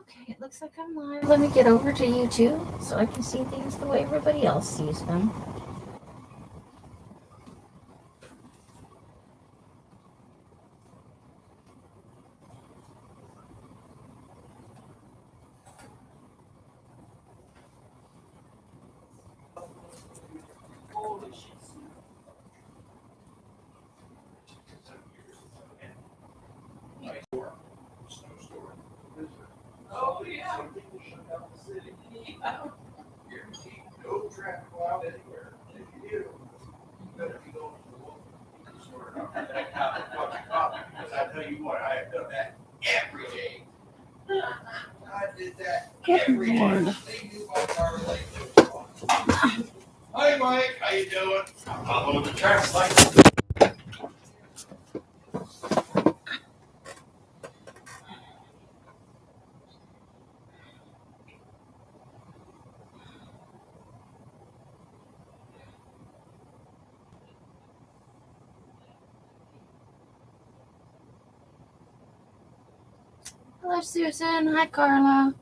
Okay, it looks like I'm live. Let me get over to YouTube so I can see things the way everybody else sees them. Oh, yeah. Guaranteed no traffic allowed anywhere. If you do, you better be going to the local store. Because I tell you what, I have done that every day. I did that every day. They knew my car like it was. Hi, Mike. How you doing? I'm following the traffic lights. Hello, Susan. Hi, Carla.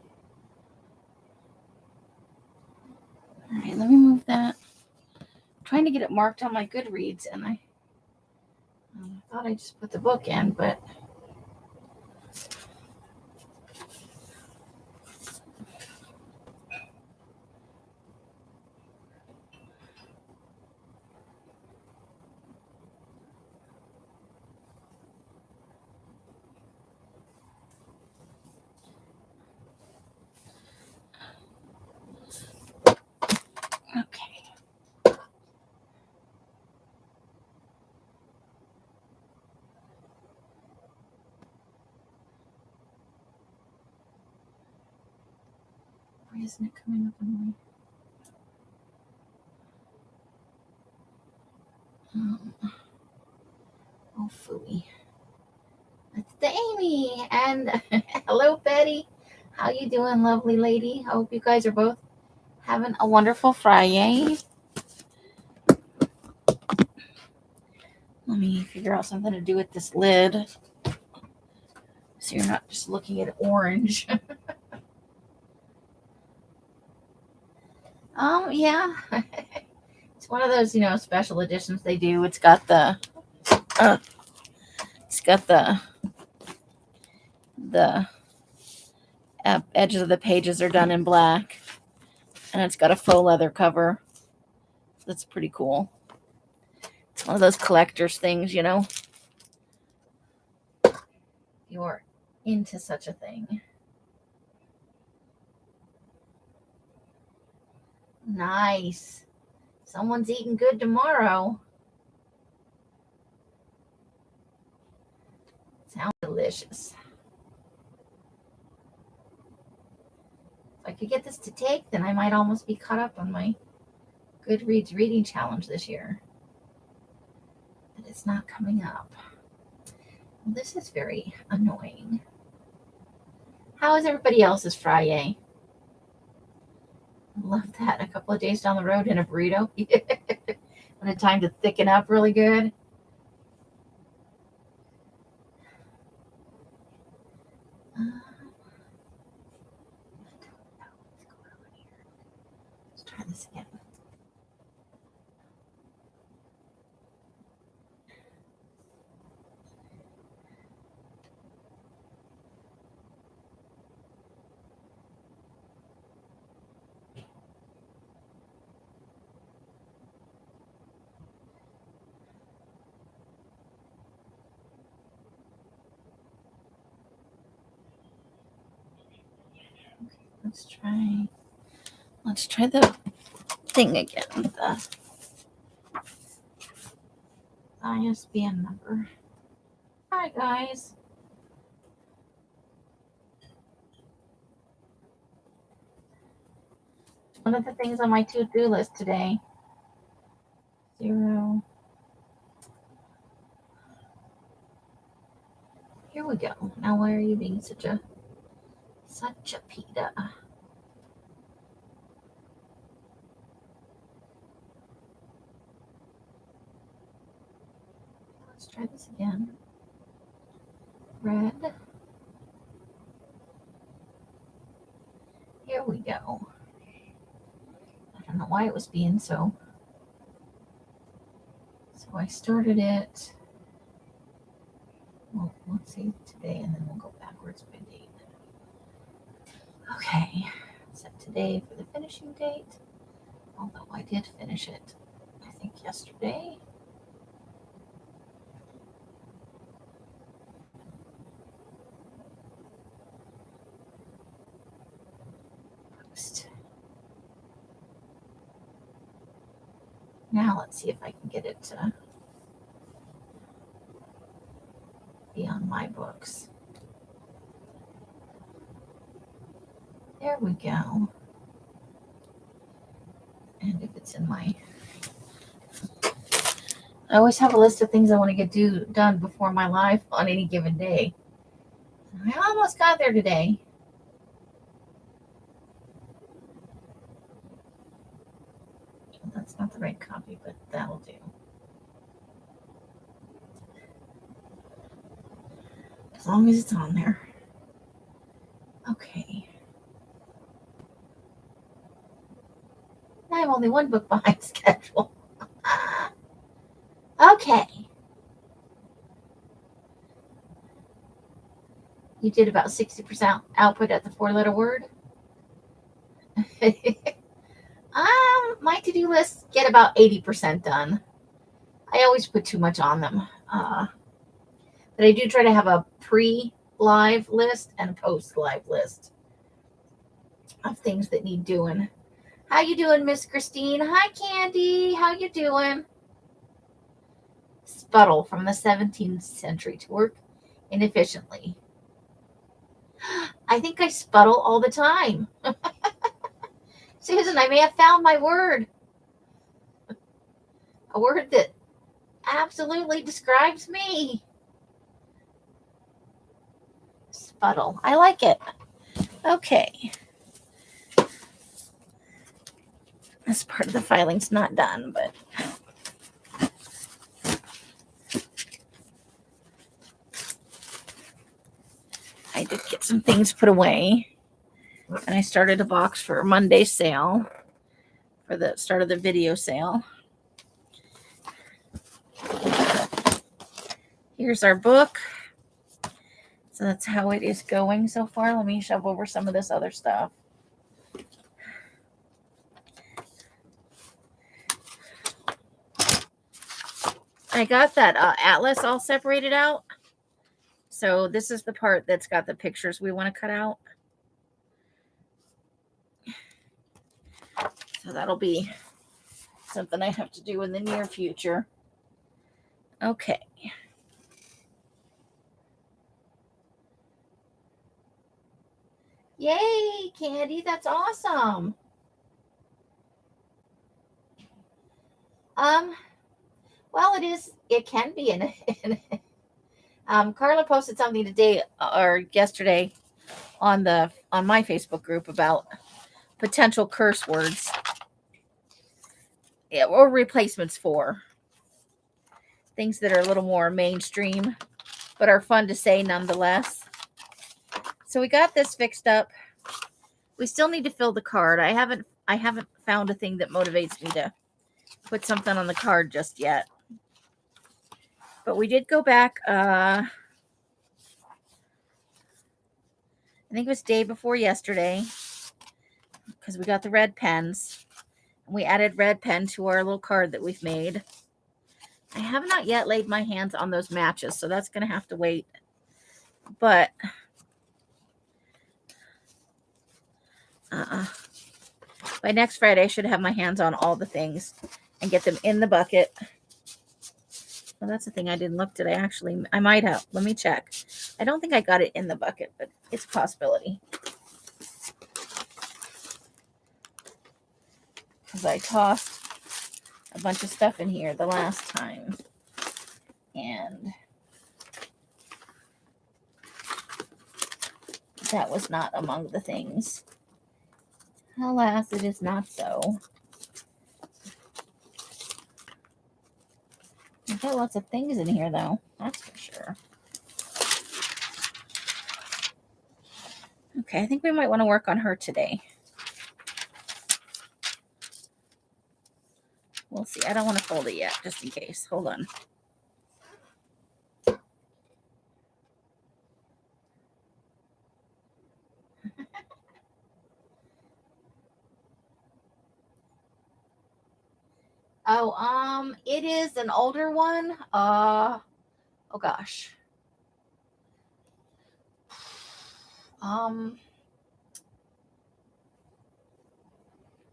All right, let me move that. I'm trying to get it marked on my Goodreads, and I thought I just put the book in, but okay. Why isn't it coming up on my? Oh, phooey. That's Amy. And hello, Betty. How you doing, lovely lady? I hope you guys are both having a wonderful Fri-Yay. Let me figure out something to do with this lid so you're not just looking at orange. Yeah. It's one of those, special editions they do. Uh, it's got the edges of the pages are done in black, and it's got a faux leather cover. That's pretty cool. It's one of those collector's things, You're into such a thing. Nice. Someone's eating good tomorrow. Sounds delicious. If I could get this to take, then I might almost be caught up on my Goodreads reading challenge this year. But it's not coming up. Well, this is very annoying. How is everybody else's Fri-Yay? Love that. A couple of days down the road in a burrito. When it's time to thicken up really good. I don't know what's going on here. Let's try this again. Okay, let's try the thing again. The ISBN number. Hi guys. One of the things on my to-do list today. 0. Here we go. Now why are you being such a pita? Let's try this again. Red. why it was being so. So I started it. Well, let's see today, and then we'll go backwards by date. Okay, set today for the finishing date. Although I did finish it, I think yesterday. Post. Now let's see if I can get it to be on my books. There we go. And if it's in my, I always have a list of things I want to get done before my live on any given day. I almost got there today. That's not the right copy, but that'll do. As long as it's on there. Okay. I have only one book behind schedule. Okay. You did about 60% output at the 4-letter word. My to-do lists get about 80% done. I always put too much on them. But I do try to have a pre-live list and a post-live list of things that need doing. How you doing, Miss Christine? Hi, Candy. How you doing? Sputtle from the 17th century to work inefficiently. I think I sputtle all the time. Susan, I may have found my word. A word that absolutely describes me. Sputtle. I like it. Okay. This part of the filing's not done, but I did get some things put away. And I started a box for Monday's sale, for the start of the video sale. Here's our book. So that's how it is going so far. Let me shove over some of this other stuff. I got that atlas all separated out. So this is the part that's got the pictures we want to cut out. So that'll be something I have to do in the near future. Okay. Yay, Candy. That's awesome. Well, it can be Carla posted something today or yesterday on my Facebook group about potential curse words, or replacements for things that are a little more mainstream but are fun to say nonetheless. So we got this fixed up. We still need to fill the card. I haven't found a thing that motivates me to put something on the card just yet. But we did go back, I think it was day before yesterday, because we got the red pens. And we added red pen to our little card that we've made. I have not yet laid my hands on those matches, so that's going to have to wait. But by next Friday, I should have my hands on all the things and get them in the bucket. Well, that's the thing. I didn't look today. Actually, I might have. Let me check. I don't think I got it in the bucket, but it's a possibility. Because I tossed a bunch of stuff in here the last time. And that was not among the things. Alas, it is not so. I've got lots of things in here, though. That's for sure. Okay, I think we might want to work on her today. We'll see. I don't want to fold it yet, just in case. Hold on. Oh, it is an older one. Oh gosh.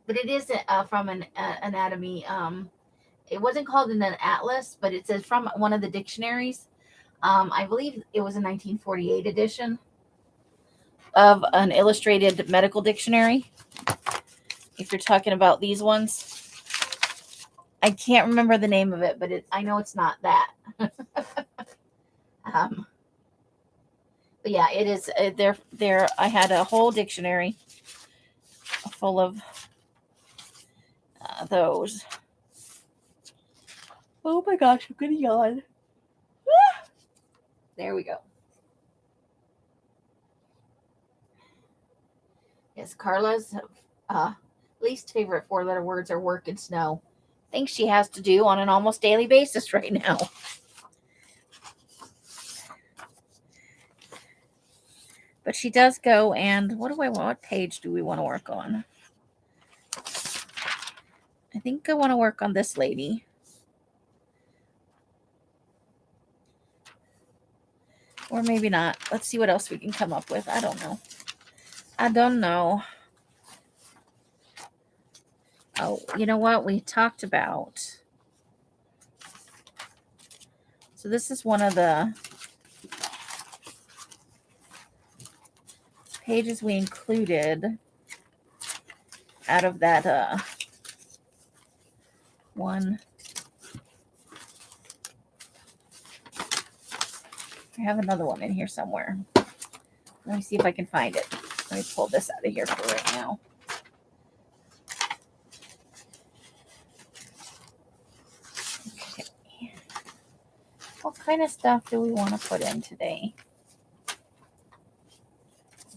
But it is from an anatomy. It wasn't called an atlas, but it says from one of the dictionaries. I believe it was a 1948 edition of an illustrated medical dictionary. If you're talking about these ones, I can't remember the name of it, but I know it's not that. But yeah, it is. There. I had a whole dictionary full of those. Oh my gosh, I'm gonna yawn. There we go. Yes, Carla's least favorite four-letter words are work and snow. Things she has to do on an almost daily basis right now. But she does go and what page do we want to work on? I think I want to work on this lady. Or maybe not. Let's see what else we can come up with. I don't know. Oh, you know what? We talked about. So this is one of the pages we included out of that one. I have another one in here somewhere. Let me see if I can find it. Let me pull this out of here for right now. Okay. What kind of stuff do we want to put in today?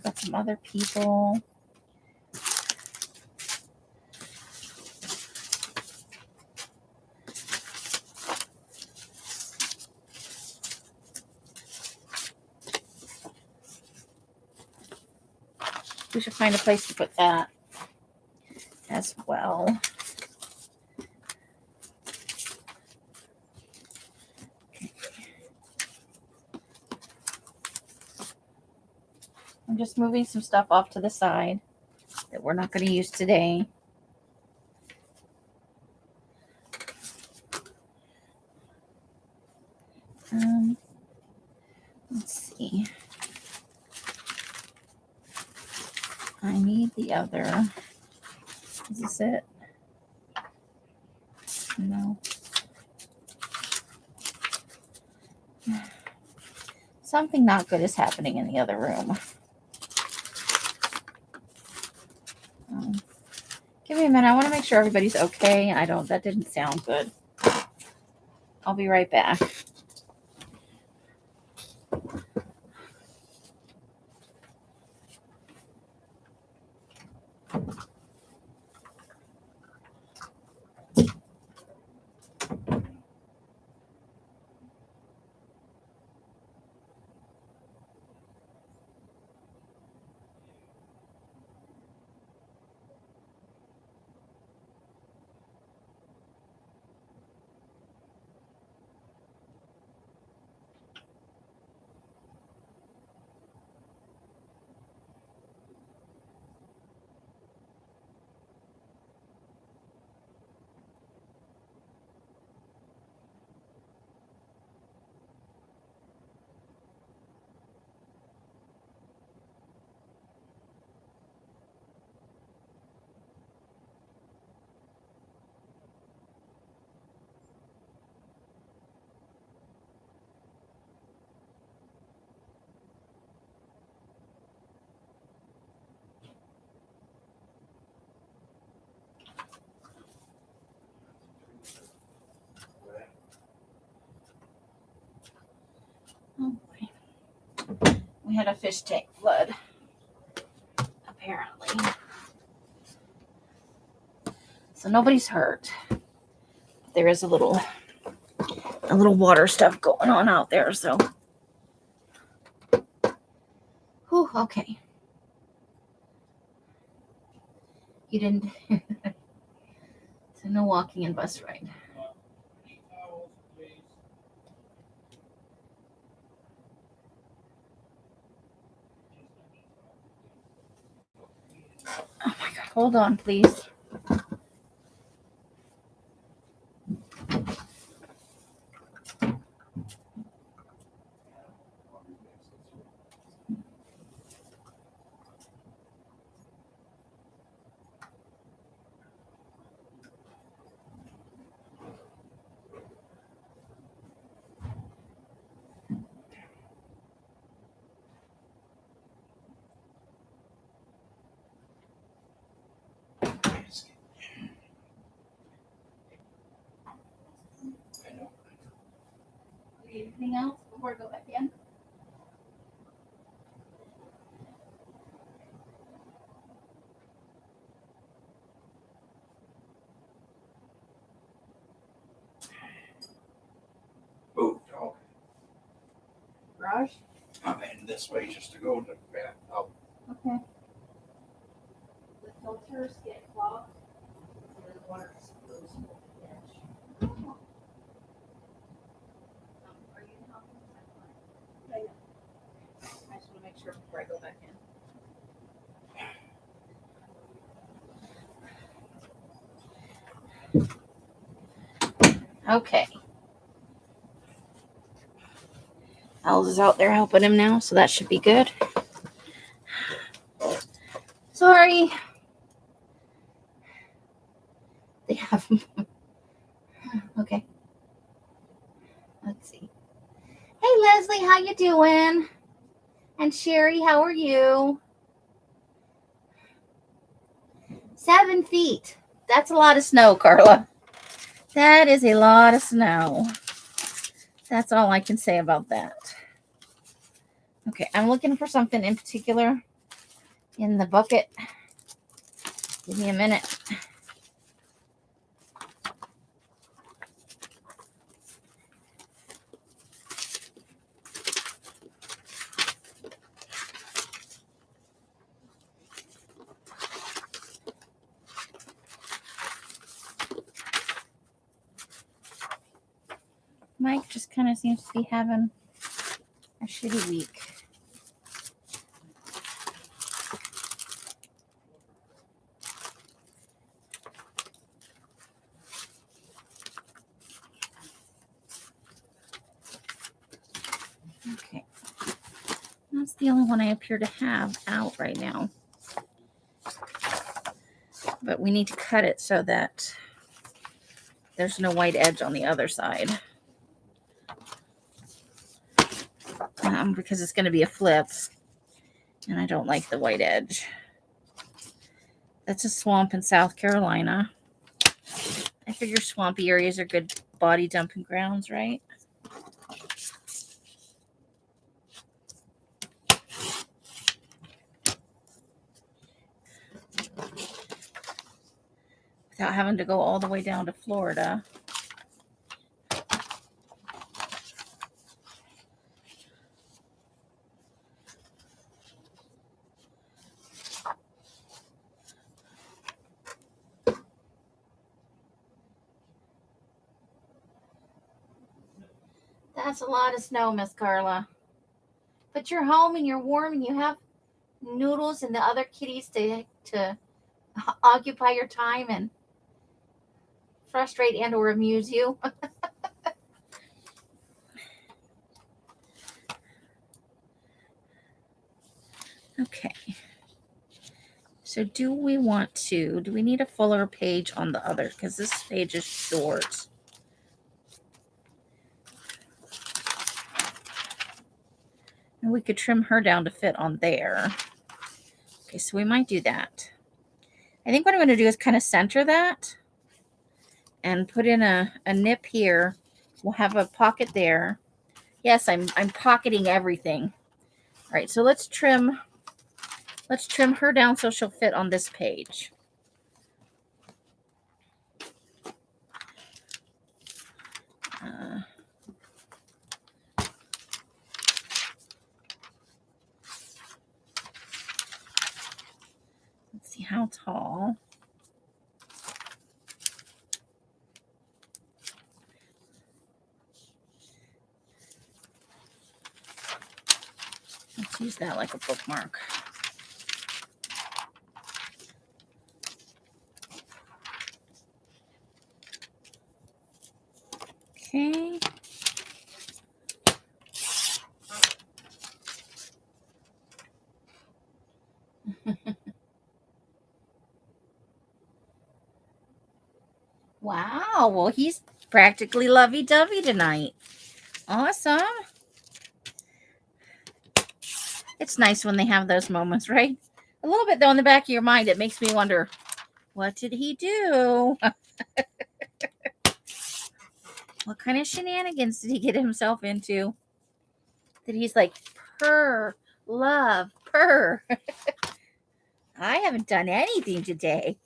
Got some other people. We should find a place to put that as well. I'm just moving some stuff off to the side that we're not going to use today. Let's see. I need the other. Is this it? No. Something not good is happening in the other room. Give me a minute. I want to make sure everybody's okay. That didn't sound good. I'll be right back. Oh boy. We had a fish tank flood, apparently. So nobody's hurt. there is a little water stuff going on out there. So, whew, okay. You didn't. So no walking and bus ride. Oh my God! Hold on, please. Anything else before I go back in? Move, dog. Garage? I'm heading this way just to go to the bath. Oh, Okay. The filters get clogged, so the water goes to the edge. Are you helping? Yeah. I just want to make sure before I go back in. Okay. Alice is out there helping him now, so that should be good. Sorry. They have. Okay. Let's see. Hey Leslie, how you doing? And Sherry, how are you? 7 feet. That's a lot of snow, Carla. That is a lot of snow. That's all I can say about that. Okay, I'm looking for something in particular in the bucket. Give me a minute. Mike just kind of seems to be having a shitty week. Okay. That's the only one I appear to have out right now. But we need to cut it so that there's no white edge on the other side. Because it's going to be a flip. And I don't like the white edge. That's a swamp in South Carolina. I figure swampy areas are good body dumping grounds, right? Without having to go all the way down to Florida. That's a lot of snow, Miss Carla. But you're home and you're warm and you have Noodles and the other kitties to occupy your time and frustrate and or amuse you. Okay. So do we need a fuller page on the other? Because this page is short. And we could trim her down to fit on there. Okay, so we might do that. I think what I'm going to do is kind of center that and put in a nip here. We'll have a pocket there. Yes, I'm pocketing everything. All right, so let's trim her down so she'll fit on this page. tall. Let's use that like a bookmark. Okay. Wow. Well, he's practically lovey-dovey tonight. Awesome. It's nice when they have those moments, right? A little bit, though, in the back of your mind, it makes me wonder, what did he do? What kind of shenanigans did he get himself into? That he's like, purr, love, purr. I haven't done anything today.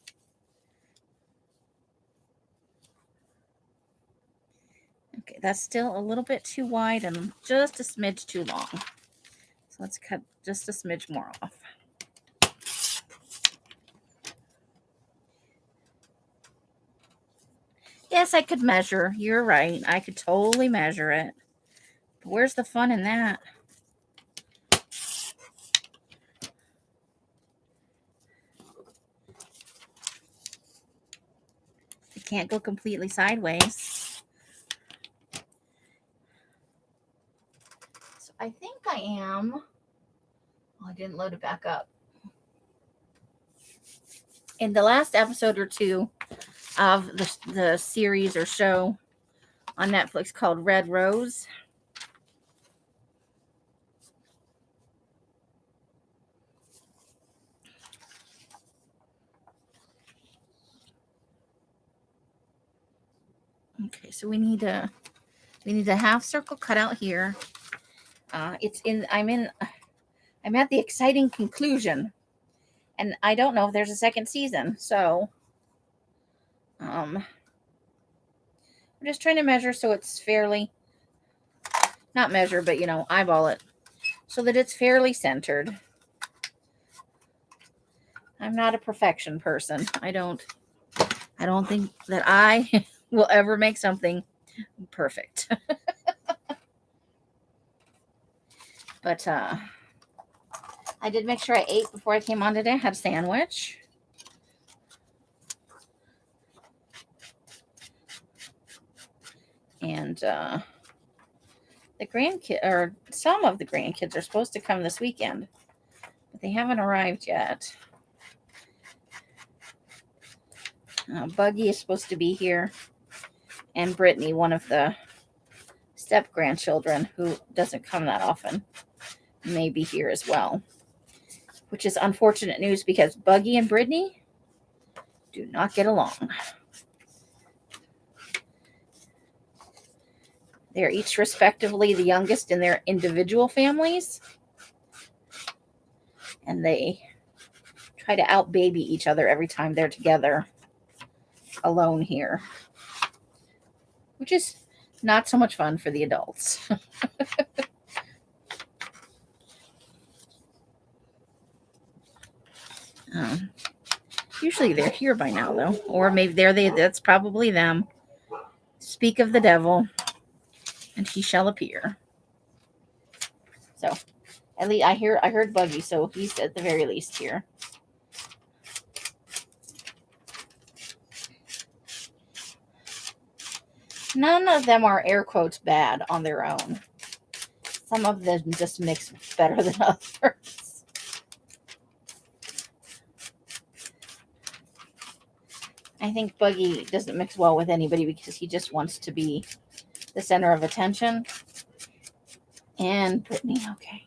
Okay, that's still a little bit too wide and just a smidge too long. So let's cut just a smidge more off. Yes, I could measure. You're right. I could totally measure it. But where's the fun in that? You can't go completely sideways. So I think I am. Oh, I didn't load it back up. In the last episode or two of the series or show on Netflix called Red Rose, okay, so we need a half circle cut out here. I'm at the exciting conclusion, and I don't know if there's a second season. So, I'm just trying to measure so it's fairly, not measure, but eyeball it so that it's fairly centered. I'm not a perfection person. I don't think that I will ever make something perfect. But I did make sure I ate before I came on today. I had a sandwich. And the grandkid, or some of the grandkids, are supposed to come this weekend, but they haven't arrived yet. Buggy is supposed to be here, and Brittany, one of the step grandchildren who doesn't come that often, may be here as well, which is unfortunate news because Buggy and Brittany do not get along. They're each respectively the youngest in their individual families, and they try to out-baby each other every time they're together alone here, which is not so much fun for the adults. Usually they're here by now, though, or maybe that's probably them. Speak of the devil, and he shall appear. So, at least I heard Buggy, so he's at the very least here. None of them are air quotes bad on their own. Some of them just mix better than others. I think Buggy doesn't mix well with anybody because he just wants to be the center of attention. And Brittany, okay.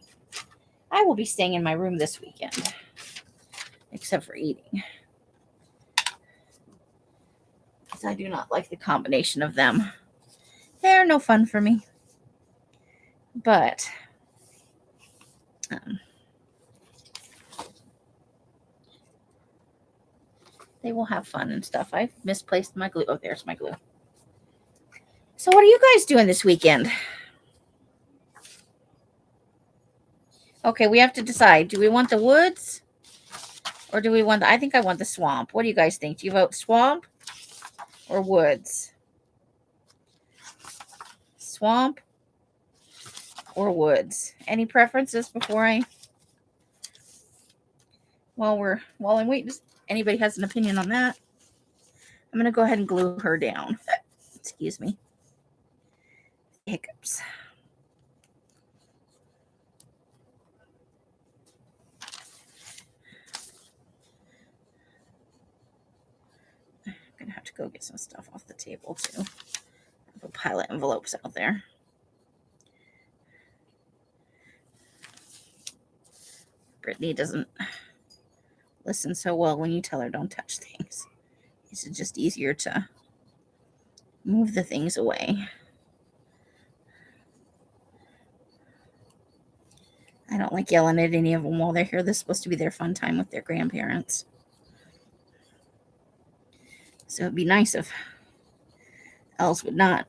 I will be staying in my room this weekend, except for eating, because I do not like the combination of them. They're no fun for me. But they will have fun and stuff. I've misplaced my glue. Oh, there's my glue. So what are you guys doing this weekend? Okay, we have to decide. Do we want the woods Or do we want, I think I want the swamp. What do you guys think? Do you vote swamp or woods? Swamp or woods? Any preferences before while I'm waiting, anybody has an opinion on that? I'm going to go ahead and glue her down. Excuse me. Hiccups. I'm going to have to go get some stuff off the table too. I have a pile of envelopes out there. Brittany doesn't listen so well when you tell her don't touch things. It's just easier to move the things away. I don't like yelling at any of them while they're here. This is supposed to be their fun time with their grandparents. So it'd be nice if Els would not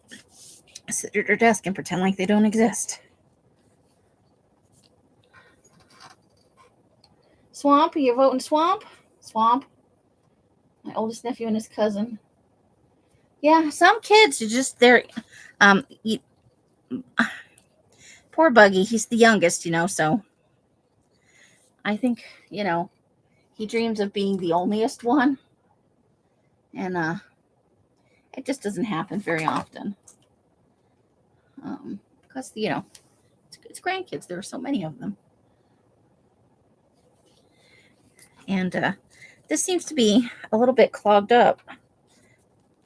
sit at her desk and pretend like they don't exist. Swamp, are you voting swamp? Swamp. My oldest nephew and his cousin. Yeah, some kids are just, they're, poor Buggy, he's the youngest, so I think, he dreams of being the onlyest one. And it just doesn't happen very often. Because, it's grandkids. There are so many of them. And this seems to be a little bit clogged up.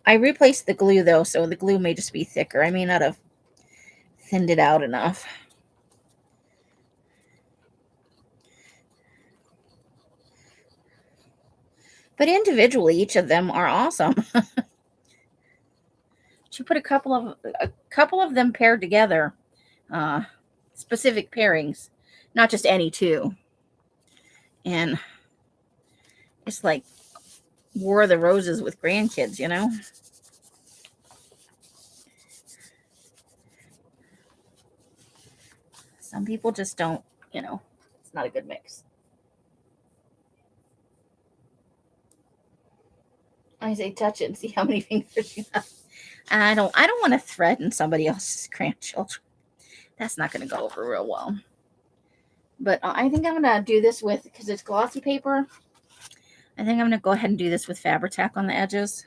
I replaced the glue, though, so the glue may just be thicker. I may not have thinned it out enough. But individually, each of them are awesome. She put a couple of them paired together, specific pairings, not just any two. And it's like War of the Roses with grandkids, Some people just don't, it's not a good mix. I say touch it and see how many fingers you have. And I don't want to threaten somebody else's grandchildren. That's not going to go over real well. But I think I'm going to do this with, because it's glossy paper, I think I'm going to go ahead and do this with Fabri-Tac on the edges.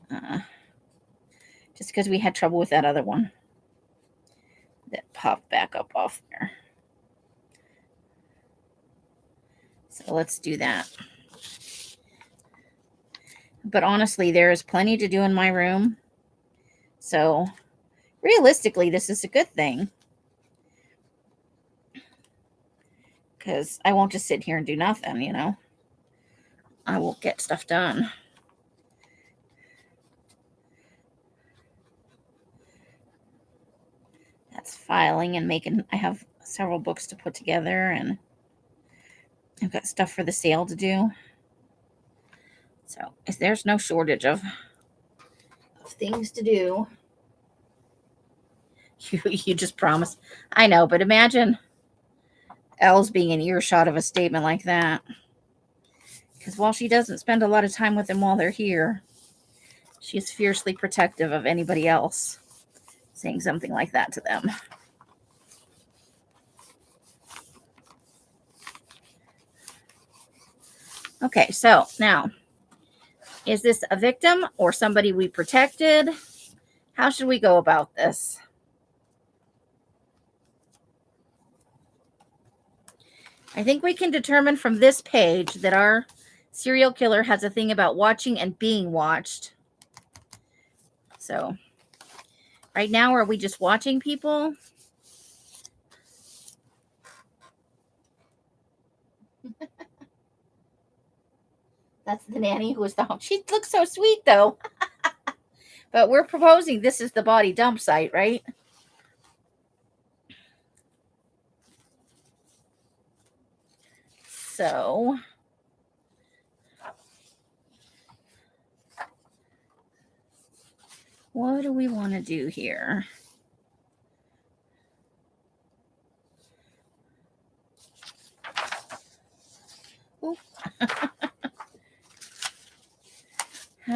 Just because we had trouble with that other one that popped back up off there. So let's do that. But honestly, there is plenty to do in my room. So realistically, this is a good thing. Because I won't just sit here and do nothing, I will get stuff done. That's filing and making. I have several books to put together, and I've got stuff for the sale to do. So there's no shortage of things to do. You just promised. I know, but imagine Els being in earshot of a statement like that. Because while she doesn't spend a lot of time with them while they're here, she is fiercely protective of anybody else saying something like that to them. Okay, so now, is this a victim or somebody we protected? How should we go about this? I think we can determine from this page that our serial killer has a thing about watching and being watched. So, right now, are we just watching people? That's the nanny who was the home. She looks so sweet, though. But we're proposing this is the body dump site, right? So, what do we want to do here?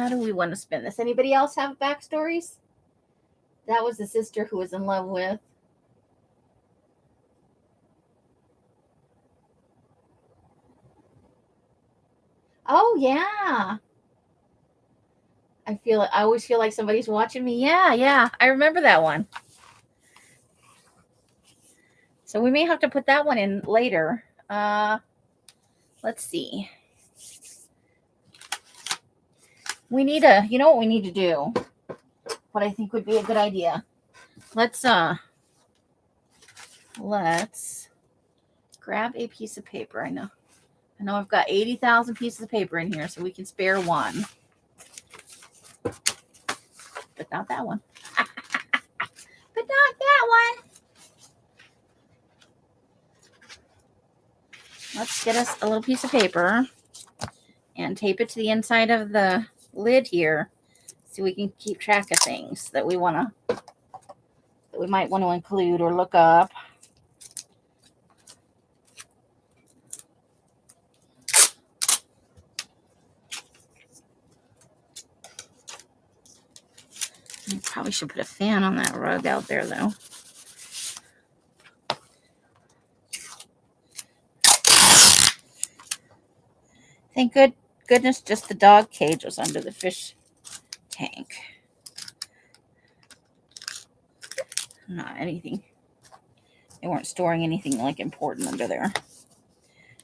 How do we want to spin this? Anybody else have backstories? That was the sister who was in love with. Oh yeah. I always feel like somebody's watching me. Yeah. I remember that one. So we may have to put that one in later. Let's see. We need you know what we need to do? What I think would be a good idea. Let's grab a piece of paper. I know I've got 80,000 pieces of paper in here, so we can spare one. But not that one. But not that one. Let's get us a little piece of paper and tape it to the inside of the lid here so we can keep track of things that we might want to include or look up. I probably should put a fan on that rug out there though. Thank goodness just the dog cage was under the fish tank. Not anything. They weren't storing anything like important under there.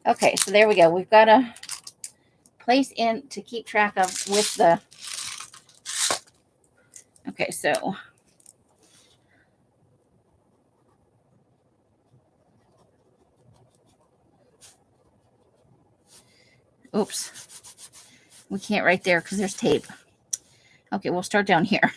Okay, so there we go. We've got a place in to keep track of with the. Okay, so oops. We can't right there because there's tape. Okay, we'll start down here.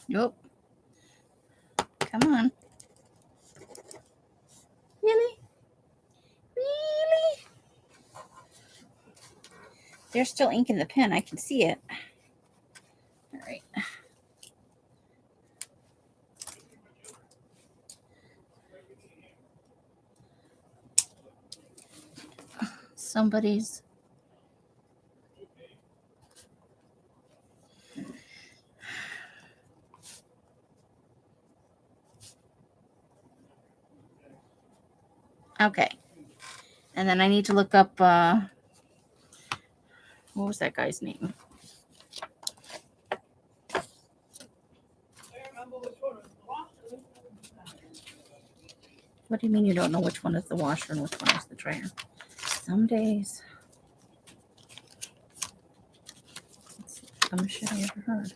Nope. Come on. Really? Really? There's still ink in the pen. I can see it. All right. Somebody's. Okay. And then I need to look up, what was that guy's name? What do you mean you don't know which one is the washer and which one is the dryer? Some days. Some shit I ever heard.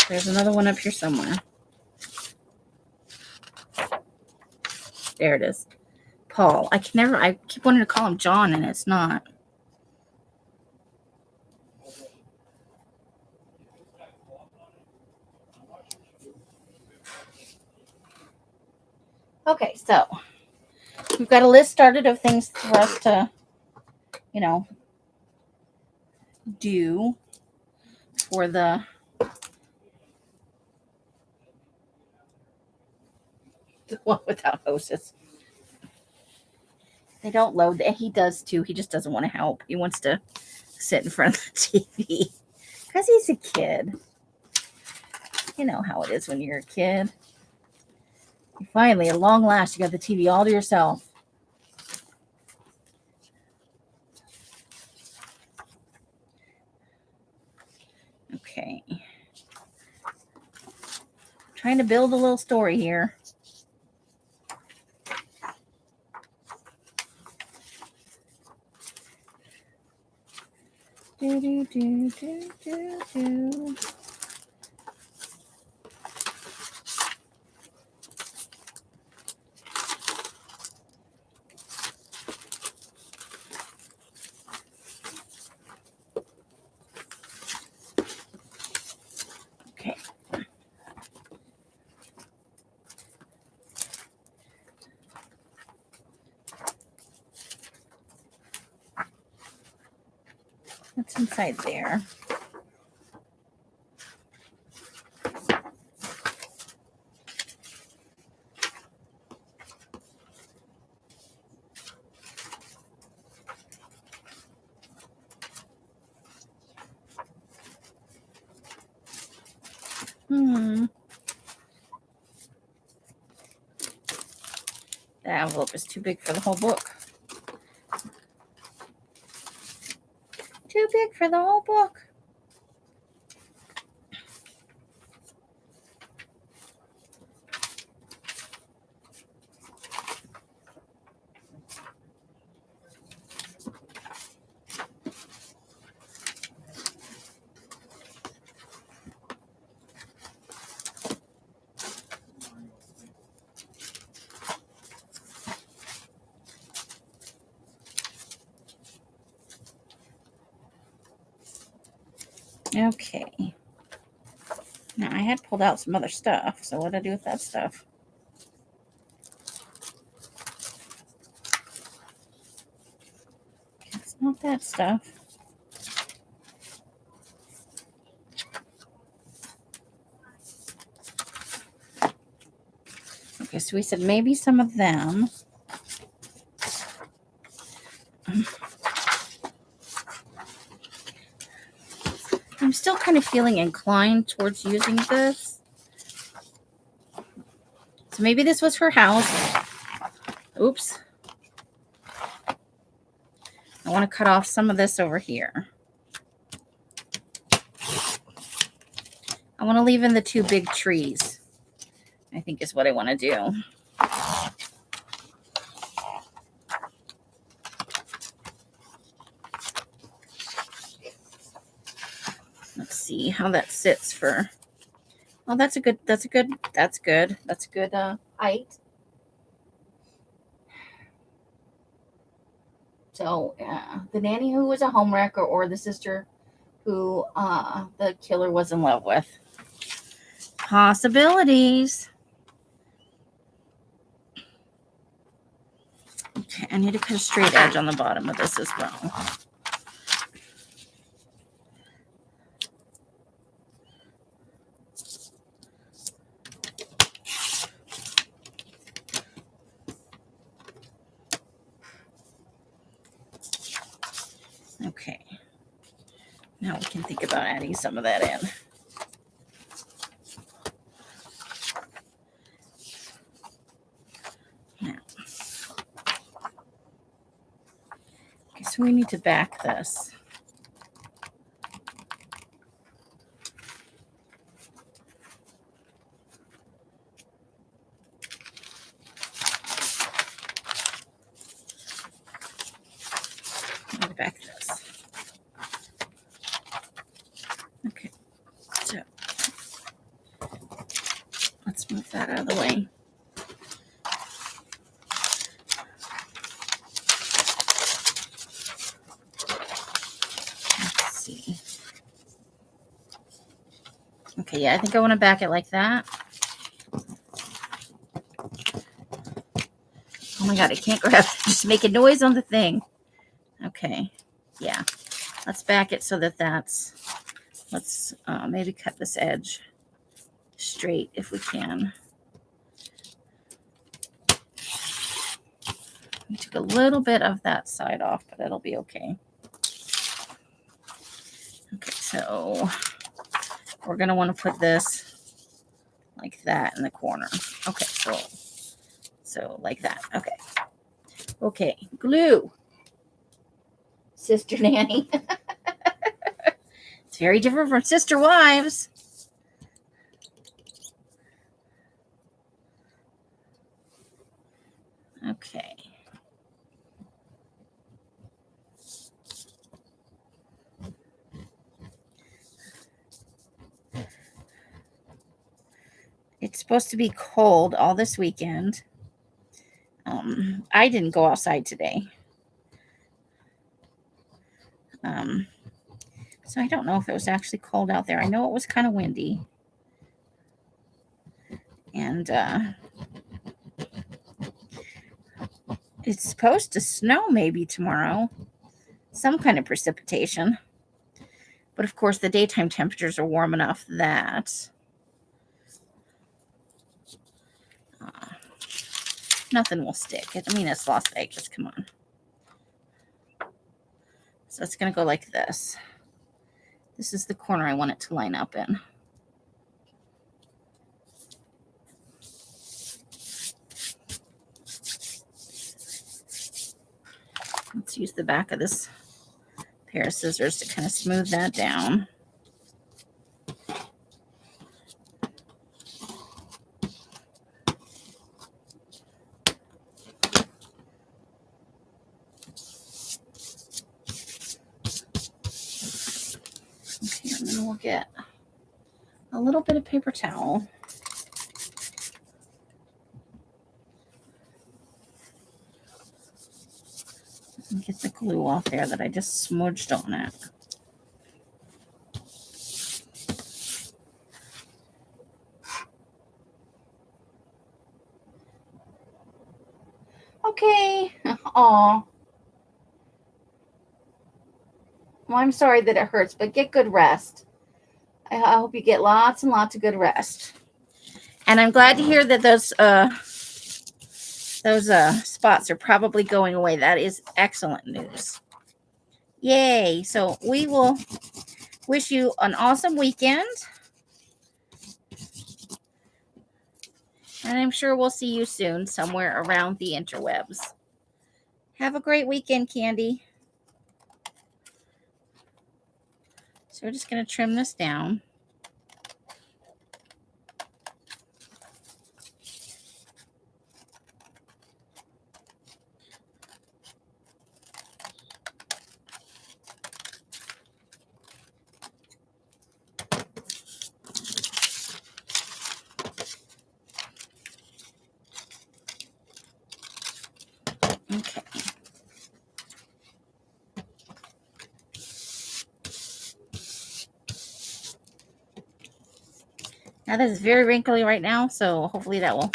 There's another one up here somewhere. There it is. Paul. I keep wanting to call him John and it's not. Okay, so we've got a list started of things for us to, do for the one without hostess. They don't load. He does too. He just doesn't want to help. He wants to sit in front of the TV because he's a kid. You know how it is when you're a kid. Finally, at long last, you got the TV all to yourself. Okay. Trying to build a little story here. Do. What's inside there? The envelope is too big for the whole book. Too big for the whole book. Okay. Now I had pulled out some other stuff, so what did I do with that stuff? It's not that stuff. Okay, so we said maybe some of them. I'm still kind of feeling inclined towards using this. So maybe this was her house. Oops. I want to cut off some of this over here. I want to leave in the two big trees, I think is what I want to do. Let's see how that sits for. Oh, that's a good height. So the nanny who was a homewrecker, or the sister who the killer was in love with. Possibilities. Okay, I need to cut a straight edge on the bottom of this as well. Okay. Now we can think about adding some of that in. Now. Okay, so we need to back this. Back this. Okay, so let's move that out of the way. Let's see. Okay, yeah, I think I want to back it like that. Oh my God, I can't grab it. Just make a noise on the thing. Okay, yeah. Let's back it so that that's, let's maybe cut this edge straight if we can. We took a little bit of that side off, but it'll be okay. Okay, so we're going to want to put this like that in the corner. Okay, so like that. Okay. Okay, glue. Sister nanny. It's very different from sister wives. Okay. It's supposed to be cold all this weekend. I didn't go outside today. So I don't know if it was actually cold out there. I know it was kind of windy. And it's supposed to snow maybe tomorrow. Some kind of precipitation. But of course, the daytime temperatures are warm enough that nothing will stick. I mean, it's Las Vegas. Come on. So it's going to go like this. This is the corner I want it to line up in. Let's use the back of this pair of scissors to kind of smooth that down. Okay, and then we'll get a little bit of paper towel. And get the glue off there that I just smudged on it. Okay. Aw. Well, I'm sorry that it hurts, but get good rest. I hope you get lots and lots of good rest. And I'm glad to hear that those spots are probably going away. That is excellent news. Yay. So we will wish you an awesome weekend. And I'm sure we'll see you soon somewhere around the interwebs. Have a great weekend, Candy. So we're just going to trim this down. Okay. Now this is very wrinkly right now, so hopefully that will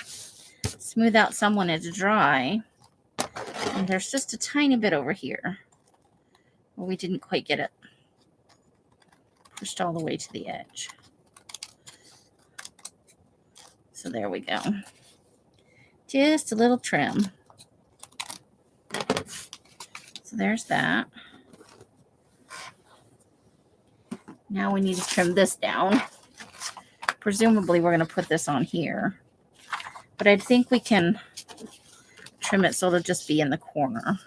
smooth out some when it's dry. And there's just a tiny bit over here where we didn't quite get it pushed all the way to the edge. So there we go. Just a little trim. So there's that. Now we need to trim this down. Presumably we're going to put this on here. But I think we can trim it so it'll just be in the corner.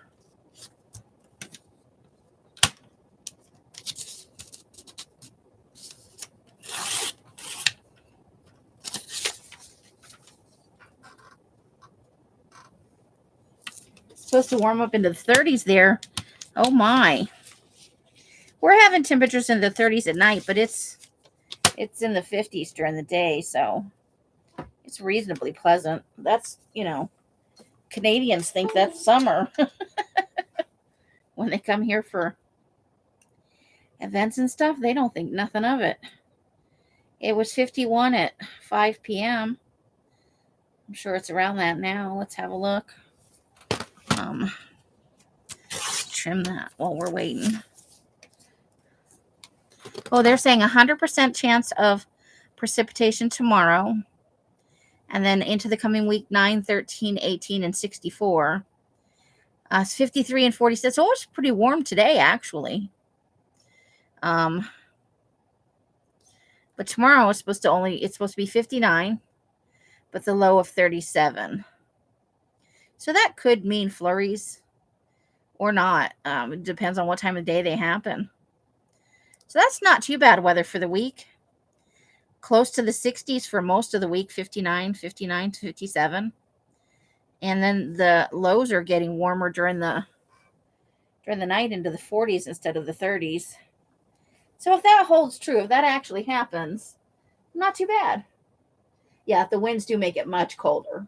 It's supposed to warm up into the 30s there. Oh my. We're having temperatures in the 30s at night, but it's in the 50s during the day, so it's reasonably pleasant. That's, you know, Canadians think that's summer when they come here for events and stuff. They don't think nothing of it. It was 51 at 5 p.m. I'm sure it's around that now. Let's have a look. Trim that while we're waiting. Oh, they're saying 100% chance of precipitation tomorrow. And then into the coming week, 9, 13, 18, and 64. It's 53 and 46. Oh, it's pretty warm today, actually. But tomorrow it's supposed to be 59, but the low of 37. So that could mean flurries or not. It depends on what time of day they happen. So that's not too bad weather for the week. Close to the 60s for most of the week, 59 to 57. And then the lows are getting warmer during the night into the 40s instead of the 30s. So if that holds true, if that actually happens, not too bad. Yeah, the winds do make it much colder.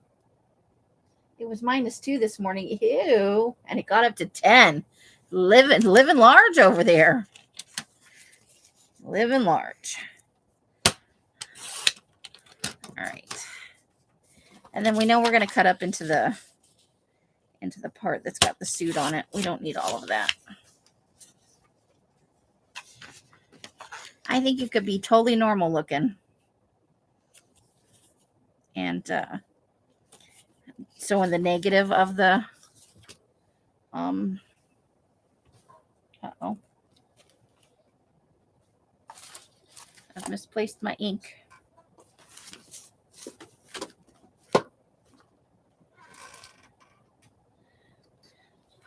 It was -2 this morning. Ew. And it got up to 10. Living large over there. Living large. All right. And then we know we're going to cut up into the part that's got the suit on it. We don't need all of that. I think you could be totally normal looking. And so in the negative of the uh-oh. I've misplaced my ink.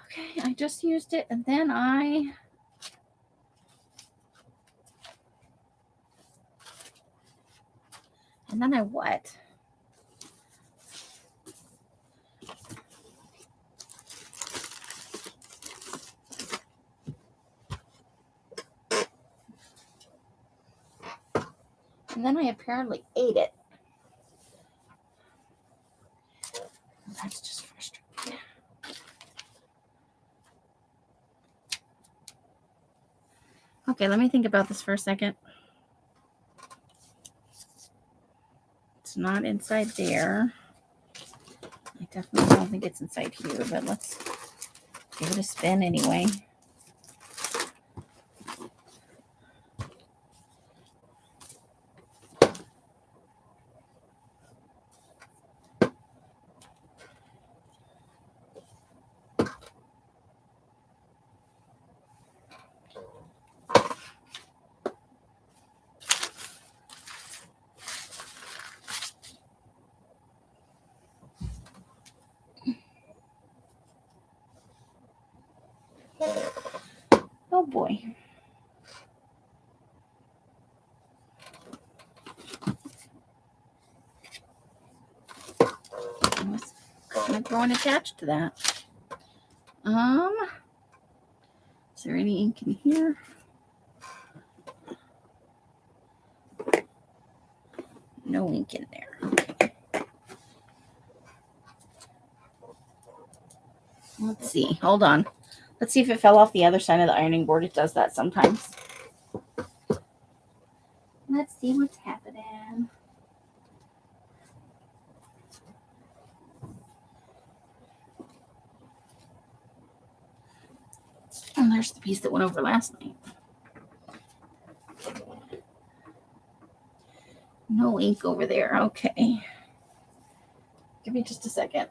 Okay, I just used it and then I what? And then I apparently ate it. That's just frustrating. Okay, let me think about this for a second. It's not inside there. I definitely don't think it's inside here, but let's give it a spin anyway. Oh boy. It's kind of growing attached to that. Is there any ink in here? No ink in there. Okay. Let's see. Hold on. Let's see if it fell off the other side of the ironing board. It does that sometimes. Let's see what's happening. And there's the piece that went over last night. No ink over there. Okay. Give me just a second.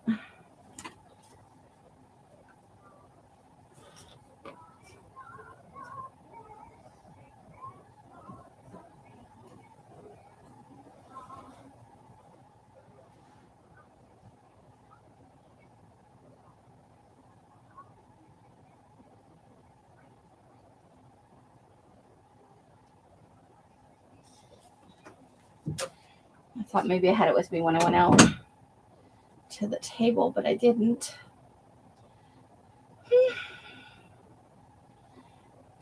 I thought maybe I had it with me when I went out to the table, but I didn't. Do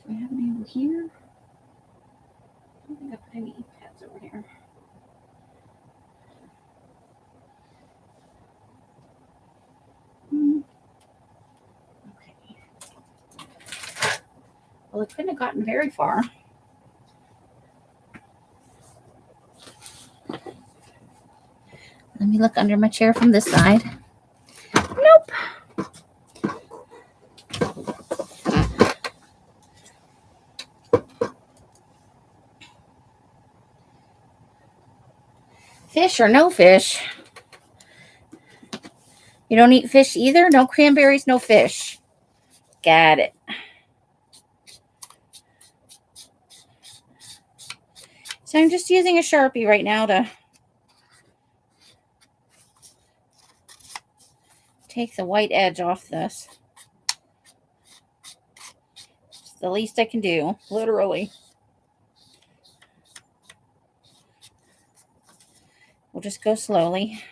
I have any over here? I don't think I put any ink pads over here. Okay. Well, it couldn't have gotten very far. Let me look under my chair from this side. Nope. Fish or no fish? You don't eat fish either? No cranberries, no fish. Got it. So I'm just using a Sharpie right now to take the white edge off this. It's the least I can do, literally. We'll just go slowly.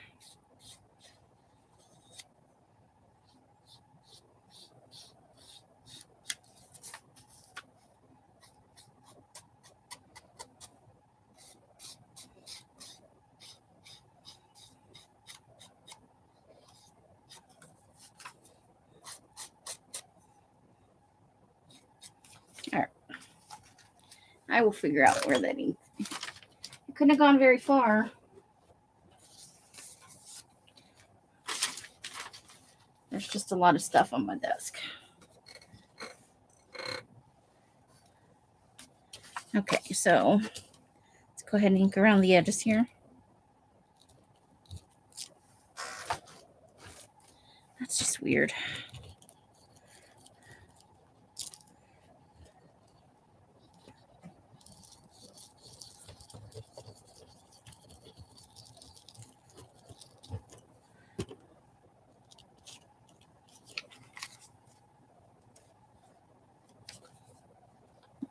All right. I will figure out where that ink. It couldn't have gone very far. There's just a lot of stuff on my desk. Okay, so let's go ahead and ink around the edges here. That's just weird.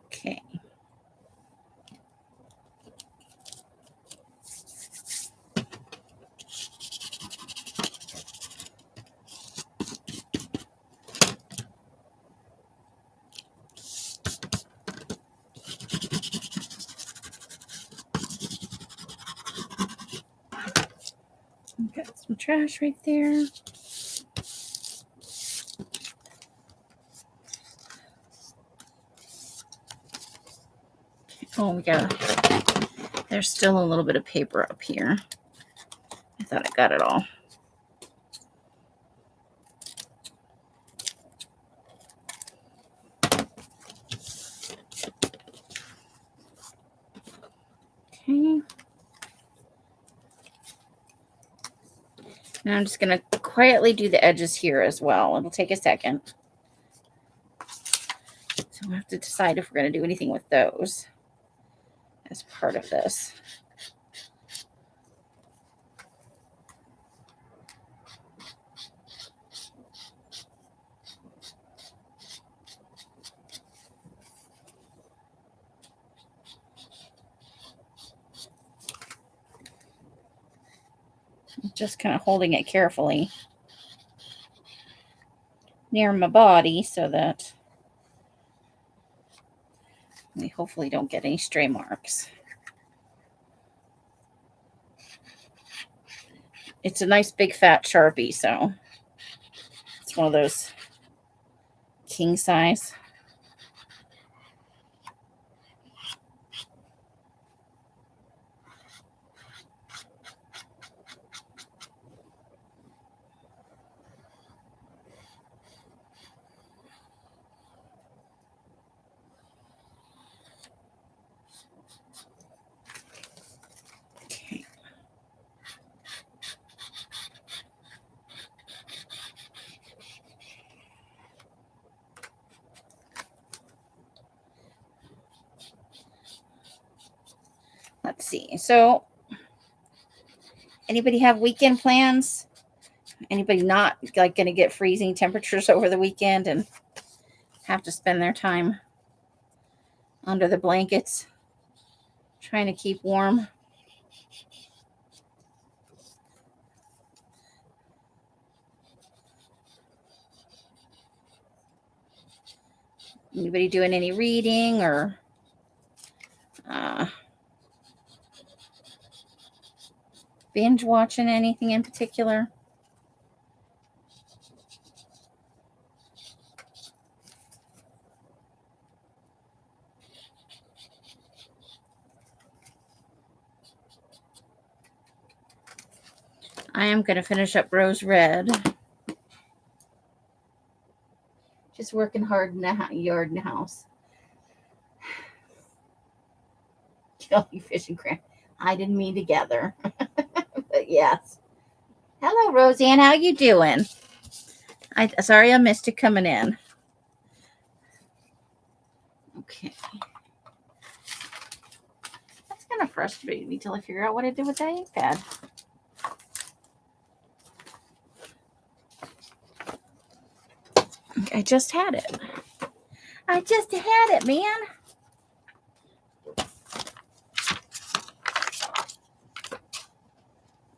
Okay. Got some trash right there. Oh, we got. There's still a little bit of paper up here. I thought I got it all. Okay. Now I'm just going to quietly do the edges here as well. It'll take a second. So we'll have to decide if we're going to do anything with those as part of this. Just kind of holding it carefully near my body so that we hopefully don't get any stray marks. It's a nice big fat Sharpie, so it's one of those king size. Okay. Let's see. So, anybody have weekend plans? Anybody not like going to get freezing temperatures over the weekend and have to spend their time under the blankets trying to keep warm? Anybody doing any reading or binge watching anything in particular? I am going to finish up Rose Red. Just working hard in the yard and the house. Jellyfish and crab. I didn't mean together. But yes. Hello, Roseanne. How you doing? Sorry I missed you coming in. Okay. That's kind of frustrating me till I figure out what I did with that ink pad. I just had it. I just had it, man.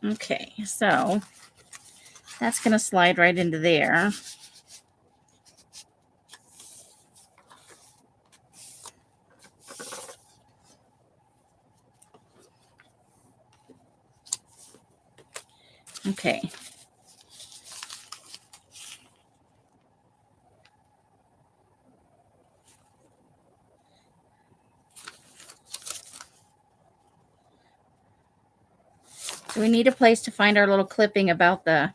Okay, so that's going to slide right into there. Okay. So we need a place to find our little clipping about the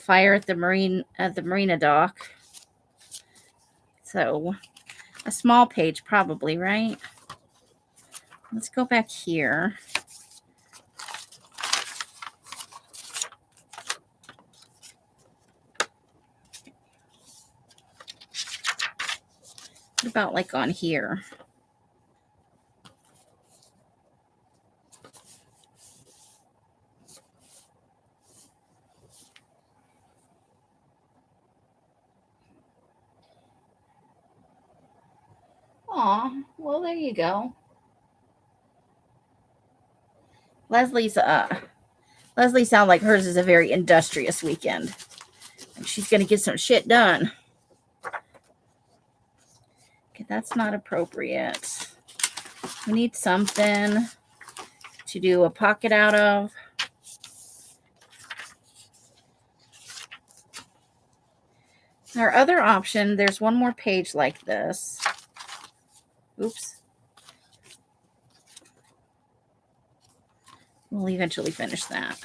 fire at the marina dock. So a small page probably, right? Let's go back here. What about like on here? Aw, well, there you go. Leslie sounds like hers is a very industrious weekend. And she's going to get some shit done. Okay, that's not appropriate. We need something to do a pocket out of. Our other option, there's one more page like this. Oops. We'll eventually finish that.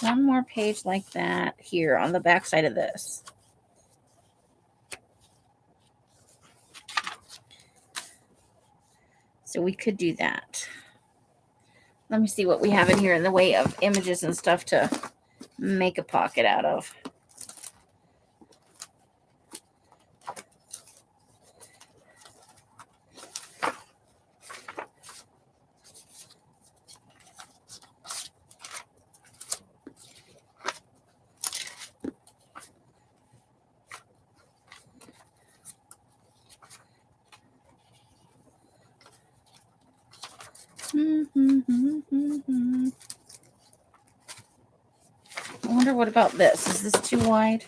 One more page like that here on the back side of this. So we could do that. Let me see what we have in here in the way of images and stuff to make a pocket out of. I wonder what about this? Is this too wide?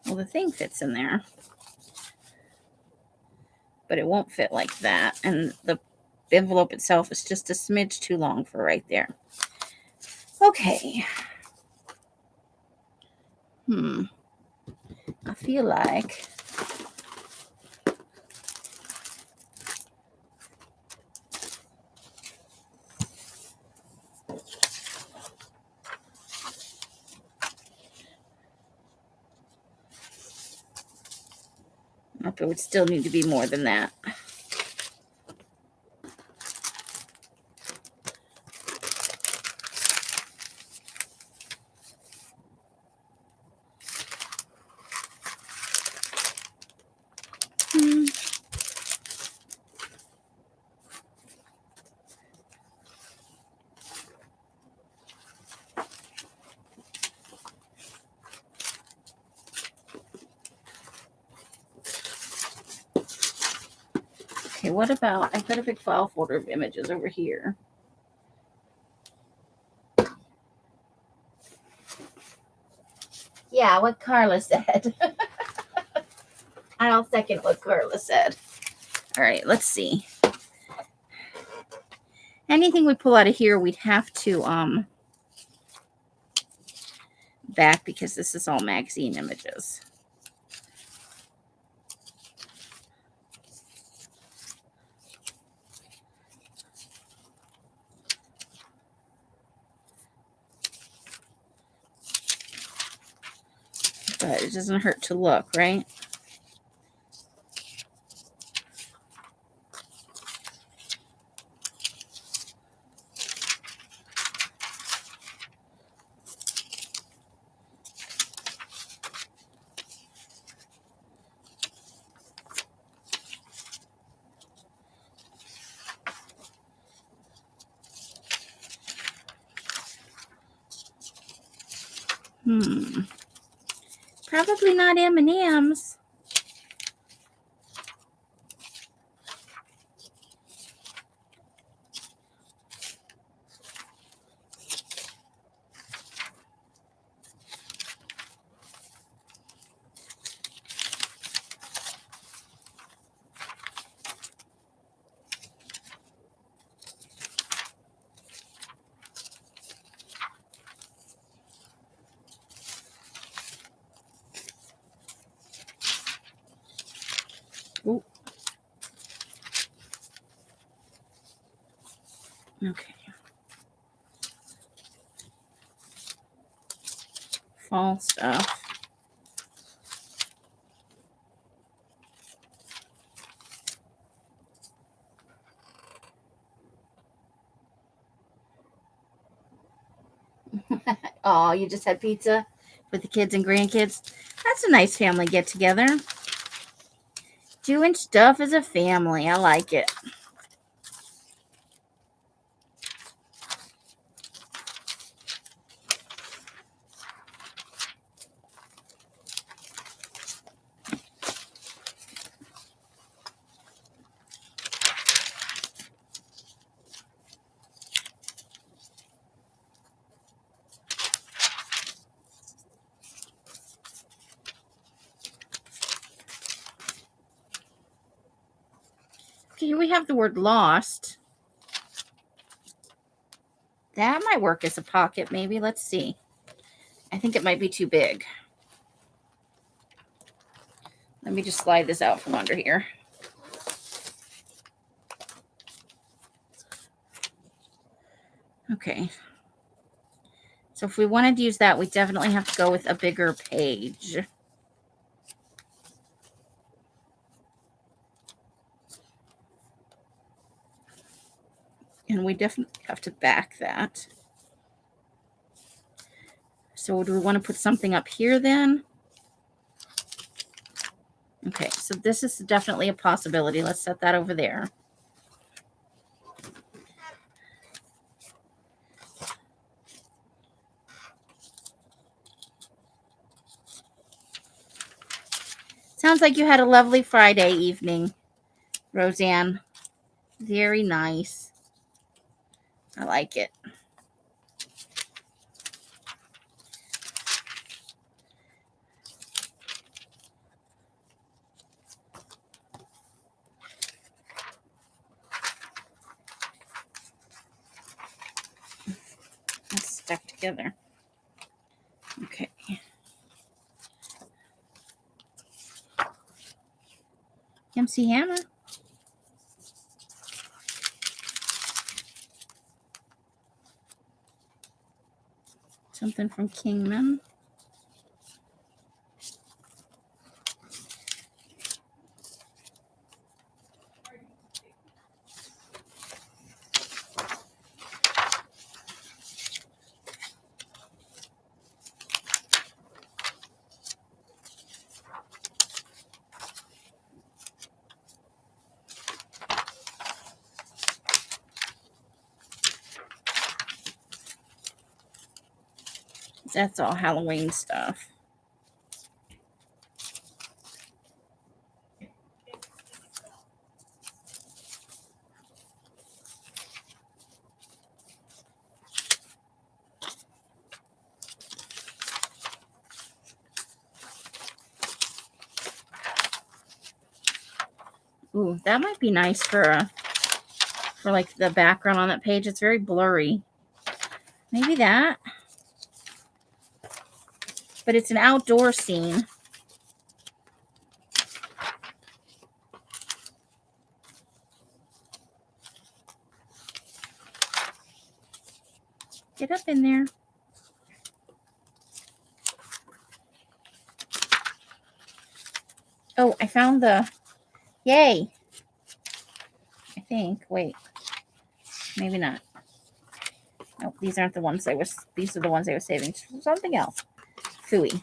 Well, the thing fits in there, but it won't fit like that. And the envelope itself is just a smidge too long for right there. Okay. I feel like it would still need to be more than that. Okay, what about, I've got a big file folder of images over here. Yeah, what Carla said. I'll second what Carla said. All right, let's see. Anything we pull out of here, we'd have to back because this is all magazine images. But it doesn't hurt to look, right? Probably not M&M's. Okay. Fall stuff. Oh, you just had pizza with the kids and grandkids? That's a nice family get together. Doing stuff as a family. I like it. Okay, here we have the word lost. That might work as a pocket, maybe. Let's see. I think it might be too big. Let me just slide this out from under here. Okay. So if we wanted to use that, we definitely have to go with a bigger page. And we definitely have to back that. So do we want to put something up here then? Okay, so this is definitely a possibility. Let's set that over there. Sounds like you had a lovely Friday evening, Roseanne. Very nice. I like it. It's stuck together. Okay. MC Hammer. Something from Kingman. That's all Halloween stuff. Ooh, that might be nice for like the background on that page. It's very blurry. Maybe that. But it's an outdoor scene. Get up in there. Oh, I found the yay. I think. Wait. Maybe not. Nope, these aren't the ones these are the ones I was saving. Something else. Phooey.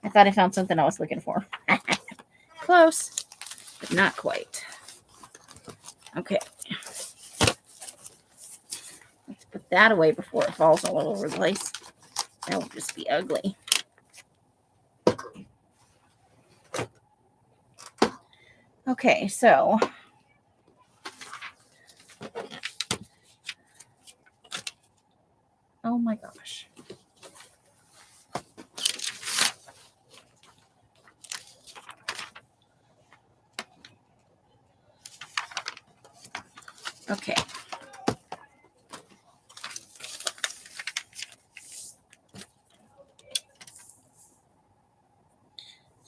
I thought I found something I was looking for. Close, but not quite. Okay. Let's put that away before it falls all over the place. That would just be ugly. Okay, so oh my gosh. Okay.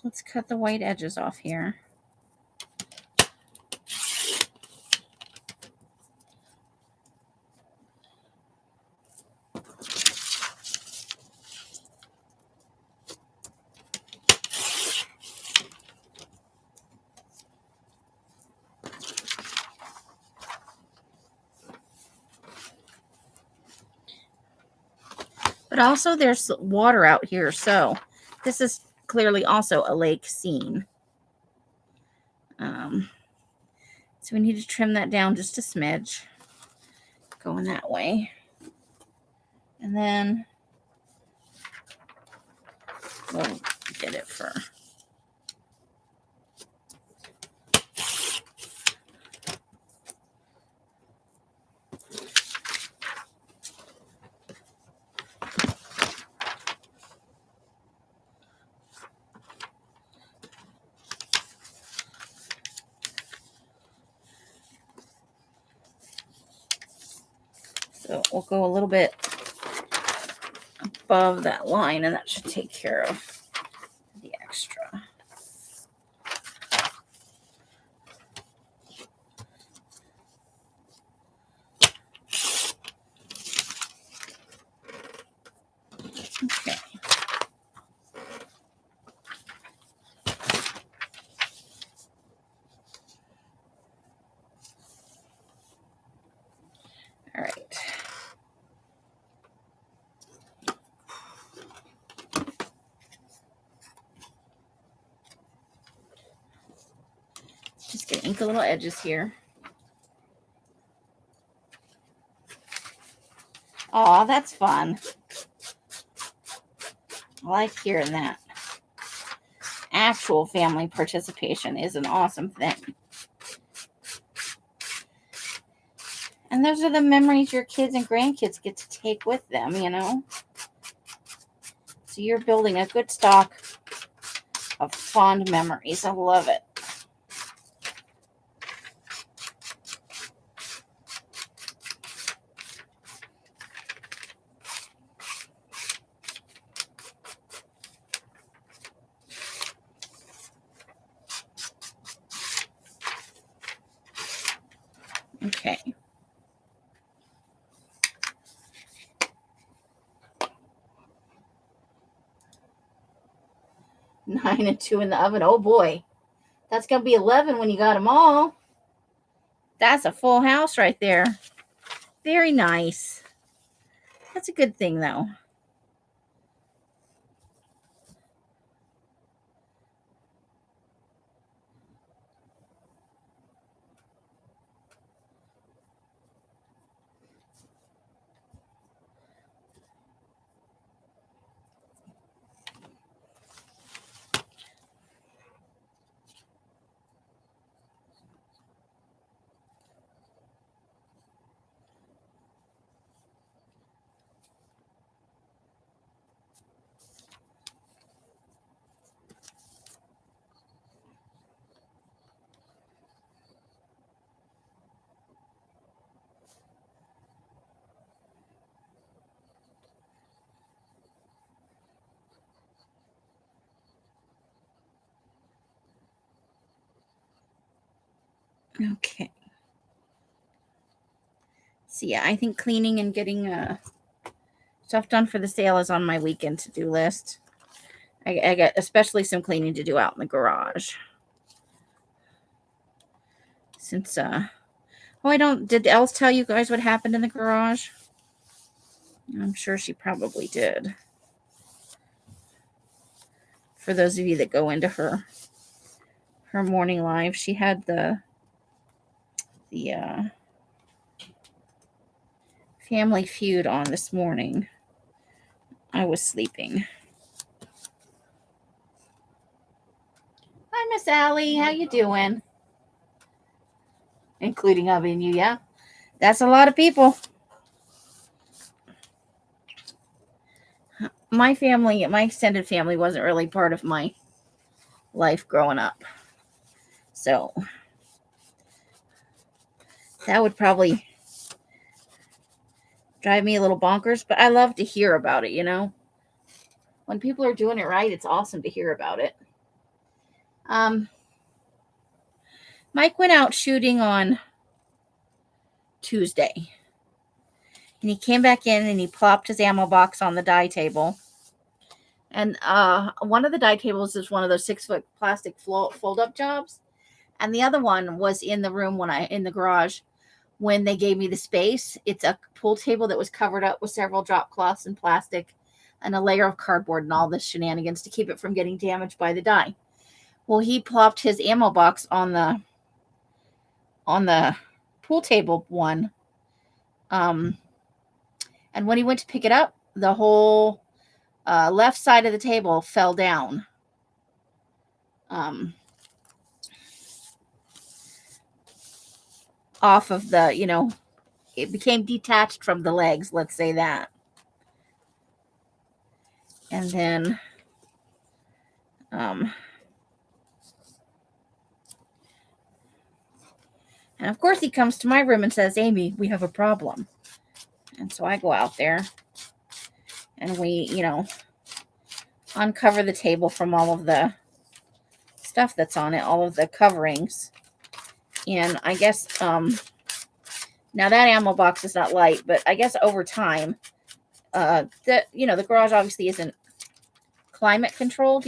Let's cut the white edges off here. But also there's water out here, so this is clearly also a lake scene. So we need to trim that down just a smidge. Going that way. And then we'll get it for... So we'll go a little bit above that line, and that should take care of the extra. Okay. All right. Just gonna ink a little edges here. Oh, that's fun. I like hearing that. Actual family participation is an awesome thing. And those are the memories your kids and grandkids get to take with them, you know? So you're building a good stock of fond memories. I love it. Okay. Nine and 2 in the oven. Oh boy. That's going to be 11 when you got them all. That's a full house right there. Very nice. That's a good thing, though. Okay. So yeah, I think cleaning and getting stuff done for the sale is on my weekend to-do list. I got especially some cleaning to do out in the garage. Since did Els tell you guys what happened in the garage? I'm sure she probably did. For those of you that go into her morning live, she had the Family Feud on this morning. I was sleeping. Hi, Miss Allie. How you doing? Including Hubby and you, yeah? That's a lot of people. My family, my extended family wasn't really part of my life growing up. So that would probably drive me a little bonkers, but I love to hear about it, you know? When people are doing it right, it's awesome to hear about it. Mike went out shooting on Tuesday. And he came back in and he plopped his ammo box on the die table. And one of the die tables is one of those 6-foot plastic fold-up jobs. And the other one was in the room in the garage when they gave me the space. It's a pool table that was covered up with several drop cloths and plastic and a layer of cardboard and all this shenanigans to keep it from getting damaged by the dye. Well, he plopped his ammo box on the pool table one. And when he went to pick it up, the whole left side of the table fell down. Off of the, it became detached from the legs, let's say that. And then and of course he comes to my room and says, Amy, we have a problem. And so I go out there and we, uncover the table from all of the stuff that's on it, all of the coverings. And I guess now that ammo box is not light, but I guess over time, the garage obviously isn't climate controlled,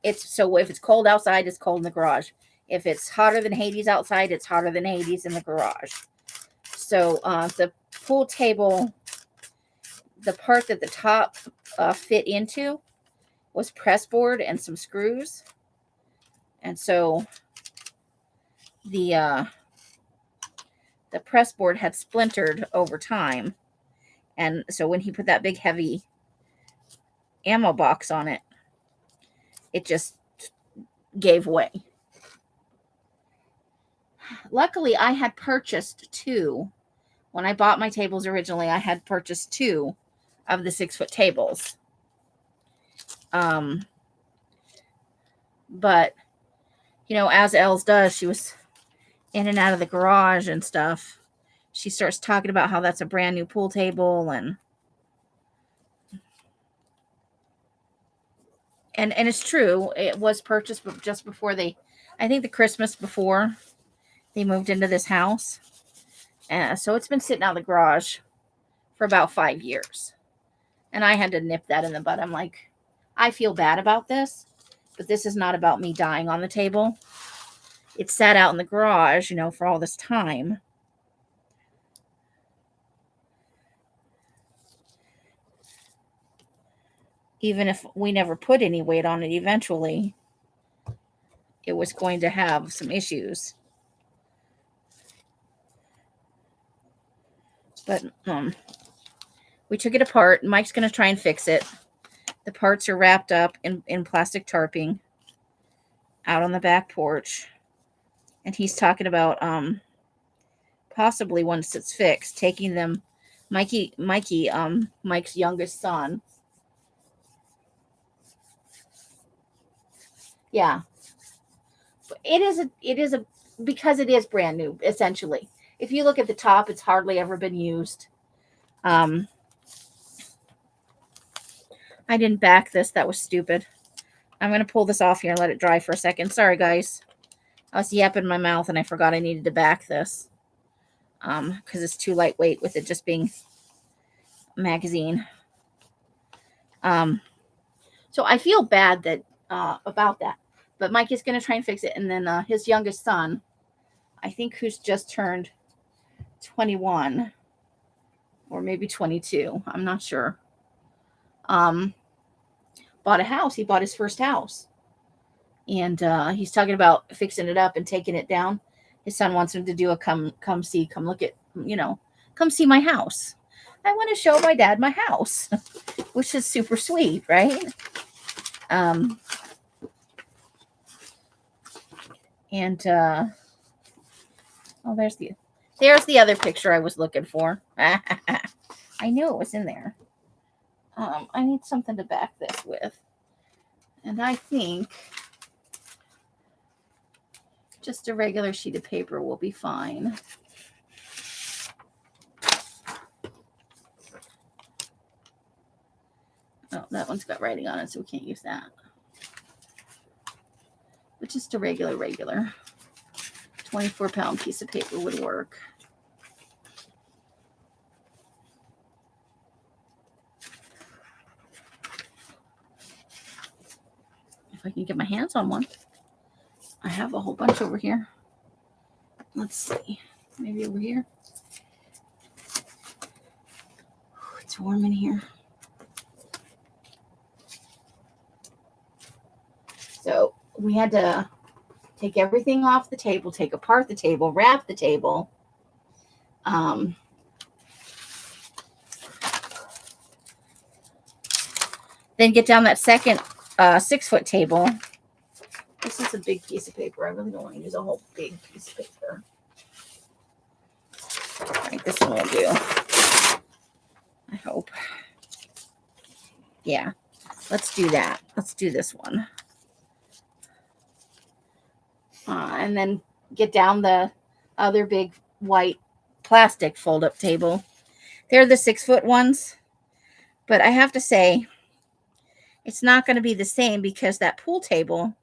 It's so if it's cold outside, it's cold in the garage. If it's hotter than Hades outside, it's hotter than Hades in the garage. So the pool table, the part that the top fit into was press board and some screws. And so the press board had splintered over time. And so when he put that big heavy ammo box on it, it just gave way. Luckily, I had purchased 2. When I bought my tables originally, I had purchased 2 of the 6-foot tables. But, as Els does, she was in and out of the garage and stuff. She starts talking about how that's a brand new pool table and it's true. It was purchased just before I think the Christmas before they moved into this house. So it's been sitting out of the garage for about 5 years. And I had to nip that in the bud. I'm like, I feel bad about this, but this is not about me dying on the table. It sat out in the garage, for all this time. Even if we never put any weight on it, eventually it was going to have some issues. But we took it apart. Mike's going to try and fix it. The parts are wrapped up in plastic tarping out on the back porch. And he's talking about possibly once it's fixed, taking them, Mikey, Mike's youngest son. Yeah. It is a because it is brand new, essentially. If you look at the top, it's hardly ever been used. I didn't back this. That was stupid. I'm going to pull this off here and let it dry for a second. Sorry, guys. I was yapping in my mouth and I forgot I needed to back this. Because it's too lightweight with it just being a magazine. So I feel bad that about that. But Mike is going to try and fix it. And then his youngest son, I think who's just turned 21 or maybe 22. I'm not sure. Bought a house. He bought his first house. And he's talking about fixing it up and taking it down. His son wants him to do a come look at, come see my house. I want to show my dad my house, which is super sweet, right? And oh, there's the other picture I was looking for. I knew it was in there. I need something to back this with. And I think just a regular sheet of paper will be fine. Oh, that one's got writing on it, so we can't use that. But just a regular 24-pound piece of paper would work. If I can get my hands on one. I have a whole bunch over here. Let's see. Maybe over here. It's warm in here. So we had to take everything off the table, take apart the table, wrap the table. Then get down that second 6-foot table. This is a big piece of paper. I really don't want to use a whole big piece of paper. All right, this one will do. I hope. Yeah, let's do that. Let's do this one. And then get down the other big white plastic fold-up table. They're the 6-foot ones. But I have to say, it's not going to be the same because that pool table,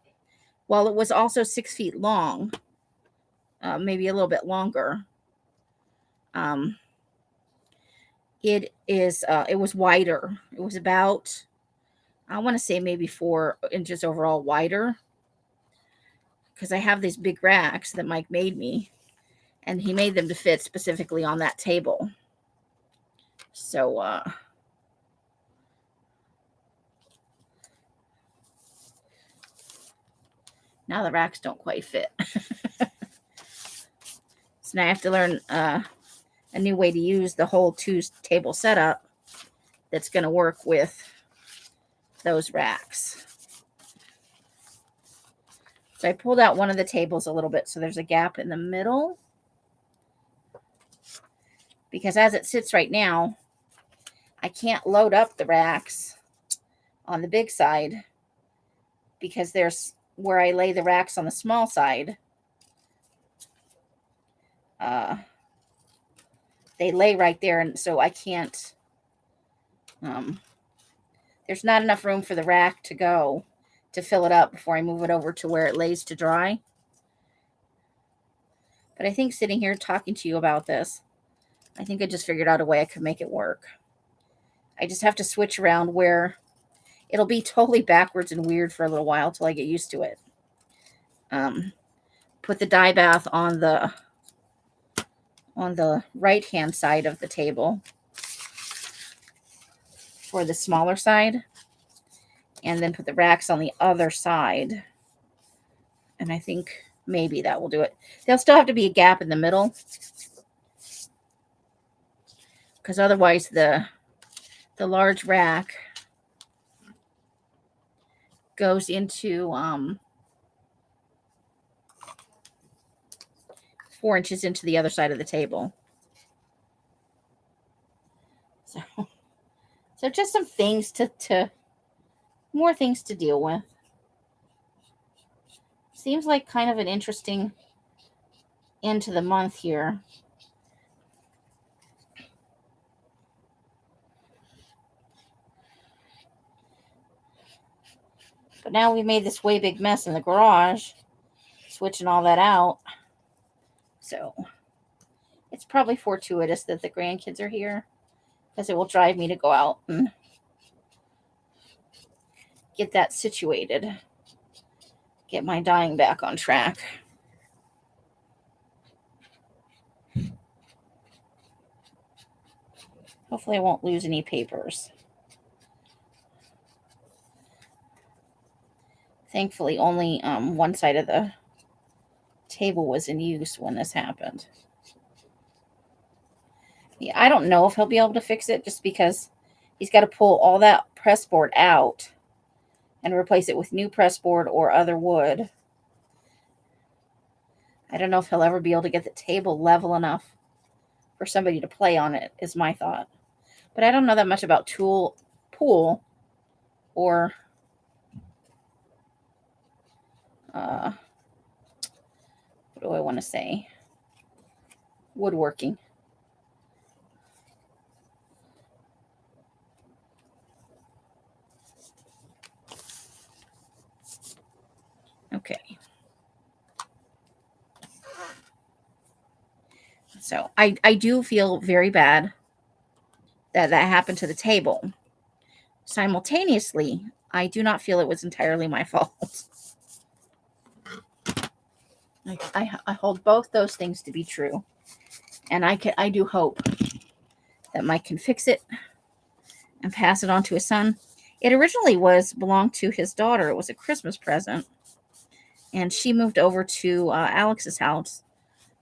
while it was also 6 feet long, maybe a little bit longer, it was wider. It was about, I want to say maybe 4 inches overall wider, because I have these big racks that Mike made me, and he made them to fit specifically on that table. So now the racks don't quite fit. So now I have to learn a new way to use the whole 2-table setup that's going to work with those racks. So I pulled out one of the tables a little bit so there's a gap in the middle. Because as it sits right now, I can't load up the racks on the big side because there's where I lay the racks on the small side. They lay right there, and so I can't. There's not enough room for the rack to go to fill it up before I move it over to where it lays to dry. But I think sitting here talking to you about this, I think I just figured out a way I could make it work. I just have to switch around where it'll be totally backwards and weird for a little while till I get used to it. Put the dye bath on the right hand side of the table for the smaller side, and then put the racks on the other side, and I think maybe that will do it. There'll still have to be a gap in the middle because otherwise the large rack goes into 4 inches into the other side of the table. So just some things to more things to deal with. Seems like kind of an interesting end to the month here. But now we made this way big mess in the garage, switching all that out. So it's probably fortuitous that the grandkids are here, because it will drive me to go out and get that situated, get my dyeing back on track. Hopefully I won't lose any papers. Thankfully, only one side of the table was in use when this happened. Yeah, I don't know if he'll be able to fix it, just because he's got to pull all that press board out and replace it with new press board or other wood. I don't know if he'll ever be able to get the table level enough for somebody to play on it, is my thought. But I don't know that much about pool or what do I want to say? Woodworking. Okay. So I do feel very bad that happened to the table. Simultaneously, I do not feel it was entirely my fault. I hold both those things to be true. And I do hope that Mike can fix it and pass it on to his son. It originally belonged to his daughter. It was a Christmas present. And she moved over to Alex's house,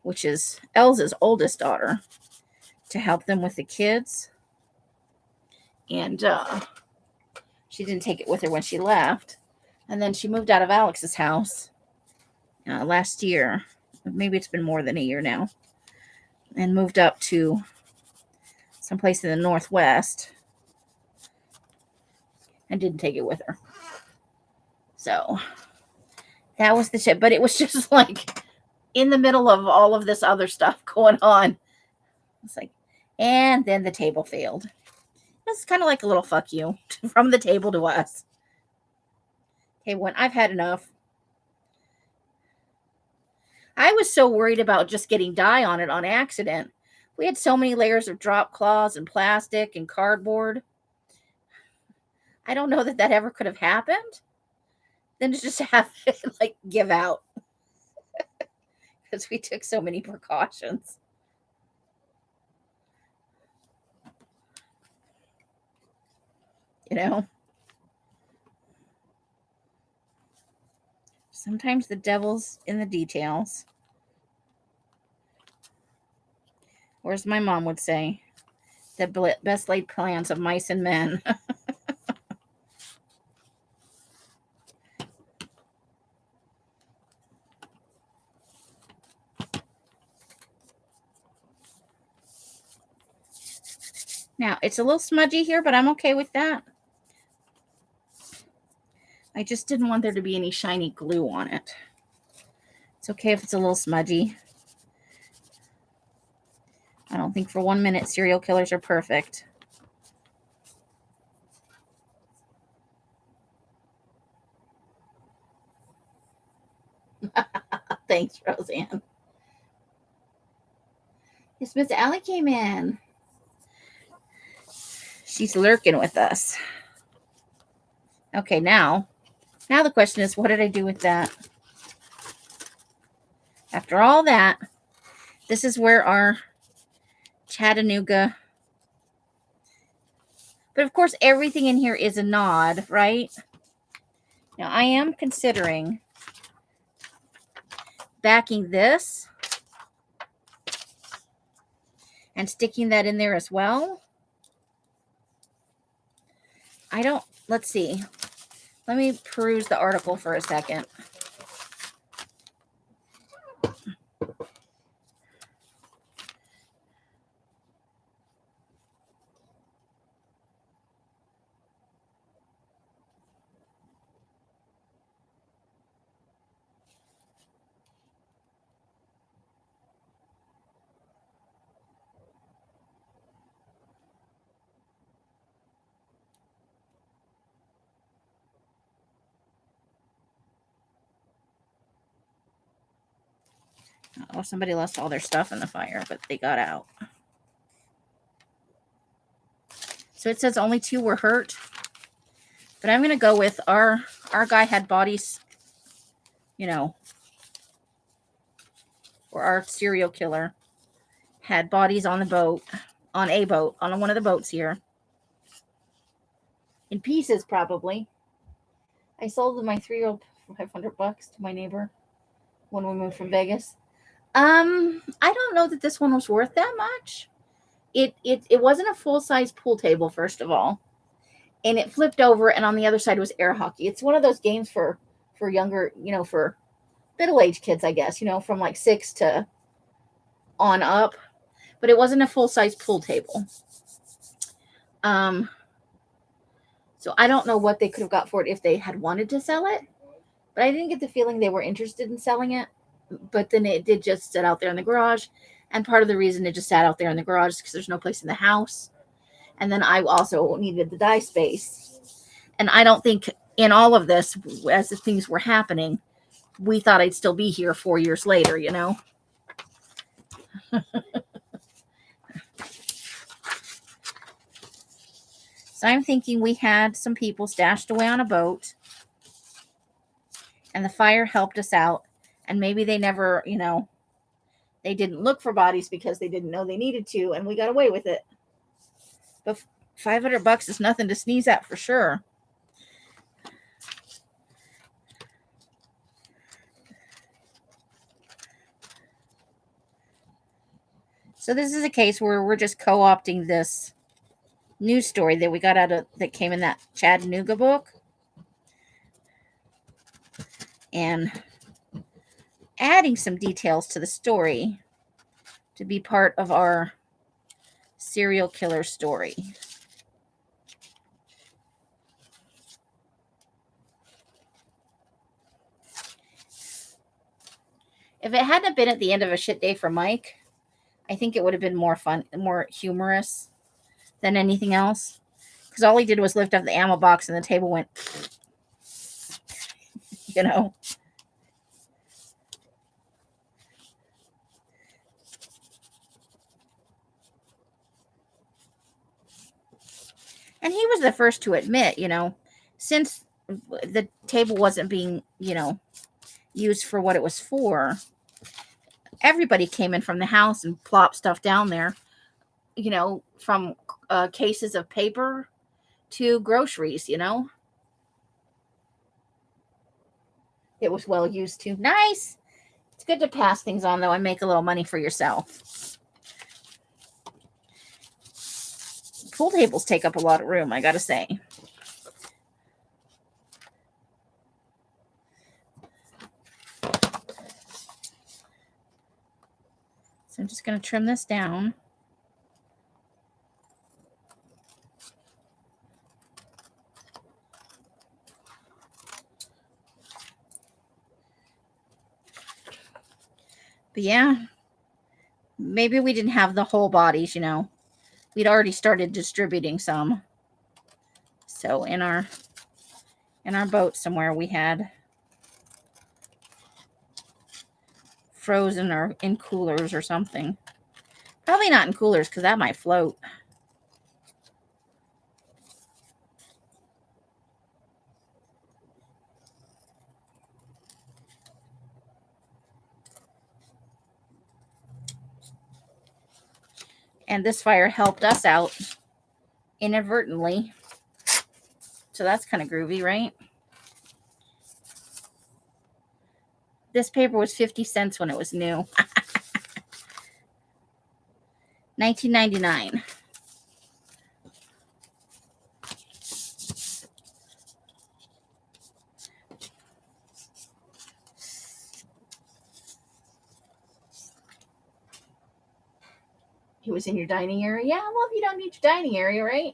which is Elsa's oldest daughter, to help them with the kids. And she didn't take it with her when she left. And then she moved out of Alex's house last year. Maybe it's been more than a year now. And moved up to someplace in the Northwest. And didn't take it with her. So that was the shit. But it was just like in the middle of all of this other stuff going on. It's like, and then the table failed. It's kind of like a little fuck you from the table to us. Okay, when I've had enough. I was so worried about just getting dye on it on accident. We had so many layers of drop cloths and plastic and cardboard. I don't know that ever could have happened. Then to just have it like give out. Because we took so many precautions. You know? Sometimes the devil's in the details. Or as my mom would say, the best laid plans of mice and men. Now, it's a little smudgy here, but I'm okay with that. I just didn't want there to be any shiny glue on it. It's okay if it's a little smudgy. I don't think for 1 minute serial killers are perfect. Thanks, Roseanne. Yes, Miss Allie came in. She's lurking with us. Okay, now the question is, what did I do with that? After all that, this is where our Chattanooga. But of course, everything in here is a nod, right? Now, I am considering backing this and sticking that in there as well. Let's see. Let me peruse the article for a second. Oh, somebody lost all their stuff in the fire, but they got out. So it says only 2 were hurt. But I'm going to go with our guy had bodies, or our serial killer had bodies on the boat, on one of the boats here. In pieces, probably. I sold my 3-year-old for $500 to my neighbor when we moved from Vegas. I don't know that this one was worth that much. It wasn't a full-size pool table, first of all. And it flipped over, and on the other side was air hockey. It's one of those games for younger, for middle-aged kids, I guess, from like 6 to on up. But it wasn't a full-size pool table. So I don't know what they could have got for it if they had wanted to sell it. But I didn't get the feeling they were interested in selling it. But then it did just sit out there in the garage. And part of the reason it just sat out there in the garage is because there's no place in the house. And then I also needed the dye space. And I don't think in all of this, as the things were happening, we thought I'd still be here 4 years later, So I'm thinking we had some people stashed away on a boat. And the fire helped us out. And maybe they never, they didn't look for bodies because they didn't know they needed to. And we got away with it. But $500 is nothing to sneeze at for sure. So this is a case where we're just co-opting this news story that we got that came in that Chattanooga book, and adding some details to the story to be part of our serial killer story. If it hadn't been at the end of a shit day for Mike, I think it would have been more fun, more humorous than anything else. Because all he did was lift up the ammo box and the table went, you know. And he was the first to admit, since the table wasn't being, used for what it was for, everybody came in from the house and plopped stuff down there, from cases of paper to groceries, It was well used too. Nice. It's good to pass things on, though, and make a little money for yourself. Pool tables take up a lot of room, I gotta say. So I'm just going to trim this down. But yeah, maybe we didn't have the whole bodies, We'd already started distributing some. So in our boat somewhere we had frozen or in coolers or something. Probably not in coolers because that might float. And this fire helped us out inadvertently. So that's kind of groovy, right? This paper was 50 cents when it was new. $19.99. It was in your dining area. Yeah, well, if you don't need your dining area, right?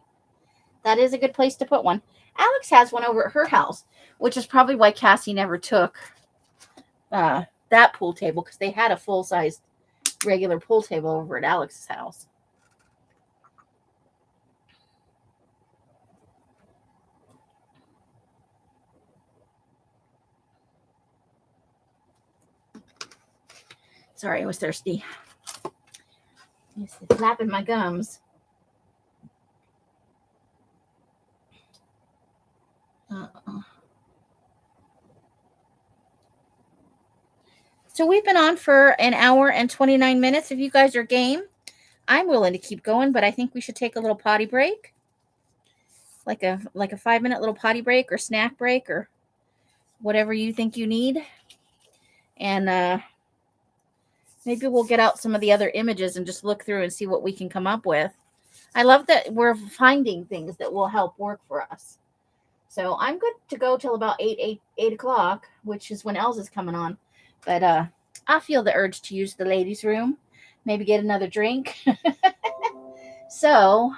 That is a good place to put one. Alex has one over at her house, which is probably why Cassie never took that pool table, because they had a full-size regular pool table over at Alex's house. Sorry, I was thirsty. It's flapping my gums. So we've been on for an hour and 29 minutes. If you guys are game, I'm willing to keep going, but I think we should take a little potty break. Like a 5-minute little potty break or snack break or whatever you think you need. And maybe we'll get out some of the other images and just look through and see what we can come up with. I love that we're finding things that will help work for us. So I'm good to go till about 8 o'clock, which is when Elsa's coming on. But I feel the urge to use the ladies' room, maybe get another drink. So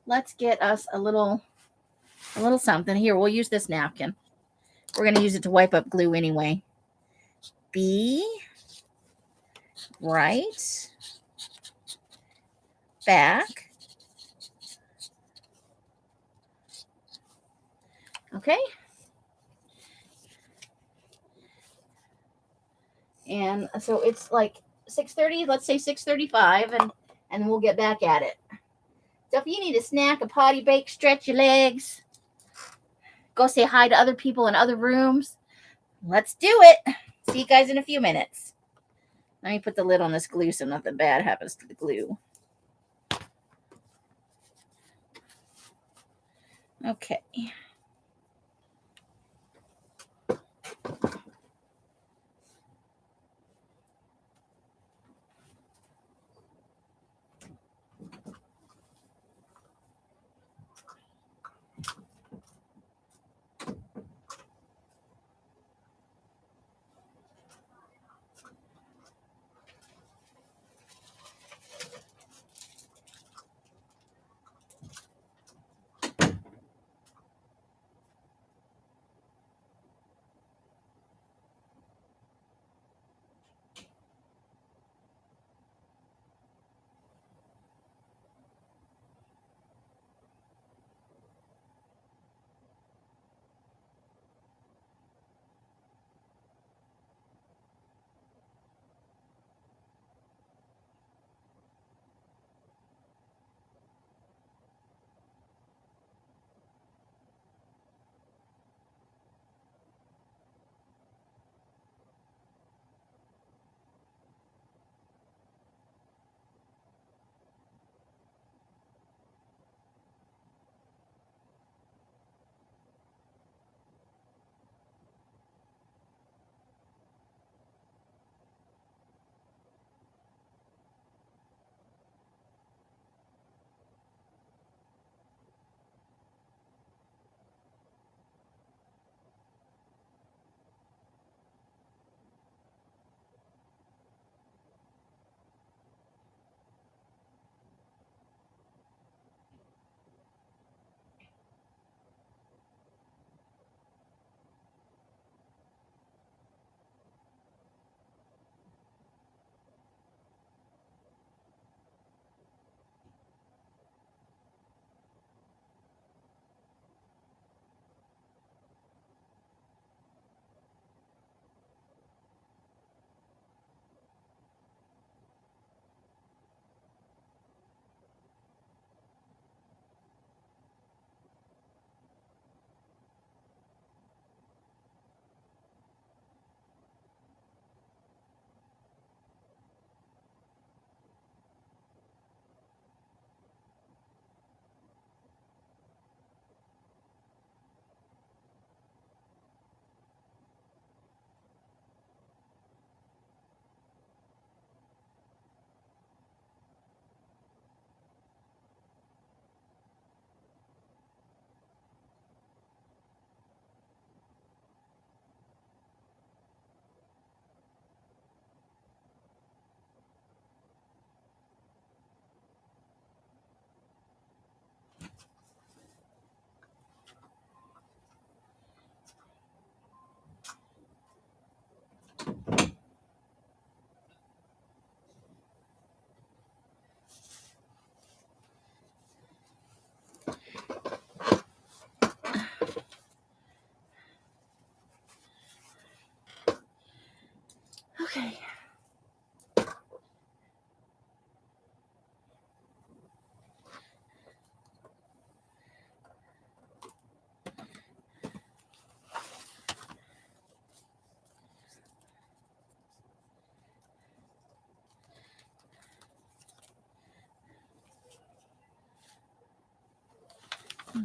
let's get us a little something. Here, we'll use this napkin. We're going to use it to wipe up glue anyway. Be right back. Okay. And so it's like 6:30, let's say 6:35, and we'll get back at it. So if you need a snack, a potty break, stretch your legs, go say hi to other people in other rooms, let's do it. See you guys in a few minutes. Let me put the lid on this glue so nothing bad happens to the glue. Okay.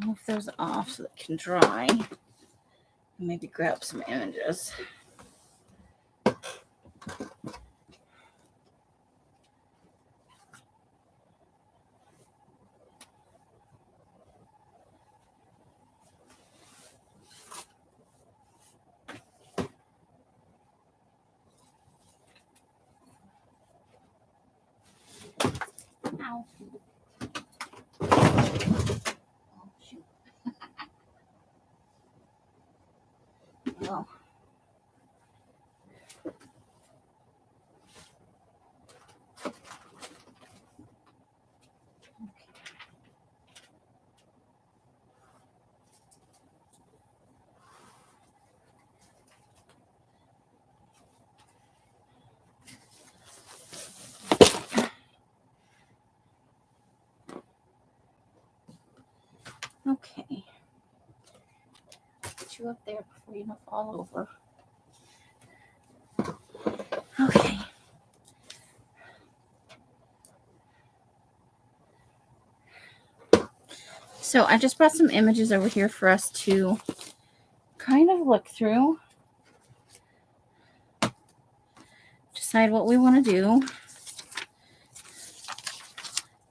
Move those off so they can dry. Maybe grab some images. Ow. Oh, shoot. Oh. Okay. Get you up there before you fall over. Okay. So I just brought some images over here for us to kind of look through. Decide what we want to do.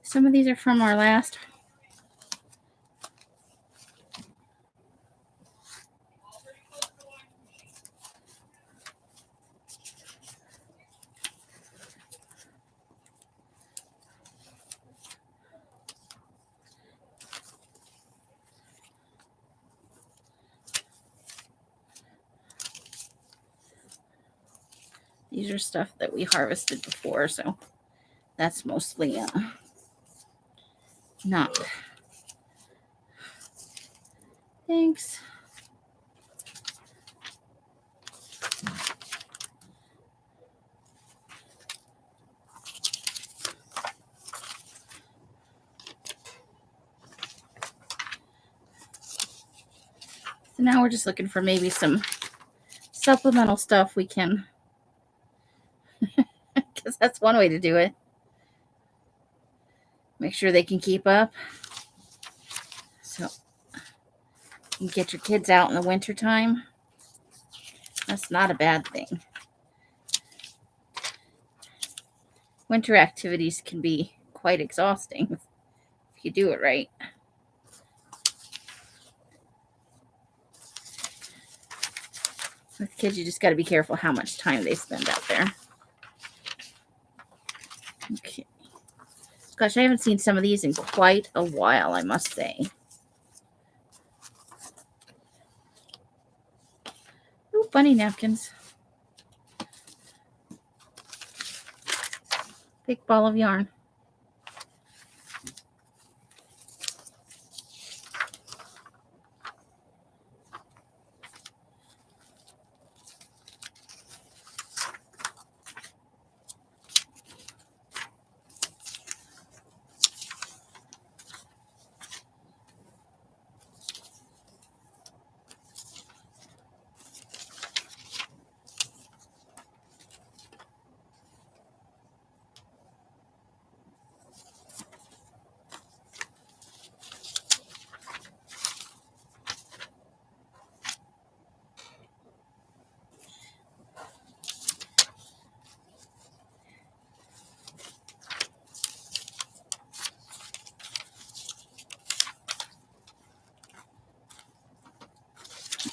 Some of these are from our last these are stuff that we harvested before, so that's mostly not. Thanks. So now we're just looking for maybe some supplemental stuff we can, because that's one way to do it. Make sure they can keep up. So you get your kids out in the wintertime. That's not a bad thing. Winter activities can be quite exhausting if you do it right. With kids, you just got to be careful how much time they spend out there. Okay. Gosh, I haven't seen some of these in quite a while, I must say. Ooh, bunny napkins. Big ball of yarn.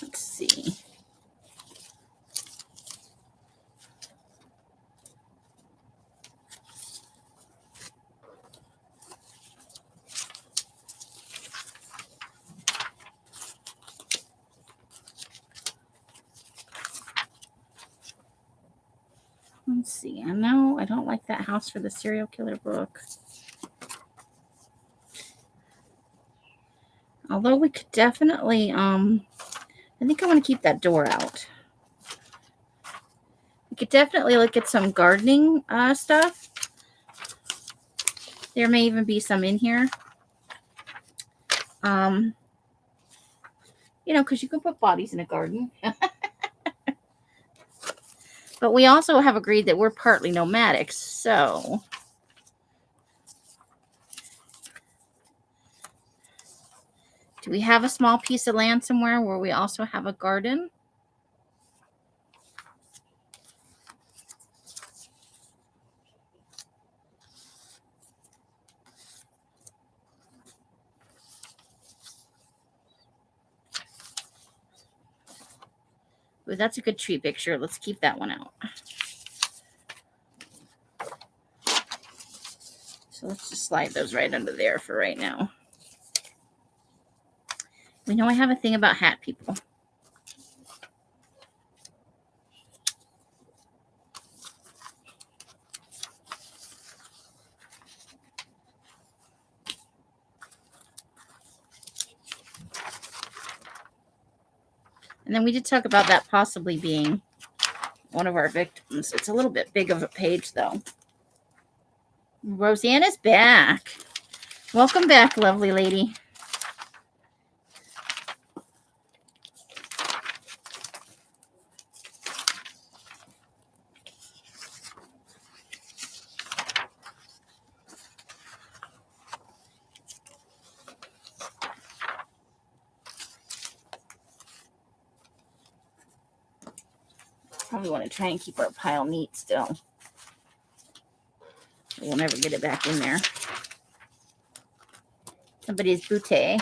Let's see. Let's see. I know I don't like that house for the serial killer book. Although we could definitely, I think I want to keep that door out. We could definitely look at some gardening stuff. There may even be some in here. You know, because you can put bodies in a garden. But we also have agreed that we're partly nomadic, so Do we have a small piece of land somewhere where we also have a garden? Ooh, that's a good tree picture. Let's keep that one out. So let's just slide those right under there for right now. We know I have a thing about hat people. And then we did talk about that possibly being one of our victims. It's a little bit big of a page, though. Rosanna's back. Welcome back, lovely lady. Probably want to try and keep our pile neat still. We'll never get it back in there. Somebody's boutte.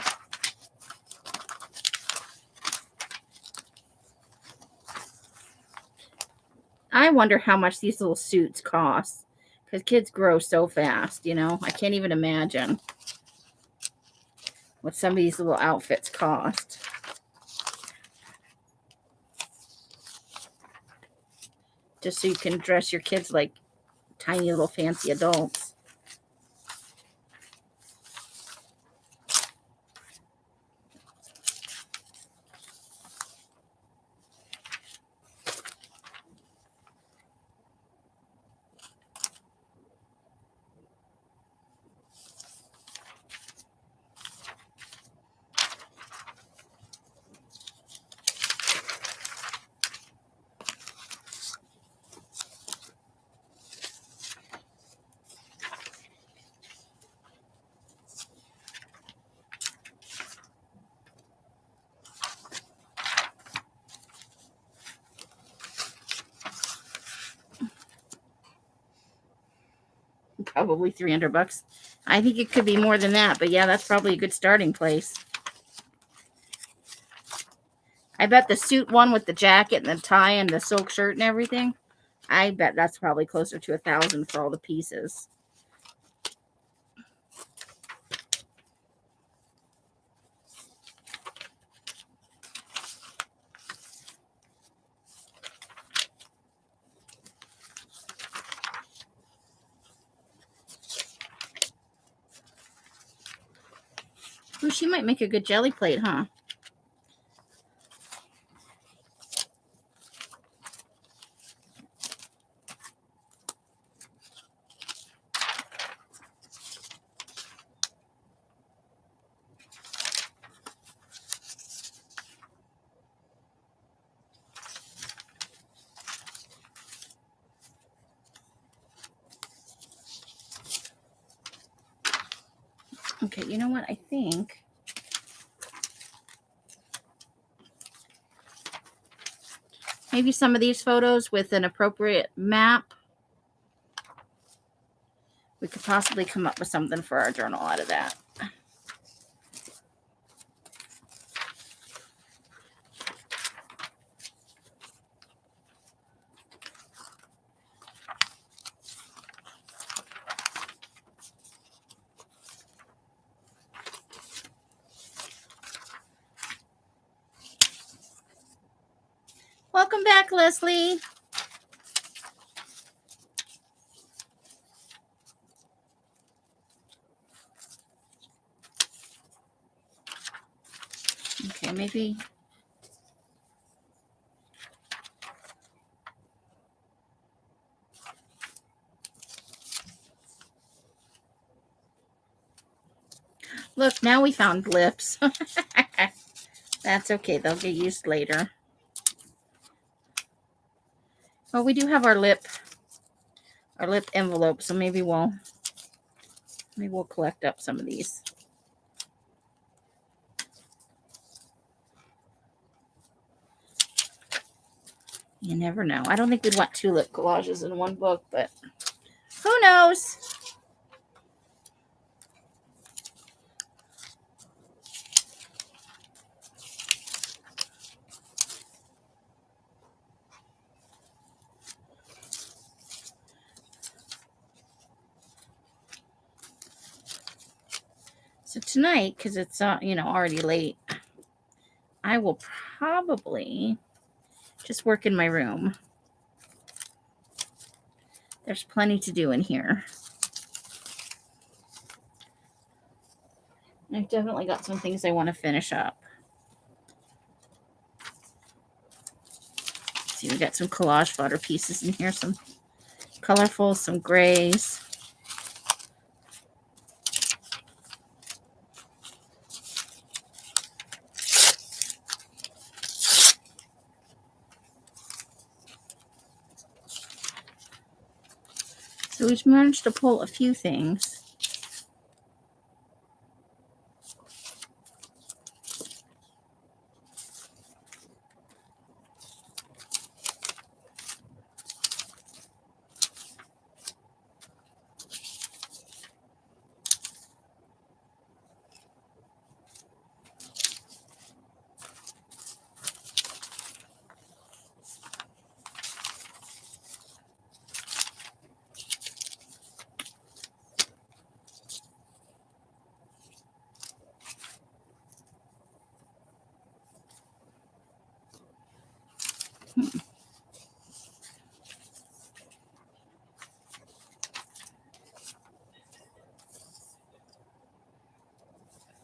I wonder how much these little suits cost. Because kids grow so fast, you know. I can't even imagine what some of these little outfits cost. Just so you can dress your kids like tiny little fancy adults. Probably $300. I think it could be more than that, but yeah, that's probably a good starting place. I bet the suit one with the jacket and the tie and the silk shirt and everything, I bet that's probably closer to $1,000 for all the pieces. Ooh, she might make a good jelly plate, huh? Okay, you know what? I think maybe some of these photos with an appropriate map, we could possibly come up with something for our journal out of that. Welcome back, Leslie. Okay, maybe. Look, now we found lips. That's okay. They'll get used later. Well, we do have our lip envelope, so maybe we'll collect up some of these. You never know. I don't think we'd want 2 lip collages in one book, but who knows? So tonight, because it's already late, I will probably just work in my room. There's plenty to do in here. I've definitely got some things I want to finish up. See, we got some collage fodder pieces in here, some colorful, some grays. So we've managed to pull a few things.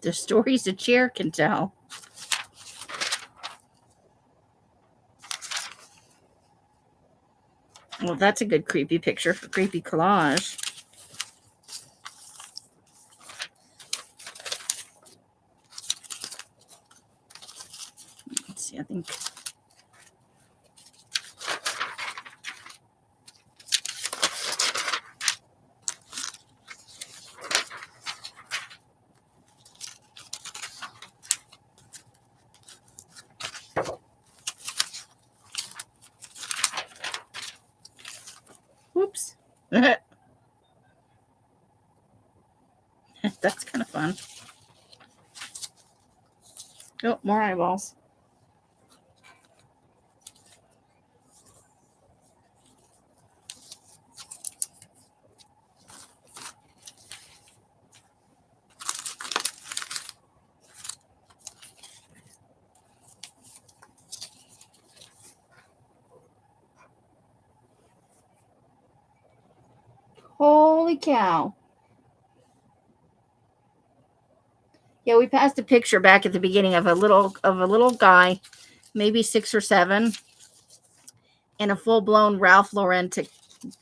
The stories a chair can tell. Well, that's a good creepy picture for creepy collage. Let's see, I think. Whoops. That's kind of fun. Oh, more eyeballs. Holy cow. Yeah, we passed a picture back at the beginning of a little guy, maybe 6 or 7, in a full-blown Ralph Lauren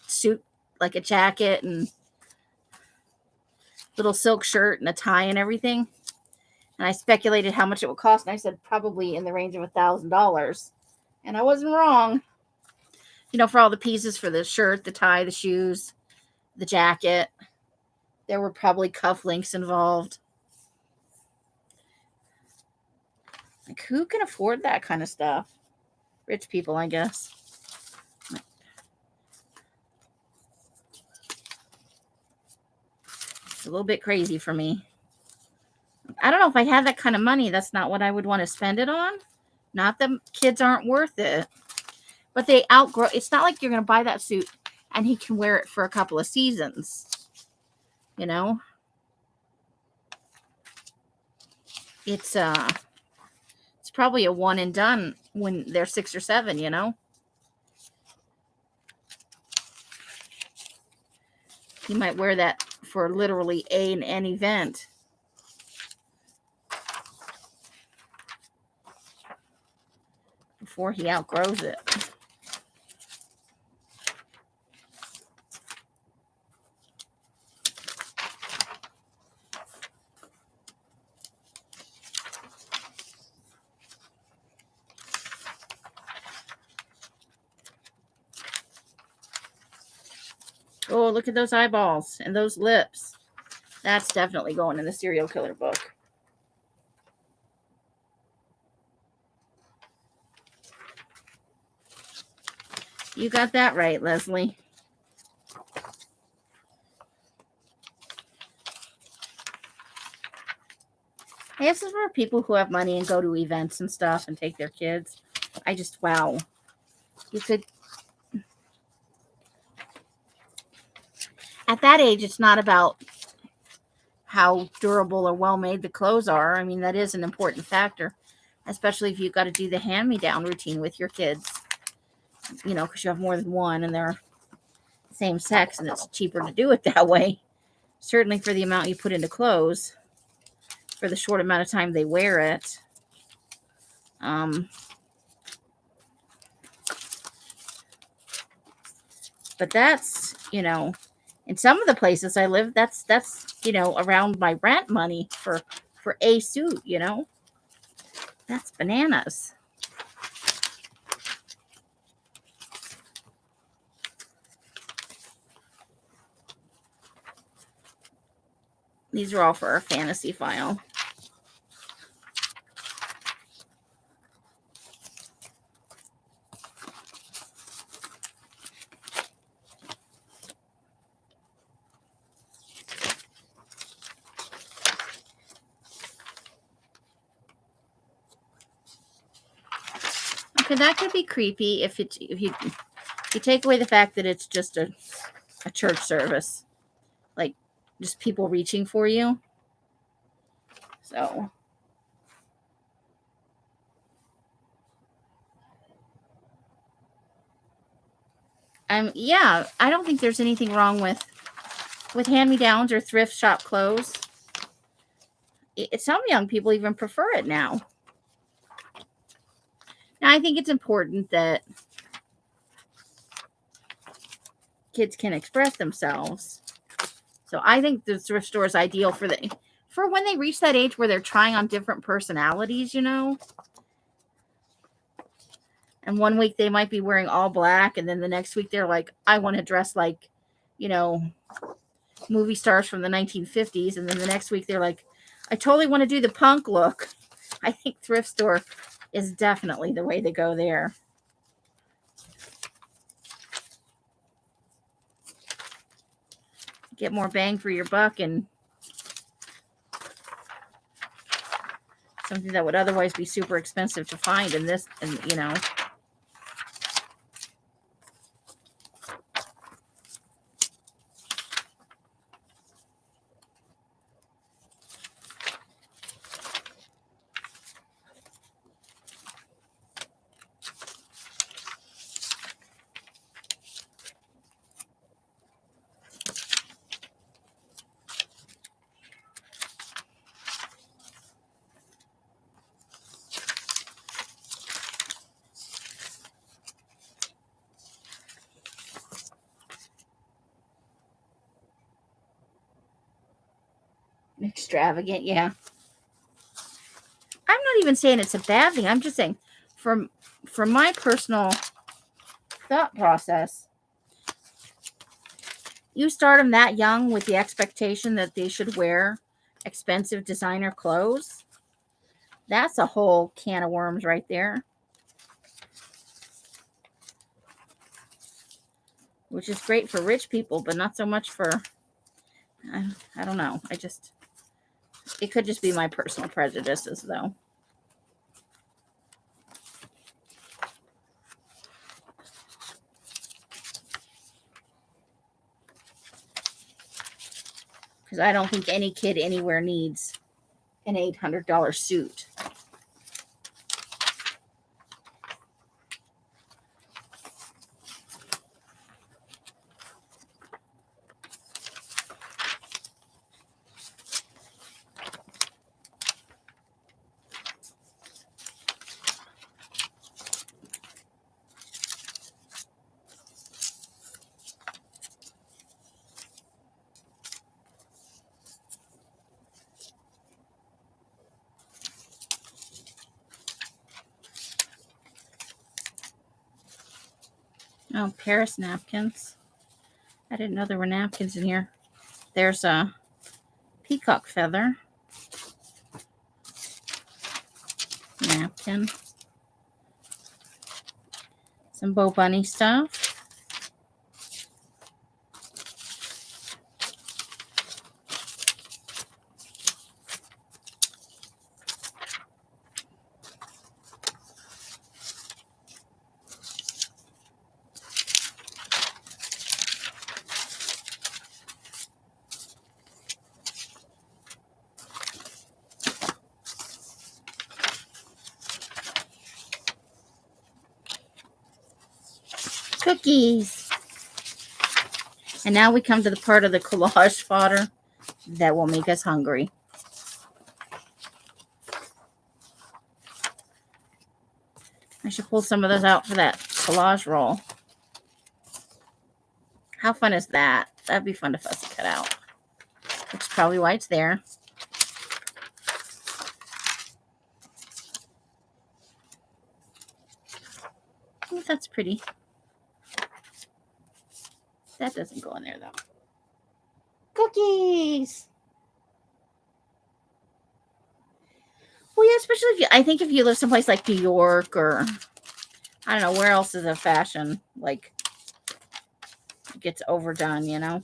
suit, like a jacket and little silk shirt and a tie and everything. And I speculated how much it would cost, and I said probably in the range of $1,000. And I wasn't wrong. For all the pieces for the shirt, the tie, the shoes, the jacket. There were probably cufflinks involved. Like, who can afford that kind of stuff? Rich people, I guess. It's a little bit crazy for me. I don't know if I had that kind of money. That's not what I would want to spend it on. Not that kids aren't worth it. But they outgrow. It's not like you're going to buy that suit and he can wear it for a couple of seasons. It's probably a one and done when they're 6 or 7, He might wear that for literally an event. Before he outgrows it. Oh, look at those eyeballs and those lips. That's definitely going in the serial killer book. You got that right, Leslie. I guess this is for people who have money and go to events and stuff and take their kids. I just, wow. You could, at that age, it's not about how durable or well made the clothes are. I mean, that is an important factor, especially if you've got to do the hand-me-down routine with your kids, you know, because you have more than one and they're same sex and it's cheaper to do it that way. Certainly for the amount you put into clothes, for the short amount of time they wear it. But that's, you know, in some of the places I live, that's you know, around my rent money for a suit, you know. That's bananas. These are all for our fantasy file. Okay, that could be creepy if you take away the fact that it's just a church service, like just people reaching for you. So yeah, I don't think there's anything wrong with hand-me-downs or thrift shop clothes. Some young people even prefer it now. Now, I think it's important that kids can express themselves. So I think the thrift store is ideal for when they reach that age where they're trying on different personalities, you know. And one week they might be wearing all black, and then the next week they're like, I want to dress like, you know, movie stars from the 1950s. And then the next week they're like, I totally want to do the punk look. I think thrift store is definitely the way to go there. Get more bang for your buck and something that would otherwise be super expensive to find in this, and you know. Extravagant, yeah. I'm not even saying it's a bad thing. I'm just saying from my personal thought process, you start them that young with the expectation that they should wear expensive designer clothes. That's a whole can of worms right there. Which is great for rich people, but not so much for, I don't know. It could just be my personal prejudices, though. Because I don't think any kid anywhere needs an $800 suit. Oh, Paris napkins. I didn't know there were napkins in here. There's a peacock feather napkin. Some Bo Bunny stuff. Cookies. And now we come to the part of the collage fodder that will make us hungry. I should pull some of those out for that collage roll. How fun is that? That'd be fun to fussy cut out. Which is probably why it's there. Oh, that's pretty. That doesn't go in there though. Cookies. Well, yeah, especially I think if you live someplace like New York or I don't know where else is a fashion like gets overdone, you know.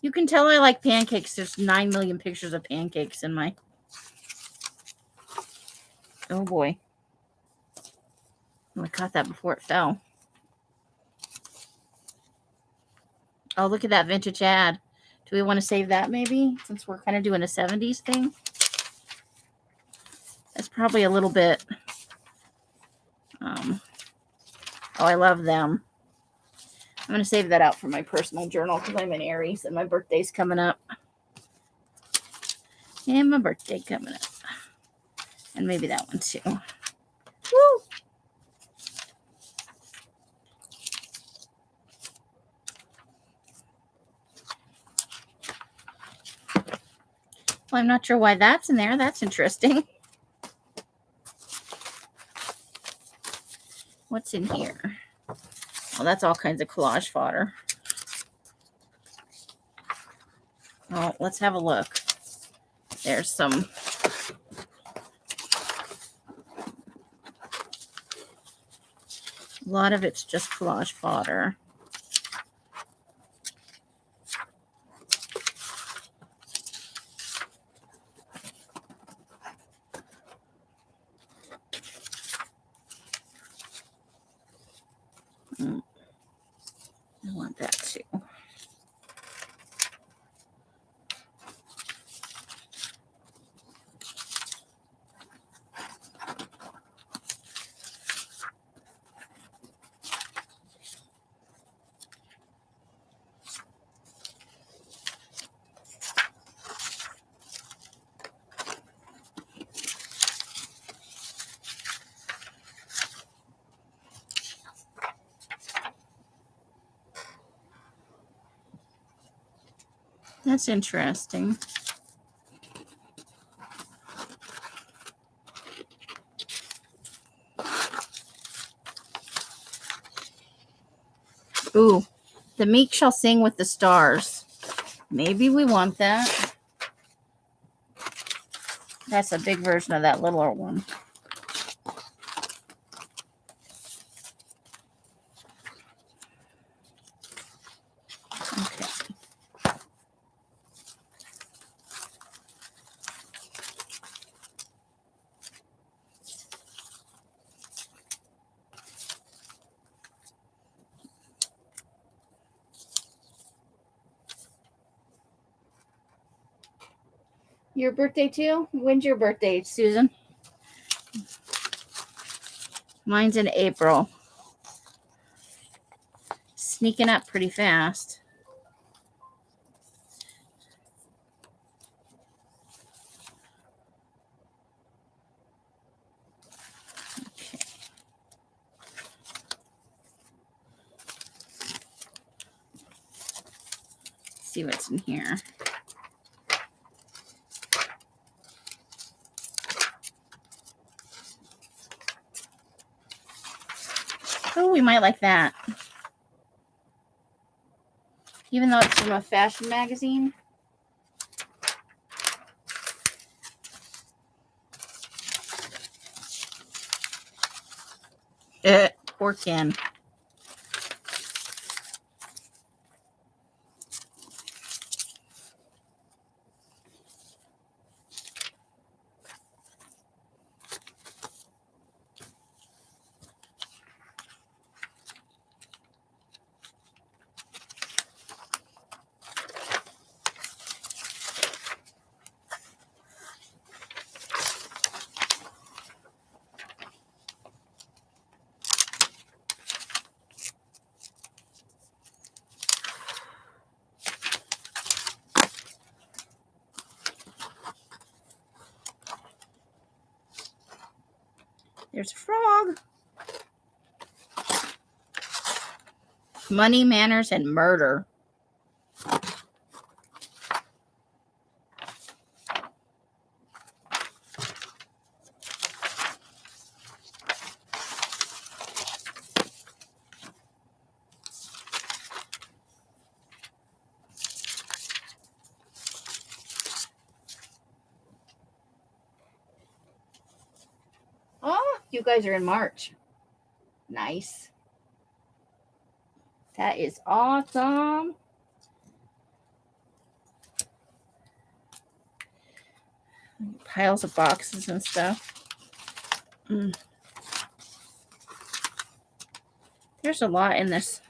You can tell I like pancakes. There's 9 million pictures of pancakes in my... Oh, boy. I caught that before it fell. Oh, look at that vintage ad. Do we want to save that maybe? Since we're kind of doing a 70s thing. That's probably a little bit... oh, I love them. I'm going to save that out for my personal journal because I'm in Aries and my birthday's coming up. And my birthday coming up. And maybe that one too. Woo! Well, I'm not sure why that's in there. That's interesting. What's in here? Oh, that's all kinds of collage fodder. Oh, let's have a look. There's some... A lot of it's just collage fodder. I want that too. That's interesting. Ooh, the meek shall sing with the stars. Maybe we want that. That's a big version of that littler one. Okay. Your birthday too? When's your birthday, Susan? Mine's in April. Sneaking up pretty fast. Okay. Let's see what's in here. Oh, we might like that. Even though it's from a fashion magazine. Poor Ken. There's a frog. Money, manners, and murder. Oh, you guys are in March. Nice. That is awesome. Piles of boxes and stuff. There's a lot in this.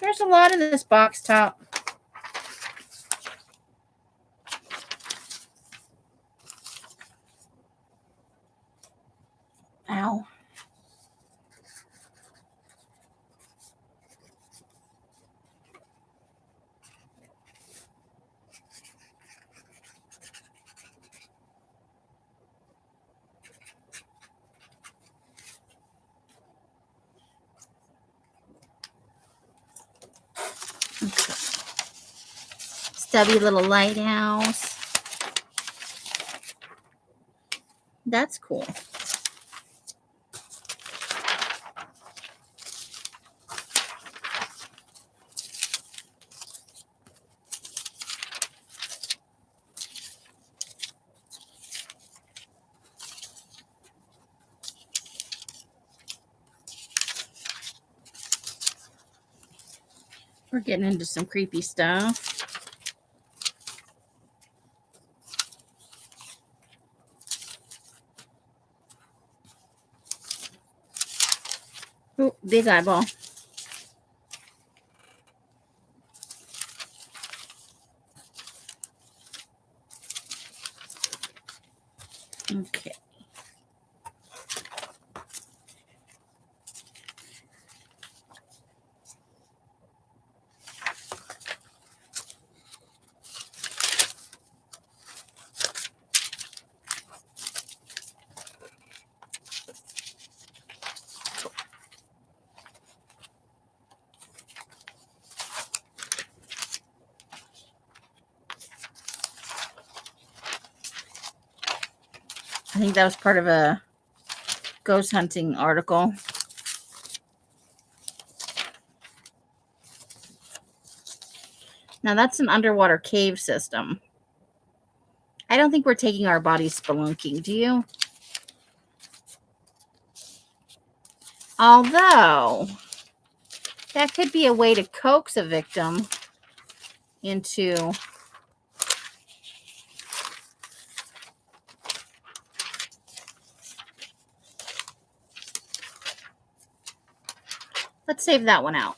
There's a lot in this box top. Ow. Okay. Stubby little lighthouse. That's cool. We're getting into some creepy stuff. Oh, big eyeball. Okay. I think that was part of a ghost hunting article. Now that's an underwater cave system. I don't think we're taking our bodies spelunking, do you? Although, that could be a way to coax a victim into... Let's save that one out.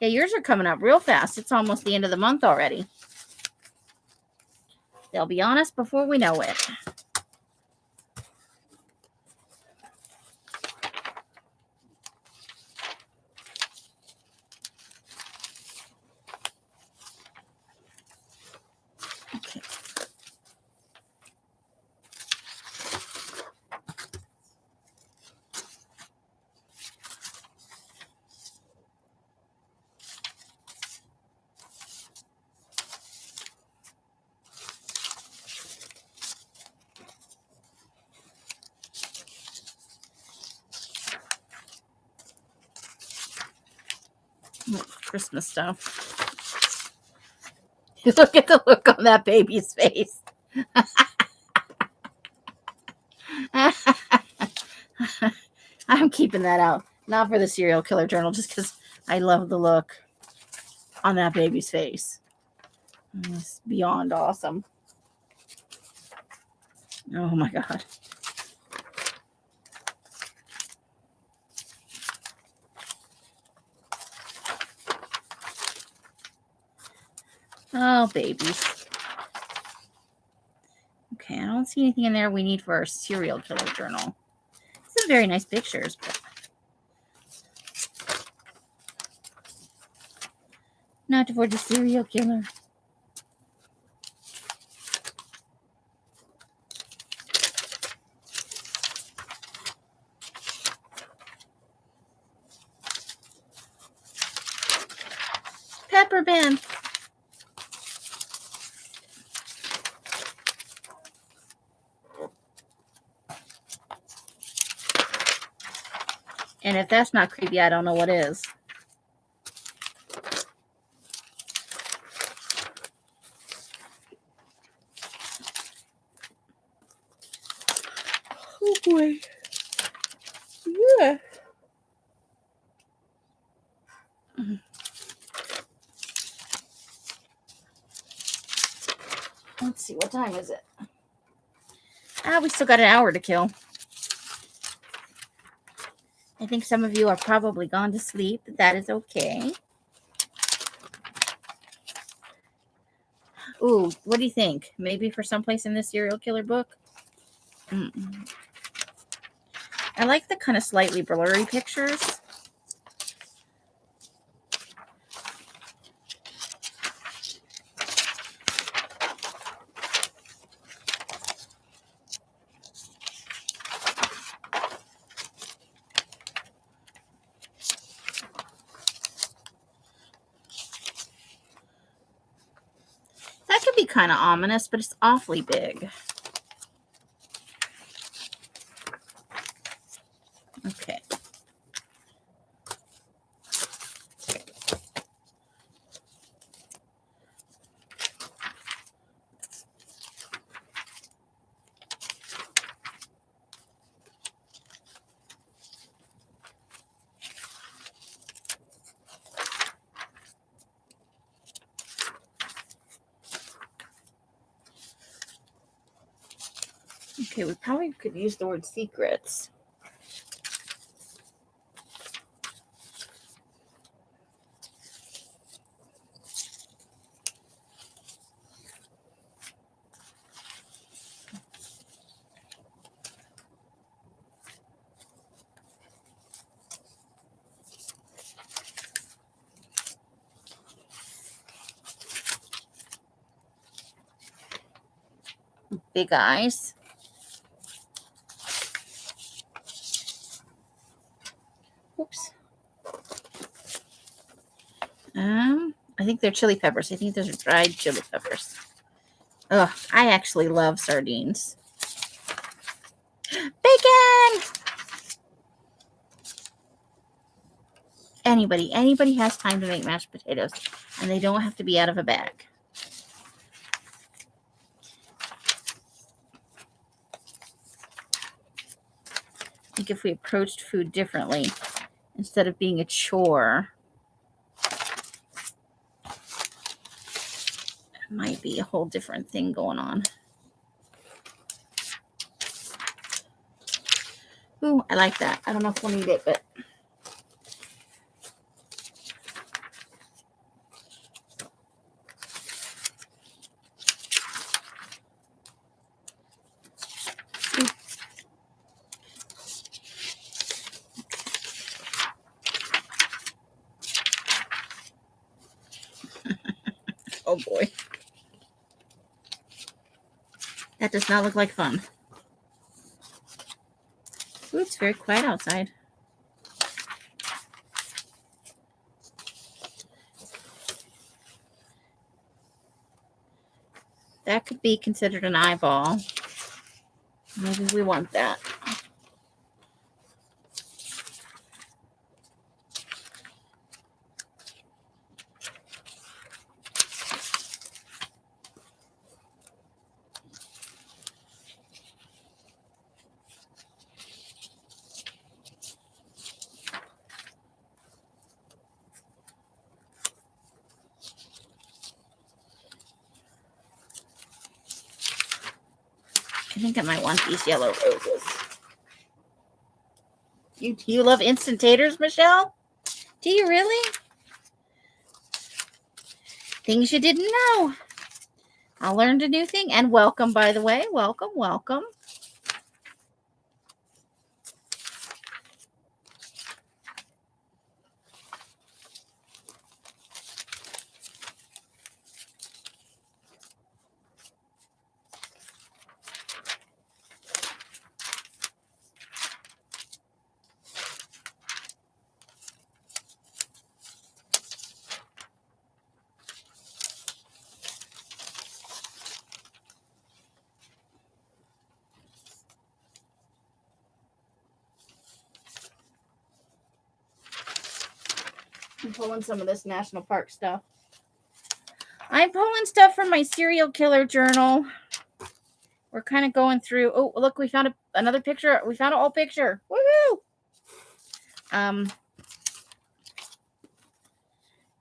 Yeah, yours are coming up real fast. It's almost the end of the month already. They'll be on us before we know it. Okay. Christmas stuff. Look at the look on that baby's face. I'm keeping that out. Not for the serial killer journal, just because I love the look on that baby's face. It's beyond awesome. Oh my God. Oh, babies. Okay, I don't see anything in there we need for our serial killer journal. These are very nice pictures, but not for the serial killer. rubber band. And if that's not creepy, I don't know what is. Oh boy. Yeah. Let's see, what time is it? We still got an hour to kill. I think some of you are probably gone to sleep, but that is okay. Ooh, what do you think? Maybe for someplace in this serial killer book? I like the kind of slightly blurry pictures. That could be kind of ominous, but it's awfully big. Okay. Okay, we probably could use the word secrets. Big eyes. Oops. I think they're chili peppers. I think those are dried chili peppers. Ugh, I actually love sardines. Bacon! Anybody has time to make mashed potatoes, and they don't have to be out of a bag. I think if we approached food differently, instead of being a chore, it might be a whole different thing going on. Ooh, I like that. I don't know if we'll need it, but oh boy. That does not look like fun. Ooh, it's very quiet outside. That could be considered an eyeball. Maybe we want that. I think I might want these yellow roses. You love instant taters, Michelle? Do you really? Things you didn't know. I learned a new thing. And welcome, by the way. Welcome, welcome. I'm pulling some of this national park stuff. I'm pulling stuff from my serial killer journal. We're kind of going through. Oh, look, we found another picture. We found an old picture. Woohoo!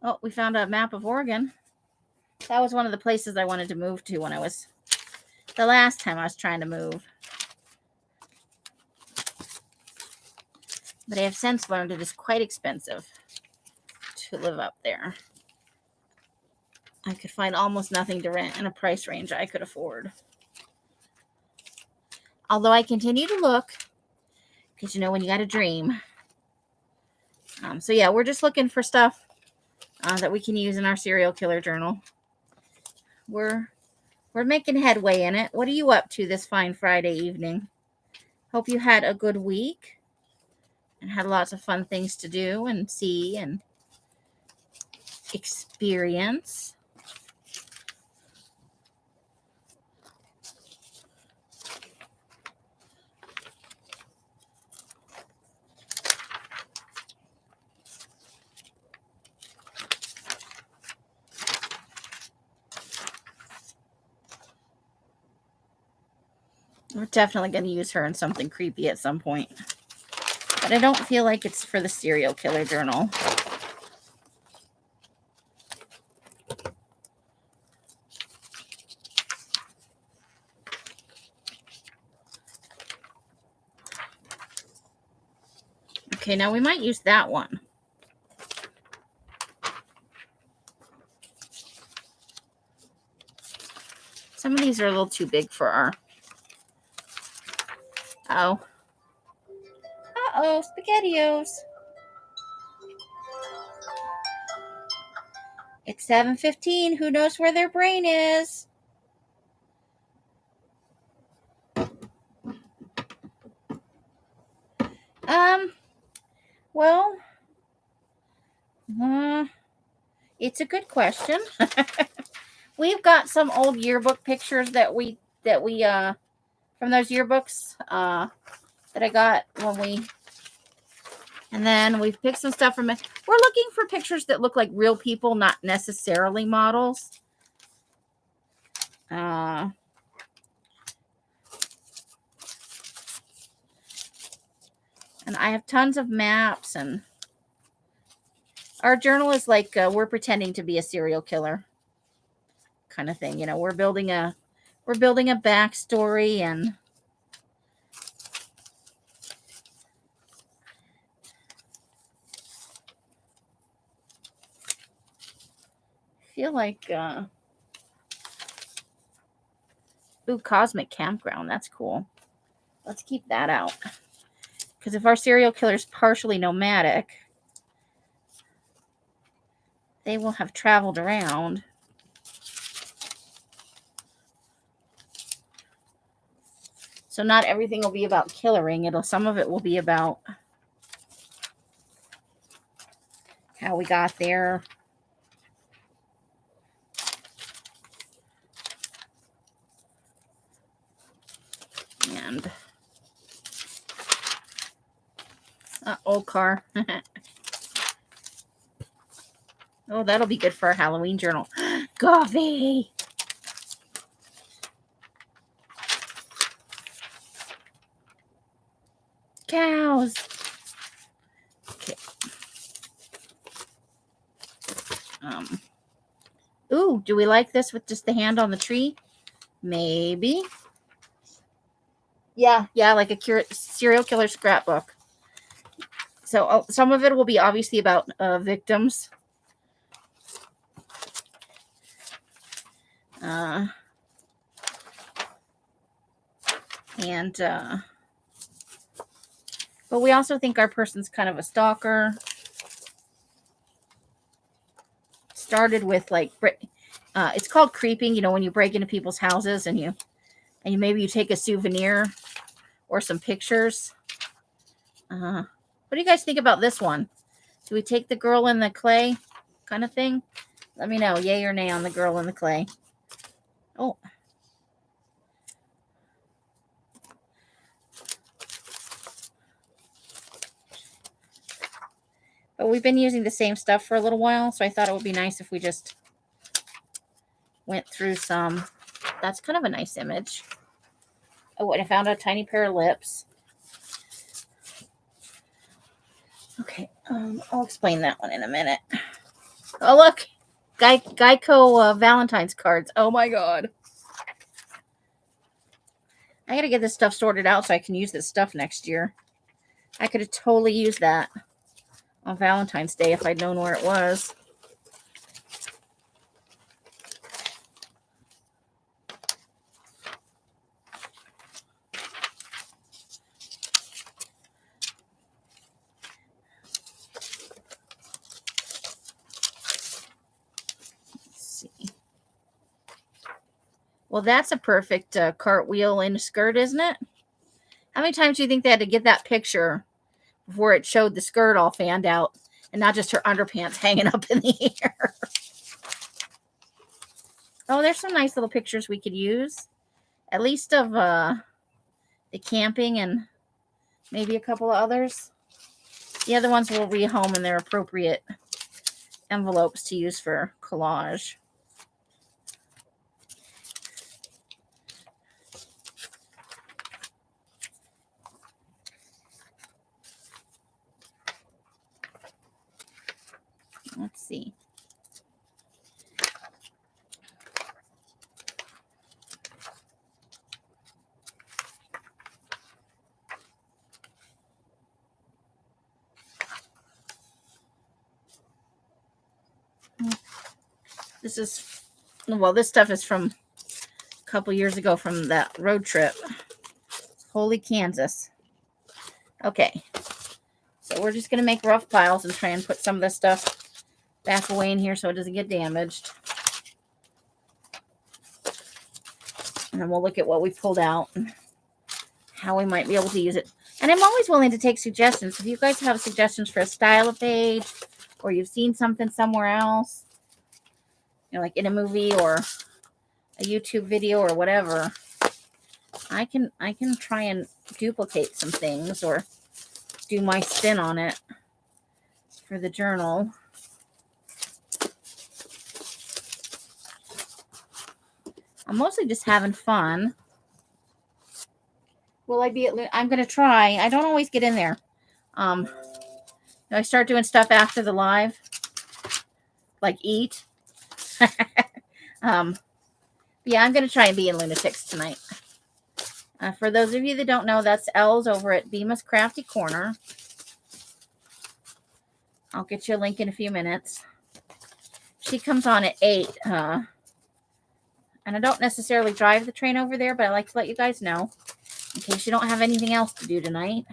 Oh, we found a map of Oregon. That was one of the places I wanted to move to when I was the last time I was trying to move. But I have since learned it is quite expensive to live up there. I could find almost nothing to rent in a price range I could afford. Although I continue to look, because you know when you got a dream. So yeah, we're just looking for stuff that we can use in our serial killer journal. We're making headway in it. What are you up to this fine Friday evening? Hope you had a good week and had lots of fun things to do and see and experience. We're definitely going to use her in something creepy at some point. But I don't feel like it's for the serial killer journal. Okay, now we might use that one. Some of these are a little too big for our... Uh-oh. Uh-oh, SpaghettiOs. It's 7:15. Who knows where their brain is? Well, it's a good question. We've got some old yearbook pictures that we from those yearbooks that I got when we, and then we've picked some stuff from it. We're looking for pictures that look like real people, not necessarily models. And I have tons of maps, and our journal is like we're pretending to be a serial killer kind of thing. You know, we're building a backstory and feel like ooh, cosmic campground. That's cool. Let's keep that out. Because if our serial killer is partially nomadic, they will have traveled around. So not everything will be about killering. Some of it will be about how we got there. And old car. Oh, that'll be good for our Halloween journal. Coffee. Cows. Okay. Ooh, do we like this with just the hand on the tree? Maybe. Yeah, like a serial killer scrapbook. So some of it will be obviously about victims. But we also think our person's kind of a stalker. Started with like, it's called creeping. You know, when you break into people's houses and you maybe you take a souvenir or some pictures. What do you guys think about this one? Do we take the girl in the clay kind of thing? Let me know, yay or nay on the girl in the clay. Oh. But we've been using the same stuff for a little while, so I thought it would be nice if we just went through some. That's kind of a nice image. Oh, and I found a tiny pair of lips. Okay, I'll explain that one in a minute. Oh, look. Geico Valentine's cards. Oh, my God. I got to get this stuff sorted out so I can use this stuff next year. I could have totally used that on Valentine's Day if I'd known where it was. Well, that's a perfect cartwheel in a skirt, isn't it? How many times do you think they had to get that picture before it showed the skirt all fanned out and not just her underpants hanging up in the air? Oh, there's some nice little pictures we could use. At least of the camping and maybe a couple of others. The other ones will rehome in their appropriate envelopes to use for collage. Let's see. This is, well, this stuff is from a couple years ago from that road trip. Holy Kansas. Okay. So we're just going to make rough piles and try and put some of this stuff back away in here so it doesn't get damaged. And then we'll look at what we pulled out and how we might be able to use it. And I'm always willing to take suggestions. If you guys have suggestions for a style of page, or you've seen something somewhere else, you know, like in a movie or a YouTube video or whatever, I can try and duplicate some things or do my spin on it for the journal. I'm mostly just having fun. Will I be at? I'm gonna try. I don't always get in there. I start doing stuff after the live, like eat. Yeah, I'm gonna try and be in Lunatics tonight. For those of you that don't know, that's Elle's over at Bemis Crafty Corner. I'll get you a link in a few minutes. She comes on at 8. And I don't necessarily drive the train over there, but I like to let you guys know in case you don't have anything else to do tonight.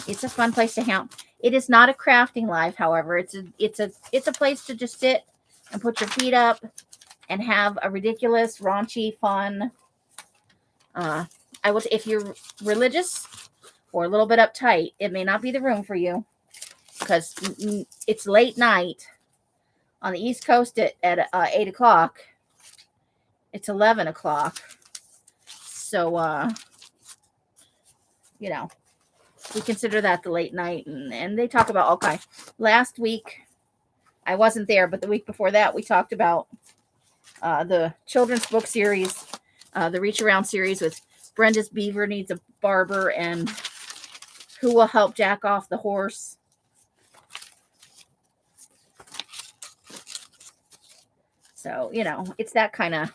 It's a fun place to hang out. It is not a crafting live, however. It's a place to just sit and put your feet up and have a ridiculous, raunchy, fun. If you're religious or a little bit uptight, it may not be the room for you because it's late night on the East Coast at 8 o'clock. It's 11 o'clock. So, we consider that the late night. And they talk about all kinds. Last week, I wasn't there, but the week before that, we talked about the children's book series, the Reach Around series with Brenda's Beaver Needs a Barber and Who Will Help Jack Off the Horse. So, it's that kind of,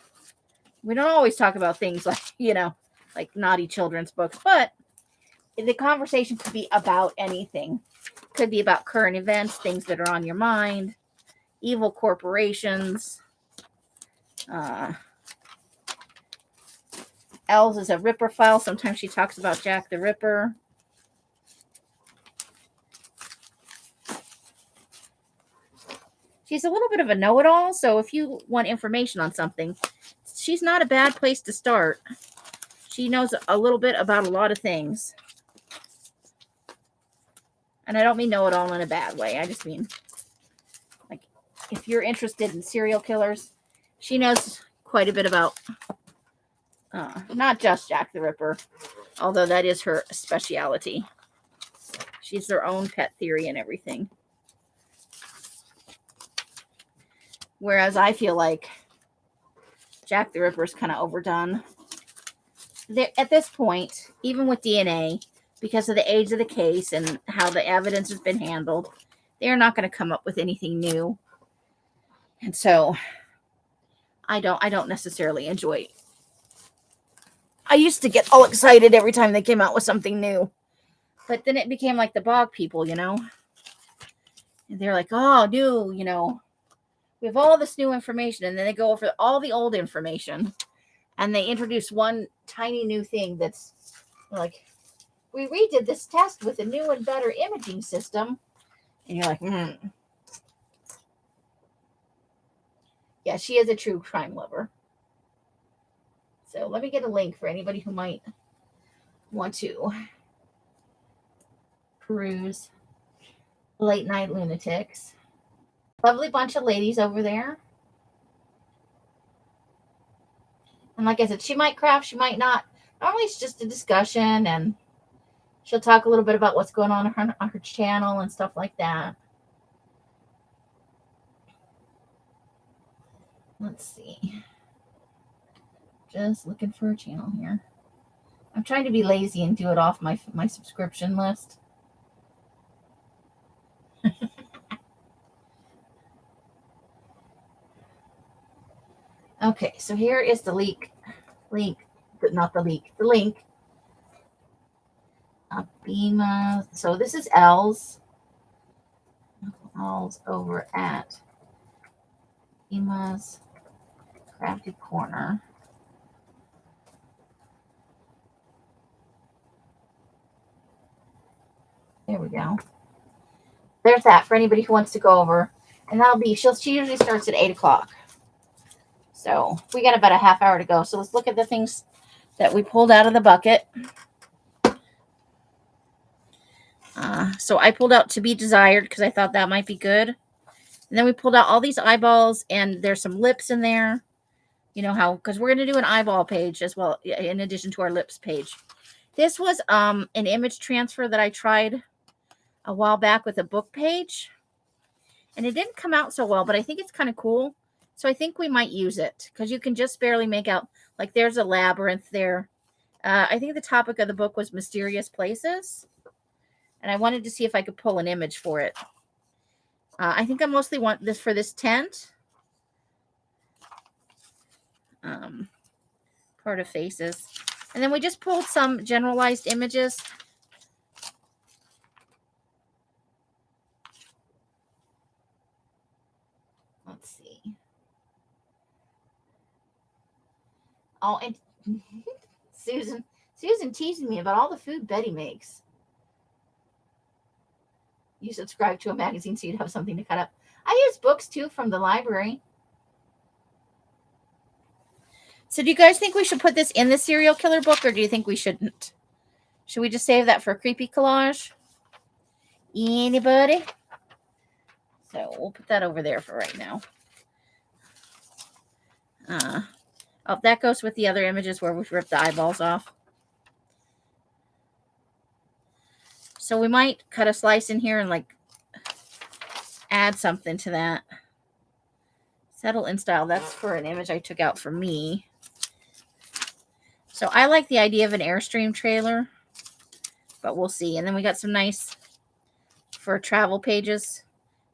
we don't always talk about things like, like naughty children's books, but the conversation could be about anything. Could be about current events, things that are on your mind, evil corporations. Els is a Ripper file. Sometimes she talks about Jack the Ripper. She's a little bit of a know-it-all, so if you want information on something, she's not a bad place to start. She knows a little bit about a lot of things. And I don't mean know-it-all in a bad way. I just mean, like, if you're interested in serial killers, she knows quite a bit about, not just Jack the Ripper, although that is her specialty. She's their own pet theory and everything. Whereas I feel like Jack the Ripper's kind of overdone. At this point, even with DNA, because of the age of the case and how the evidence has been handled, they're not going to come up with anything new. And so I don't necessarily enjoy it. I used to get all excited every time they came out with something new. But then it became like the bog people, you know. And they're like, oh, new, you know, we have all this new information. And then they go over all the old information. And they introduce one tiny new thing that's like, we redid this test with a new and better imaging system. And you're like, Yeah, she is a true crime lover. So let me get a link for anybody who might want to peruse Late Night Lunatics. Lovely bunch of ladies over there. And like I said, she might craft, she might not. Normally it's just a discussion, and she'll talk a little bit about what's going on her channel and stuff like that. Let's see. Just looking for a channel here. I'm trying to be lazy and do it off my subscription list. Okay, so here is the link, but not the leak, the link. Bima. So this is L's over at Bima's Crafty Corner. There we go. There's that for anybody who wants to go over. And that'll be, she usually starts at 8 o'clock. So we got about a half hour to go. So let's look at the things that we pulled out of the bucket. So I pulled out To Be Desired because I thought that might be good. And then we pulled out all these eyeballs, and there's some lips in there. You know how, because we're going to do an eyeball page as well, in addition to our lips page. This was an image transfer that I tried a while back with a book page. And it didn't come out so well, but I think it's kind of cool. So I think we might use it because you can just barely make out, like there's a labyrinth there. I think the topic of the book was mysterious places. And I wanted to see if I could pull an image for it. I think I mostly want this for this tent. Part of faces. And then we just pulled some generalized images. Let's see. Oh, and Susan teasing me about all the food Betty makes. You subscribe to a magazine so you'd have something to cut up. I use books too from the library. So do you guys think we should put this in the serial killer book, or do you think we shouldn't? Should we just save that for a creepy collage? Anybody? So we'll put that over there for right now. Oh, that goes with the other images where we've ripped the eyeballs off. So we might cut a slice in here and like add something to that. Settle in style. That's for an image I took out for me. So I like the idea of an Airstream trailer, but we'll see. And then we got some nice for travel pages.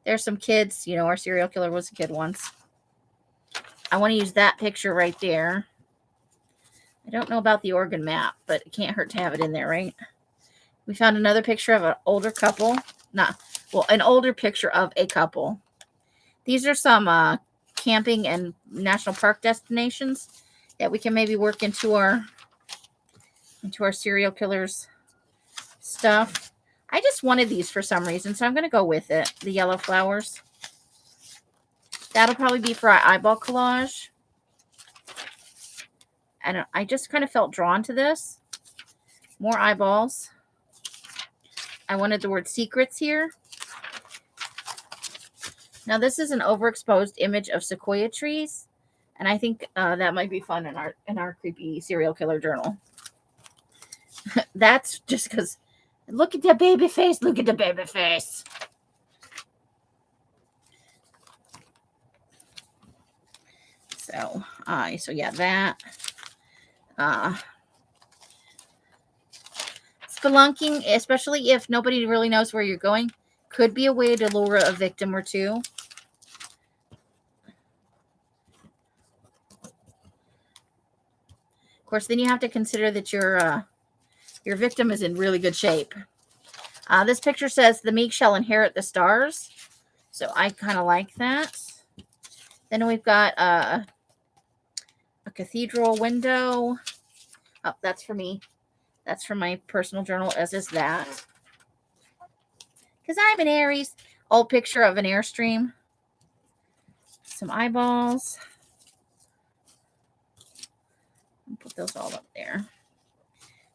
There's some kids. You know, our serial killer was a kid once. I want to use that picture right there. I don't know about the Oregon map, but it can't hurt to have it in there, right? We found another picture of an older couple. An older picture of a couple. These are some camping and national park destinations that we can maybe work into our serial killers stuff. I just wanted these for some reason, so I'm going to go with it. The yellow flowers. That'll probably be for our eyeball collage. And I just kind of felt drawn to this. More eyeballs. I wanted the word secrets here. Now this is an overexposed image of sequoia trees, and I think that might be fun in our creepy serial killer journal. That's just because Look at the baby face. Look at the baby face. So, so yeah, that. Spelunking, especially if nobody really knows where you're going, could be a way to lure a victim or two. Of course, then you have to consider that your victim is in really good shape. This picture says the meek shall inherit the stars. So I kind of like that. Then we've got a cathedral window. Oh, that's for me. That's from my personal journal, as is that. Because I'm an Aries. Old picture of an Airstream. Some eyeballs. Put those all up there.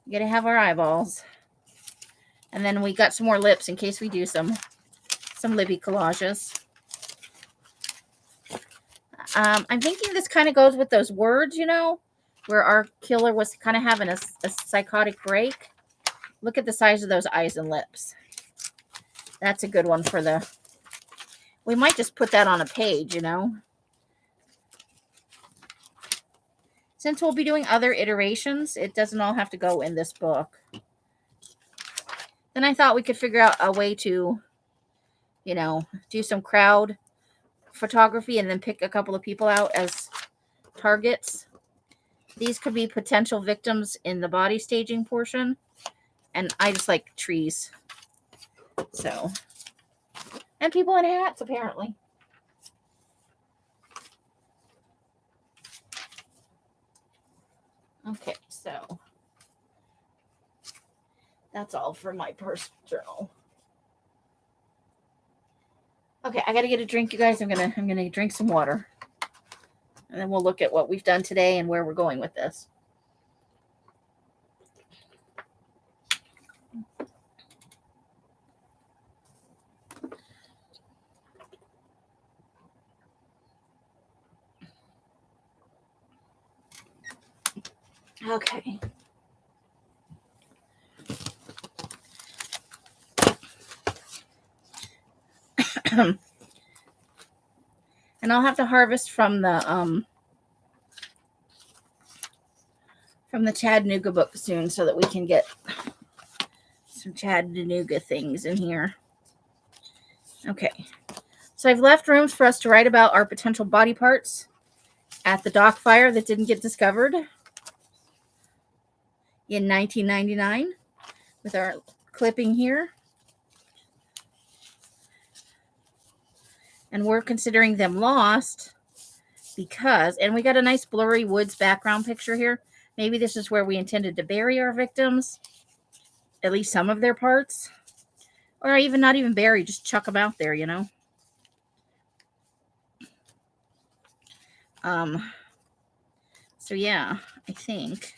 We gotta have our eyeballs. And then we got some more lips in case we do some Libby collages. I'm thinking this kind of goes with those words, you know, where our killer was kind of having a psychotic break. Look at the size of those eyes and lips. That's a good one for the... We might just put that on a page, you know. Since we'll be doing other iterations, it doesn't all have to go in this book. Then I thought we could figure out a way to, you know, do some crowd photography and then pick a couple of people out as targets. These could be potential victims in the body staging portion. And I just like trees. So, and people in hats, apparently. Okay, so that's all for my personal journal. Okay, I gotta get a drink, you guys. I'm gonna drink some water, and then we'll look at what we've done today and where we're going with this. Okay. And I'll have to harvest from the Chattanooga book soon so that we can get some Chattanooga things in here. Okay. So I've left rooms for us to write about our potential body parts at the dock fire that didn't get discovered in 1999 with our clipping here. And we're considering them lost because, and we got a nice blurry woods background picture here. Maybe this is where we intended to bury our victims, at least some of their parts, or even not even bury, just chuck them out there, you know. So yeah, I think,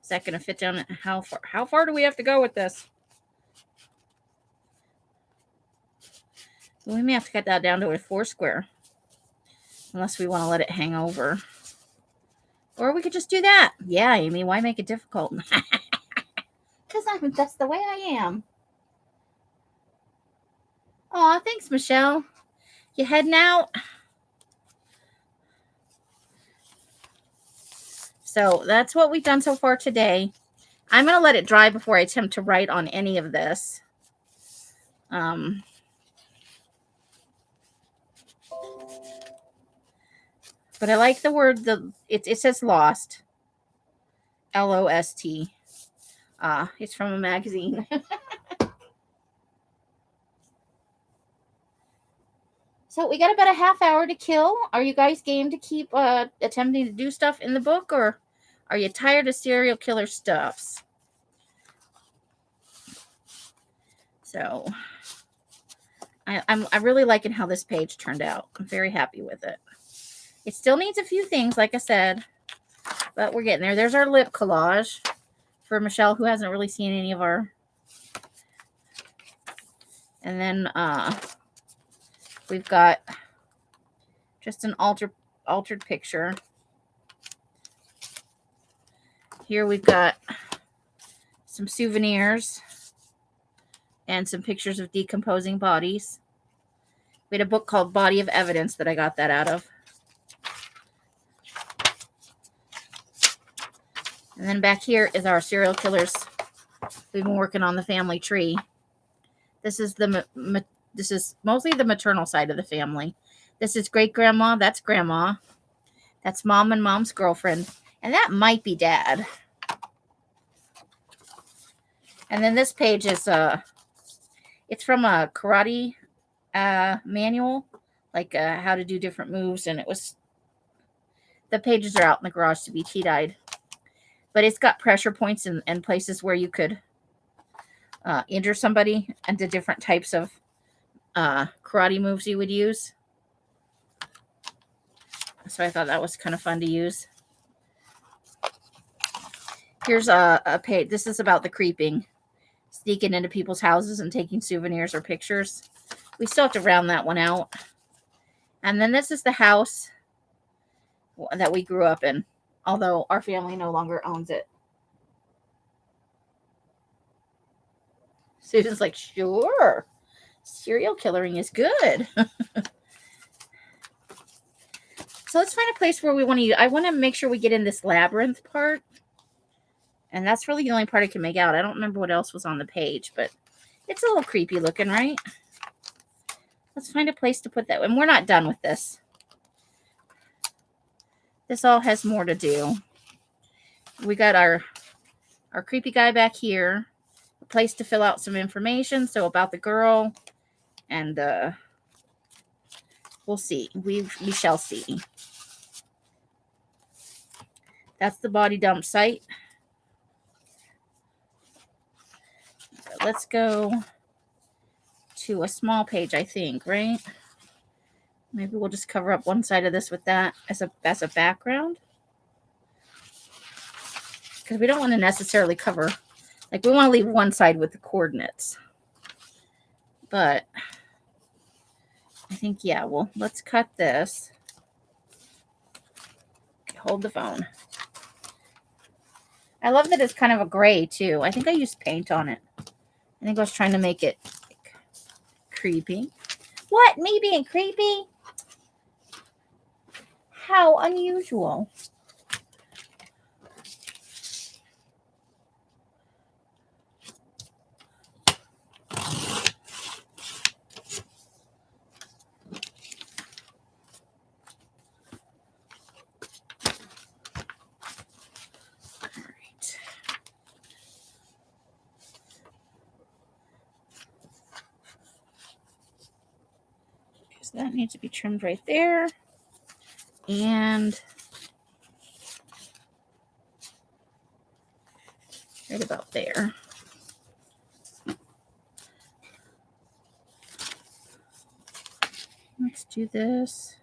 is that going to fit down? How far do we have to go with this? We may have to cut that down to a 4 square. Unless we want to let it hang over. Or we could just do that. Yeah, Amy, why make it difficult? Because that's the way I am. Aw, thanks, Michelle. You heading out? So that's what we've done so far today. I'm going to let it dry before I attempt to write on any of this. But I like the word, it says lost. L-O-S-T. It's from a magazine. So we got about a half hour to kill. Are you guys game to keep attempting to do stuff in the book, or are you tired of serial killer stuffs? So I'm really liking how this page turned out. I'm very happy with it. It still needs a few things, like I said, but we're getting there. There's our lip collage for Michelle, who hasn't really seen any of our. And then we've got just an altered picture. Here we've got some souvenirs and some pictures of decomposing bodies. We had a book called Body of Evidence that I got that out of. And then back here is our serial killers. We've been working on the family tree. This is this is mostly the maternal side of the family. This is great grandma. That's grandma. That's mom and mom's girlfriend. And that might be dad. And then this page is it's from a karate manual, like how to do different moves. And the pages are out in the garage to be tea-dyed. But it's got pressure points and places where you could injure somebody and the different types of karate moves you would use. So I thought that was kind of fun to use. Here's a page. This is about the creeping. Sneaking into people's houses and taking souvenirs or pictures. We still have to round that one out. And then this is the house that we grew up in, although our family no longer owns it. Susan's like, sure. Serial killering is good. So let's find a place where we want to. I want to make sure we get in this labyrinth part. And that's really the only part I can make out. I don't remember what else was on the page, but it's a little creepy looking, right? Let's find a place to put that. And we're not done with this. This all has more to do. We got our creepy guy back here. A place to fill out some information. So about the girl. And we'll see. We shall see. That's the body dump site. Let's go to a small page, I think, right? Maybe we'll just cover up one side of this with that as a background. Because we don't want to necessarily cover, like we want to leave one side with the coordinates. But I think, yeah, well, let's cut this. Okay, hold the phone. I love that it's kind of a gray too. I think I used paint on it. I think I was trying to make it creepy. What? Me being creepy? How unusual. So that needs to be trimmed right there. And right about there. Let's do this.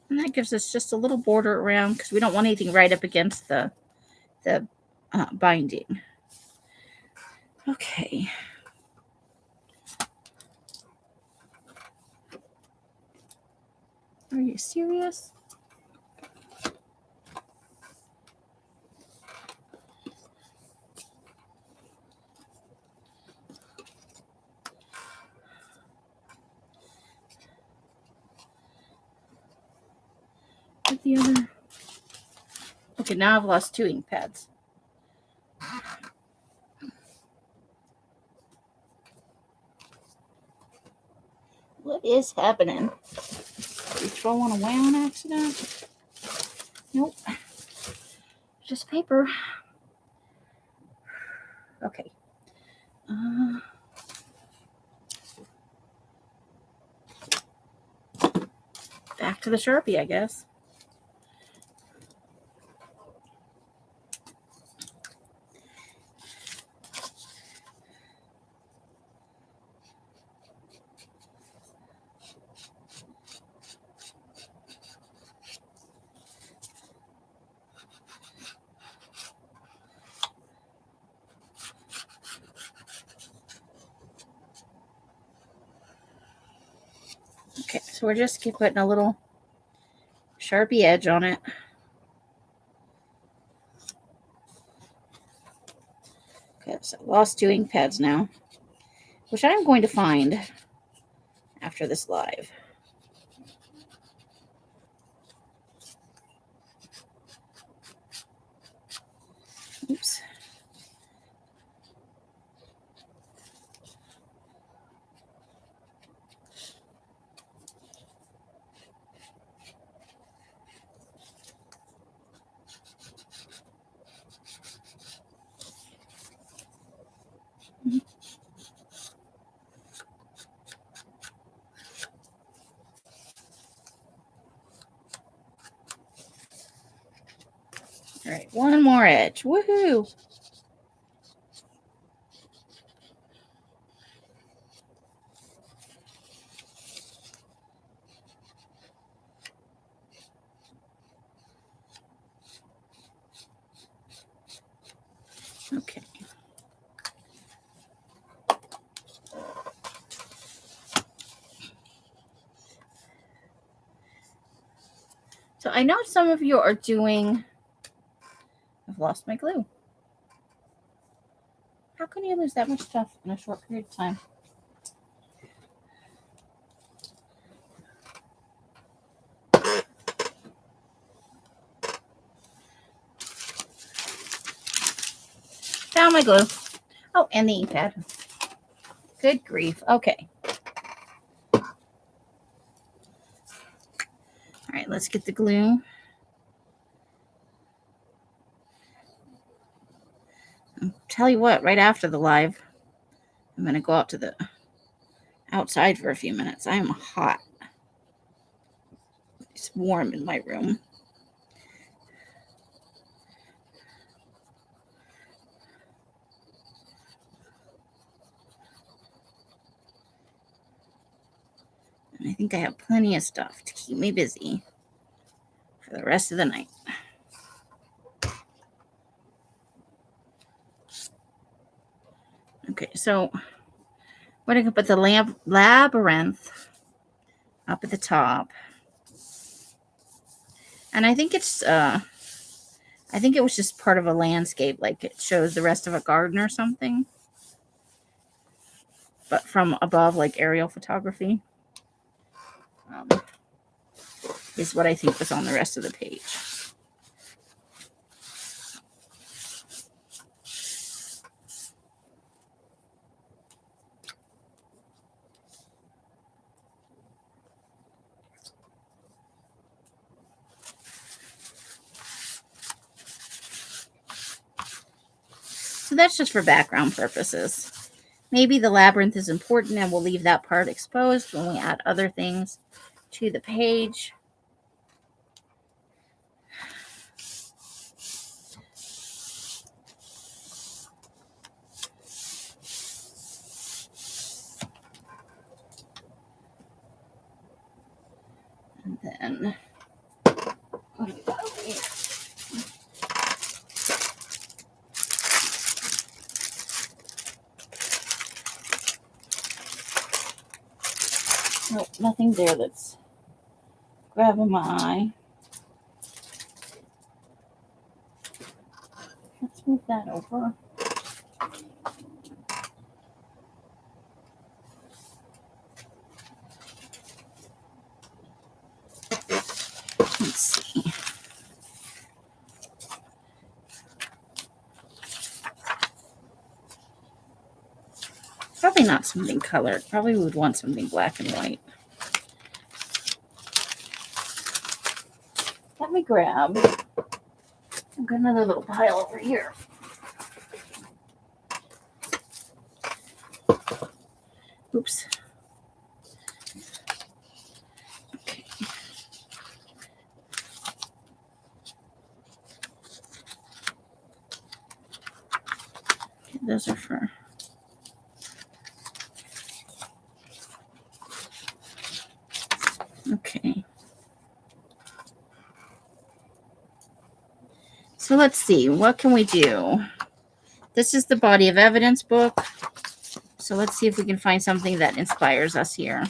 And that gives us just a little border around because we don't want anything right up against the binding. Okay. Are you serious? With the other. Okay, now I've lost 2 ink pads. What is happening? Did you throw one away on accident? Nope. Just paper. Okay. Back to the Sharpie, I guess. So we're just putting a little Sharpie edge on it. Okay, so I lost 2 ink pads now, which I'm going to find after this live. Oops. All right, one more edge. Woohoo! Okay. So I know some of you are doing... I've lost my glue. How can you lose that much stuff in a short period of time? Found my glue. Oh, and the ink pad. Good grief. Okay. All right, let's get the glue. I'll tell you what, right after the live, I'm going to go out to the outside for a few minutes. I am hot. It's warm in my room. And I think I have plenty of stuff to keep me busy for the rest of the night. Okay, so we're going to put the labyrinth up at the top. And I think it's, I think it was just part of a landscape, like it shows the rest of a garden or something. But from above, like aerial photography, is what I think was on the rest of the page. So that's just for background purposes. Maybe the labyrinth is important and we'll leave that part exposed when we add other things to the page. And then nope, nothing there that's grabbing my eye. Let's move that over. Let's see. Probably not something colored. Probably would want something black and white. Let me grab. I've got another little pile over here. Oops. Okay. Those are for... Okay. So let's see. What can we do? This is the body of evidence book. So let's see if we can find something that inspires us here.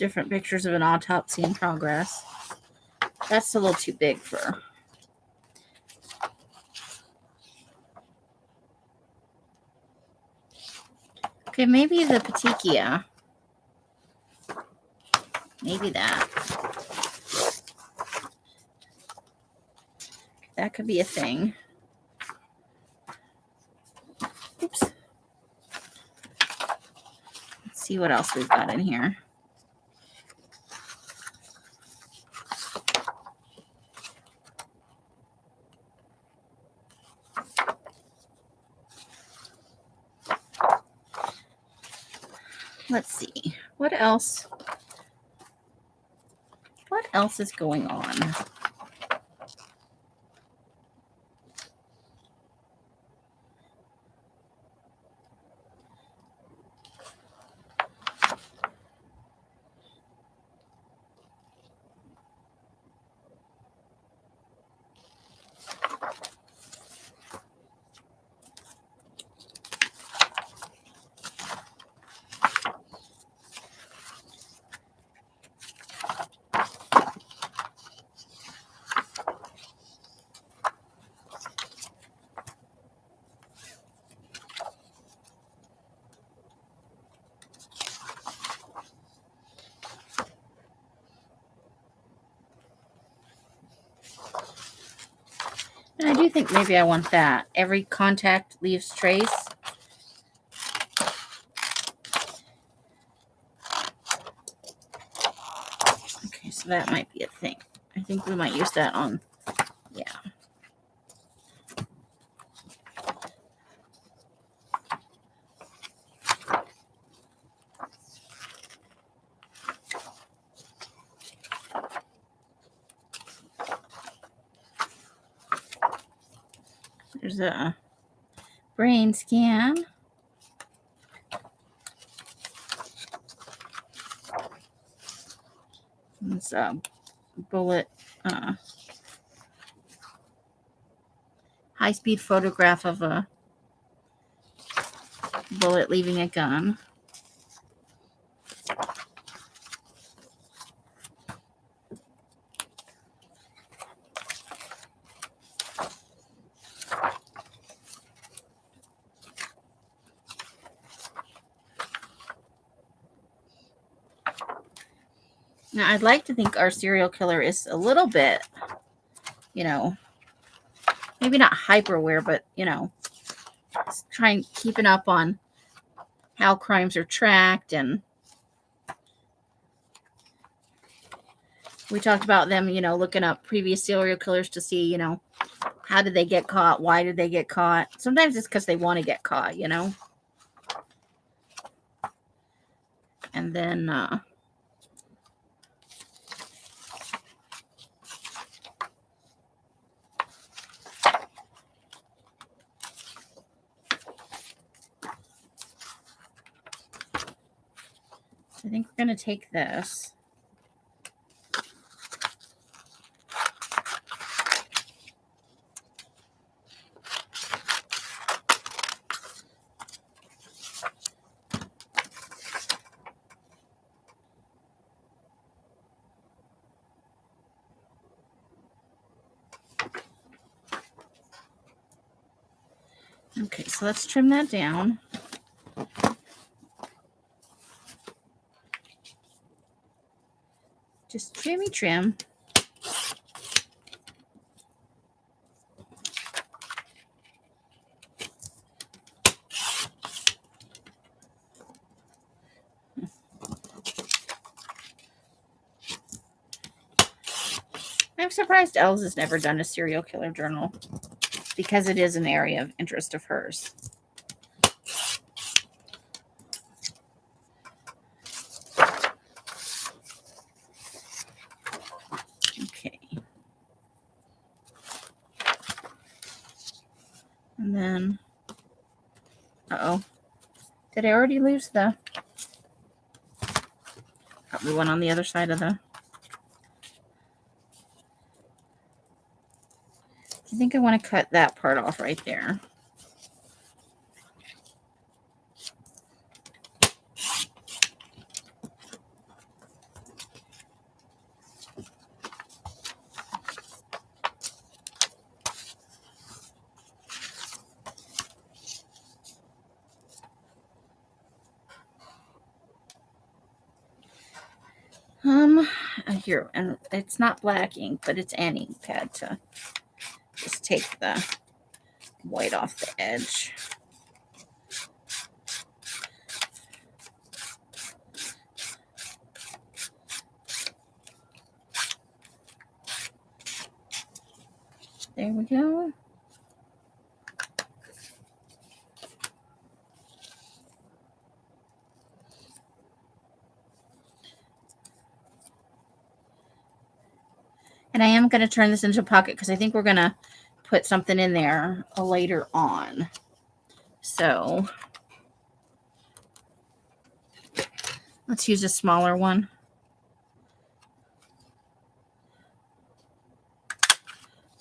different pictures of an autopsy in progress. That's a little too big for. Okay, maybe the petechia. Maybe that. That could be a thing. Oops. Let's see what else we've got in here. Let's see. What else? What else is going on? And I do think maybe I want that. Every contact leaves trace. Okay, so that might be a thing. I think we might use that on, yeah. There's a brain scan. It's a bullet, high-speed photograph of a bullet leaving a gun. Now, I'd like to think our serial killer is a little bit, you know, maybe not hyper aware, but, you know, trying, keeping up on how crimes are tracked. And we talked about them, you know, looking up previous serial killers to see, you know, how did they get caught? Why did they get caught? Sometimes it's because they want to get caught, you know. And then, I think we're going to take this. Okay, so let's trim that down. Just trim. I'm surprised Els has never done a serial killer journal because it is an area of interest of hers. Okay. And then, did I already lose the, probably one on the other side of the, I think I want to cut that part off right there. Here, and it's not black ink, but it's an ink pad to just take the white off the edge. There we go. And I am going to turn this into a pocket because I think we're going to put something in there later on. So let's use a smaller one.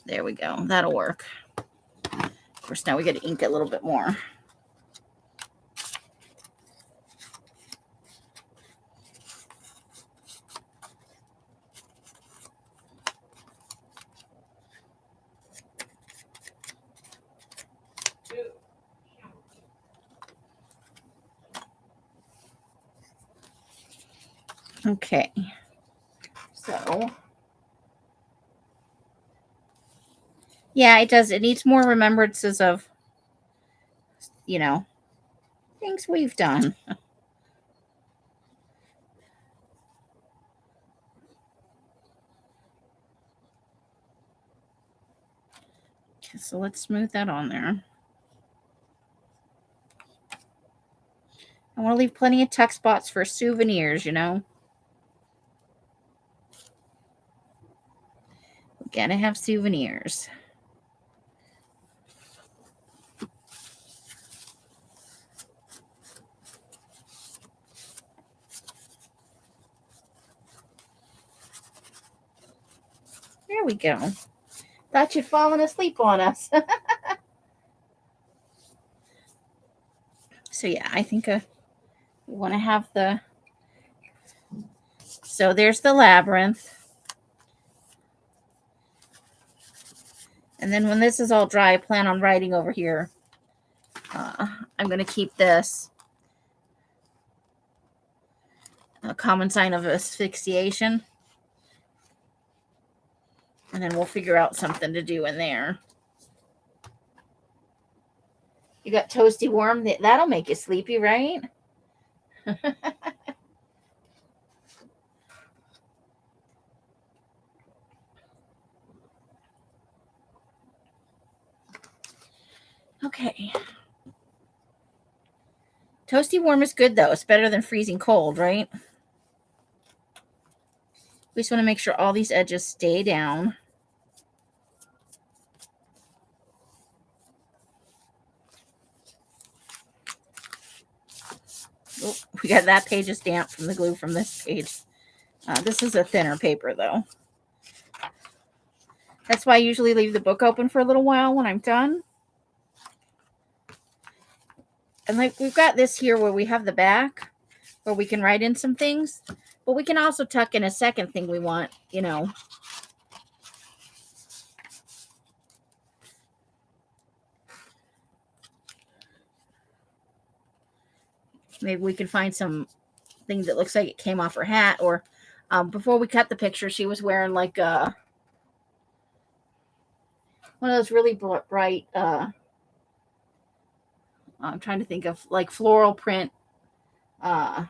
There we go. That'll work. Of course, now we got to ink it a little bit more. Okay. So, yeah, it does. It needs more remembrances of, you know, things we've done. Okay, so let's smooth that on there. I want to leave plenty of tuck spots for souvenirs, you know. We gotta have souvenirs. There we go. Thought you'd fallen asleep on us. So yeah, I think we want to have the... So there's the labyrinth. And then when this is all dry, I plan on writing over here. I'm going to keep this a common sign of asphyxiation. And then we'll figure out something to do in there. You got toasty worm. That'll make you sleepy, right? Okay. Toasty warm is good, though. It's better than freezing cold, right? We just want to make sure all these edges stay down. Oh, we got that page is damp from the glue from this page. This is a thinner paper, though. That's why I usually leave the book open for a little while when I'm done. And like we've got this here where we have the back where we can write in some things, but we can also tuck in a second thing we want, you know. Maybe we can find some thing that looks like it came off her hat, or before we cut the picture, she was wearing like one of those really bright, I'm trying to think of like floral print, kind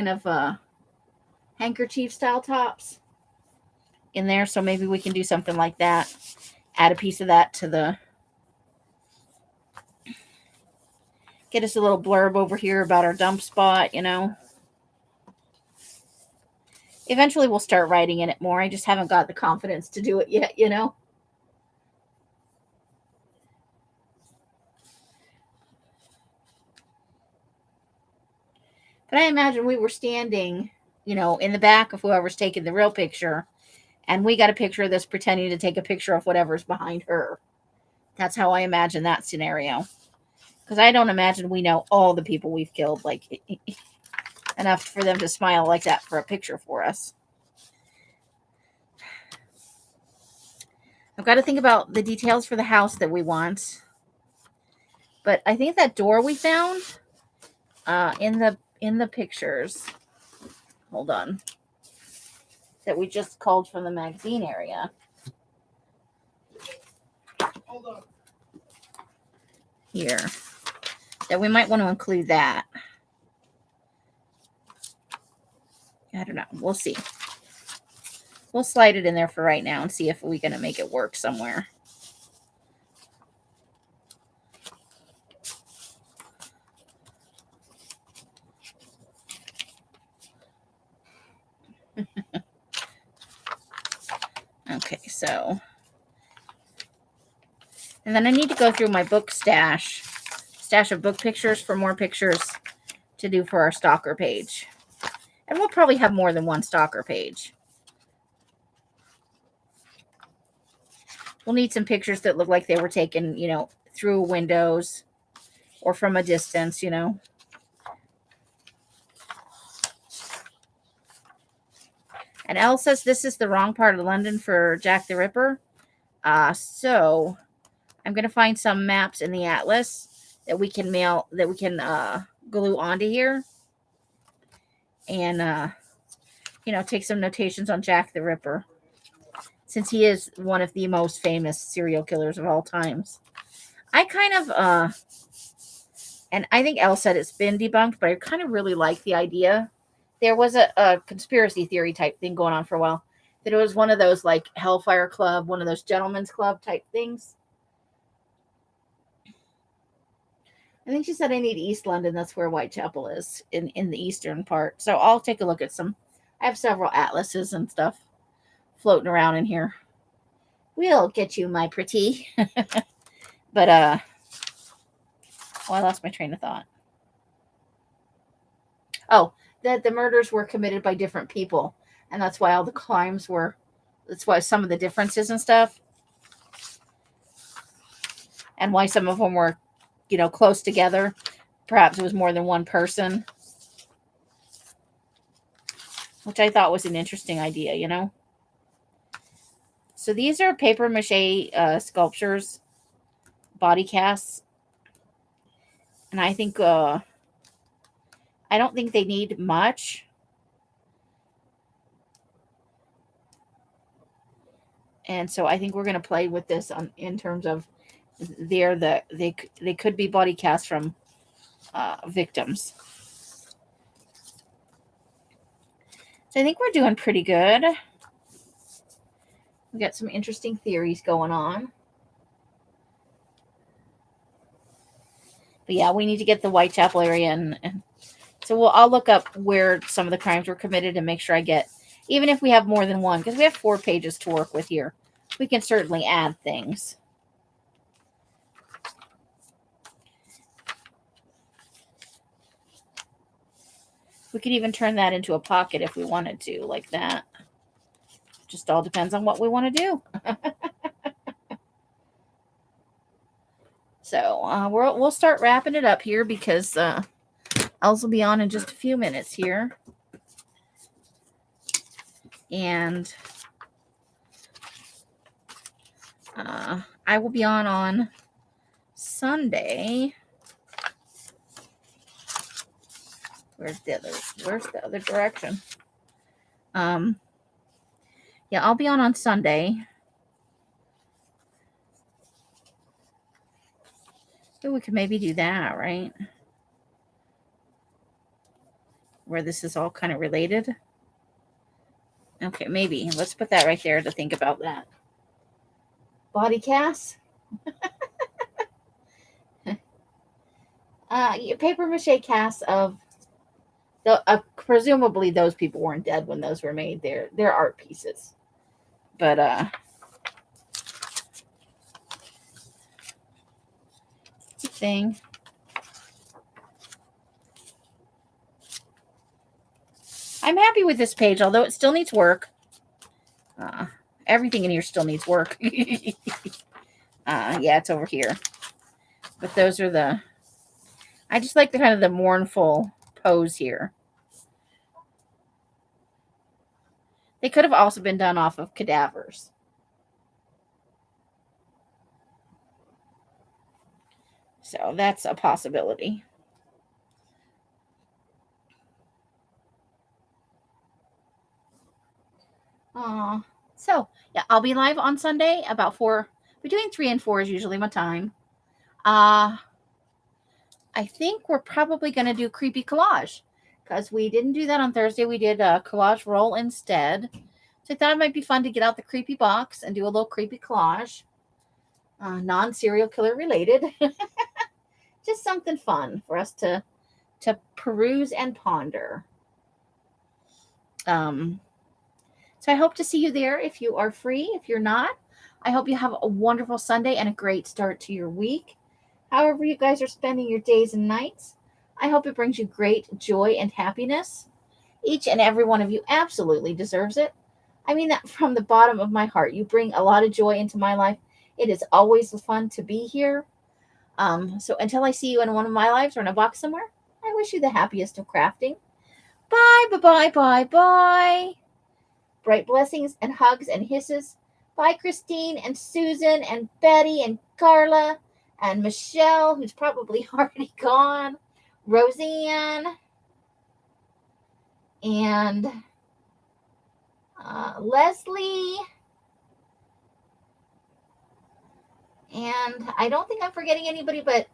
of handkerchief style tops in there. So maybe we can do something like that. Add a piece of that to the, get us a little blurb over here about our dump spot, you know. Eventually we'll start writing in it more. I just haven't got the confidence to do it yet, you know. But I imagine we were standing, you know, in the back of whoever's taking the real picture, and we got a picture of this pretending to take a picture of whatever's behind her. That's how I imagine that scenario. Because I don't imagine we know all the people we've killed, like, enough for them to smile like that for a picture for us. I've got to think about the details for the house that we want. But I think that door we found in the pictures, hold on, that we just culled from the magazine area. Hold on. Here. That we might want to include that. I don't know. We'll see. We'll slide it in there for right now and see if we're going to make it work somewhere. Okay, so. And then I need to go through my book stash of book pictures for more pictures to do for our stalker page. And we'll probably have more than one stalker page. We'll need some pictures that look like they were taken, you know, through windows or from a distance, you know. And Elle says this is the wrong part of London for Jack the Ripper. So I'm going to find some maps in the atlas that we can glue onto here. And, you know, take some notations on Jack the Ripper, since he is one of the most famous serial killers of all times. I kind of, and I think Elle said it's been debunked, but I kind of really like the idea. There was a conspiracy theory type thing going on for a while, that it was one of those like Hellfire Club, one of those gentlemen's club type things. I think she said I need East London. That's where Whitechapel is, in the eastern part. So I'll take a look at some. I have several atlases and stuff floating around in here. We'll get you, my pretty. But, I lost my train of thought. Oh, that the murders were committed by different people. And that's why all the crimes were, that's why some of the differences and stuff. And why some of them were, you know, close together. Perhaps it was more than one person. Which I thought was an interesting idea, you know. So these are paper mache sculptures, body casts. And I think, I don't think they need much. And so I think we're going to play with this in terms of they could be body casts from victims. So I think we're doing pretty good. We got some interesting theories going on. But yeah, we need to get the Whitechapel area, and so I'll look up where some of the crimes were committed and make sure I get, even if we have more than one, because we have 4 pages to work with here. We can certainly add things. We could even turn that into a pocket if we wanted to, like that. Just all depends on what we want to do. So we'll start wrapping it up here, because Els will be on in just a few minutes here. And I will be on Sunday. Where's the other direction? Yeah, I'll be on Sunday. So we could maybe do that, right? Where this is all kind of related. Okay, maybe. Let's put that right there to think about that. Body cast. Paper mache casts of presumably those people weren't dead when those were made. They're art pieces. But it's a thing. I'm happy with this page, although it still needs work. Everything in here still needs work. Yeah, it's over here. But those are I just like the kind of the mournful pose here. They could have also been done off of cadavers. So that's a possibility. So yeah, I'll be live on Sunday about 4. Between 3 and 4 is usually my time. I think we're probably going to do creepy collage because we didn't do that on Thursday. We did a collage roll instead. So I thought it might be fun to get out the creepy box and do a little creepy collage, non-serial killer related. Just something fun for us to peruse and ponder. So I hope to see you there if you are free. If you're not, I hope you have a wonderful Sunday and a great start to your week. However you guys are spending your days and nights, I hope it brings you great joy and happiness. Each and every one of you absolutely deserves it. I mean that from the bottom of my heart. You bring a lot of joy into my life. It is always fun to be here. So until I see you in one of my lives or in a box somewhere, I wish you the happiest of crafting. Bye, bye, bye, bye, bye. Bright blessings and hugs and hisses. Bye, Christine and Susan and Betty and Carla and Michelle, who's probably already gone. Roseanne and Leslie. And I don't think I'm forgetting anybody, but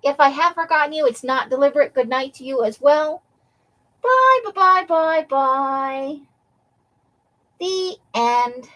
if I have forgotten you, it's not deliberate. Good night to you as well. Bye, bye, bye, bye, bye. The end.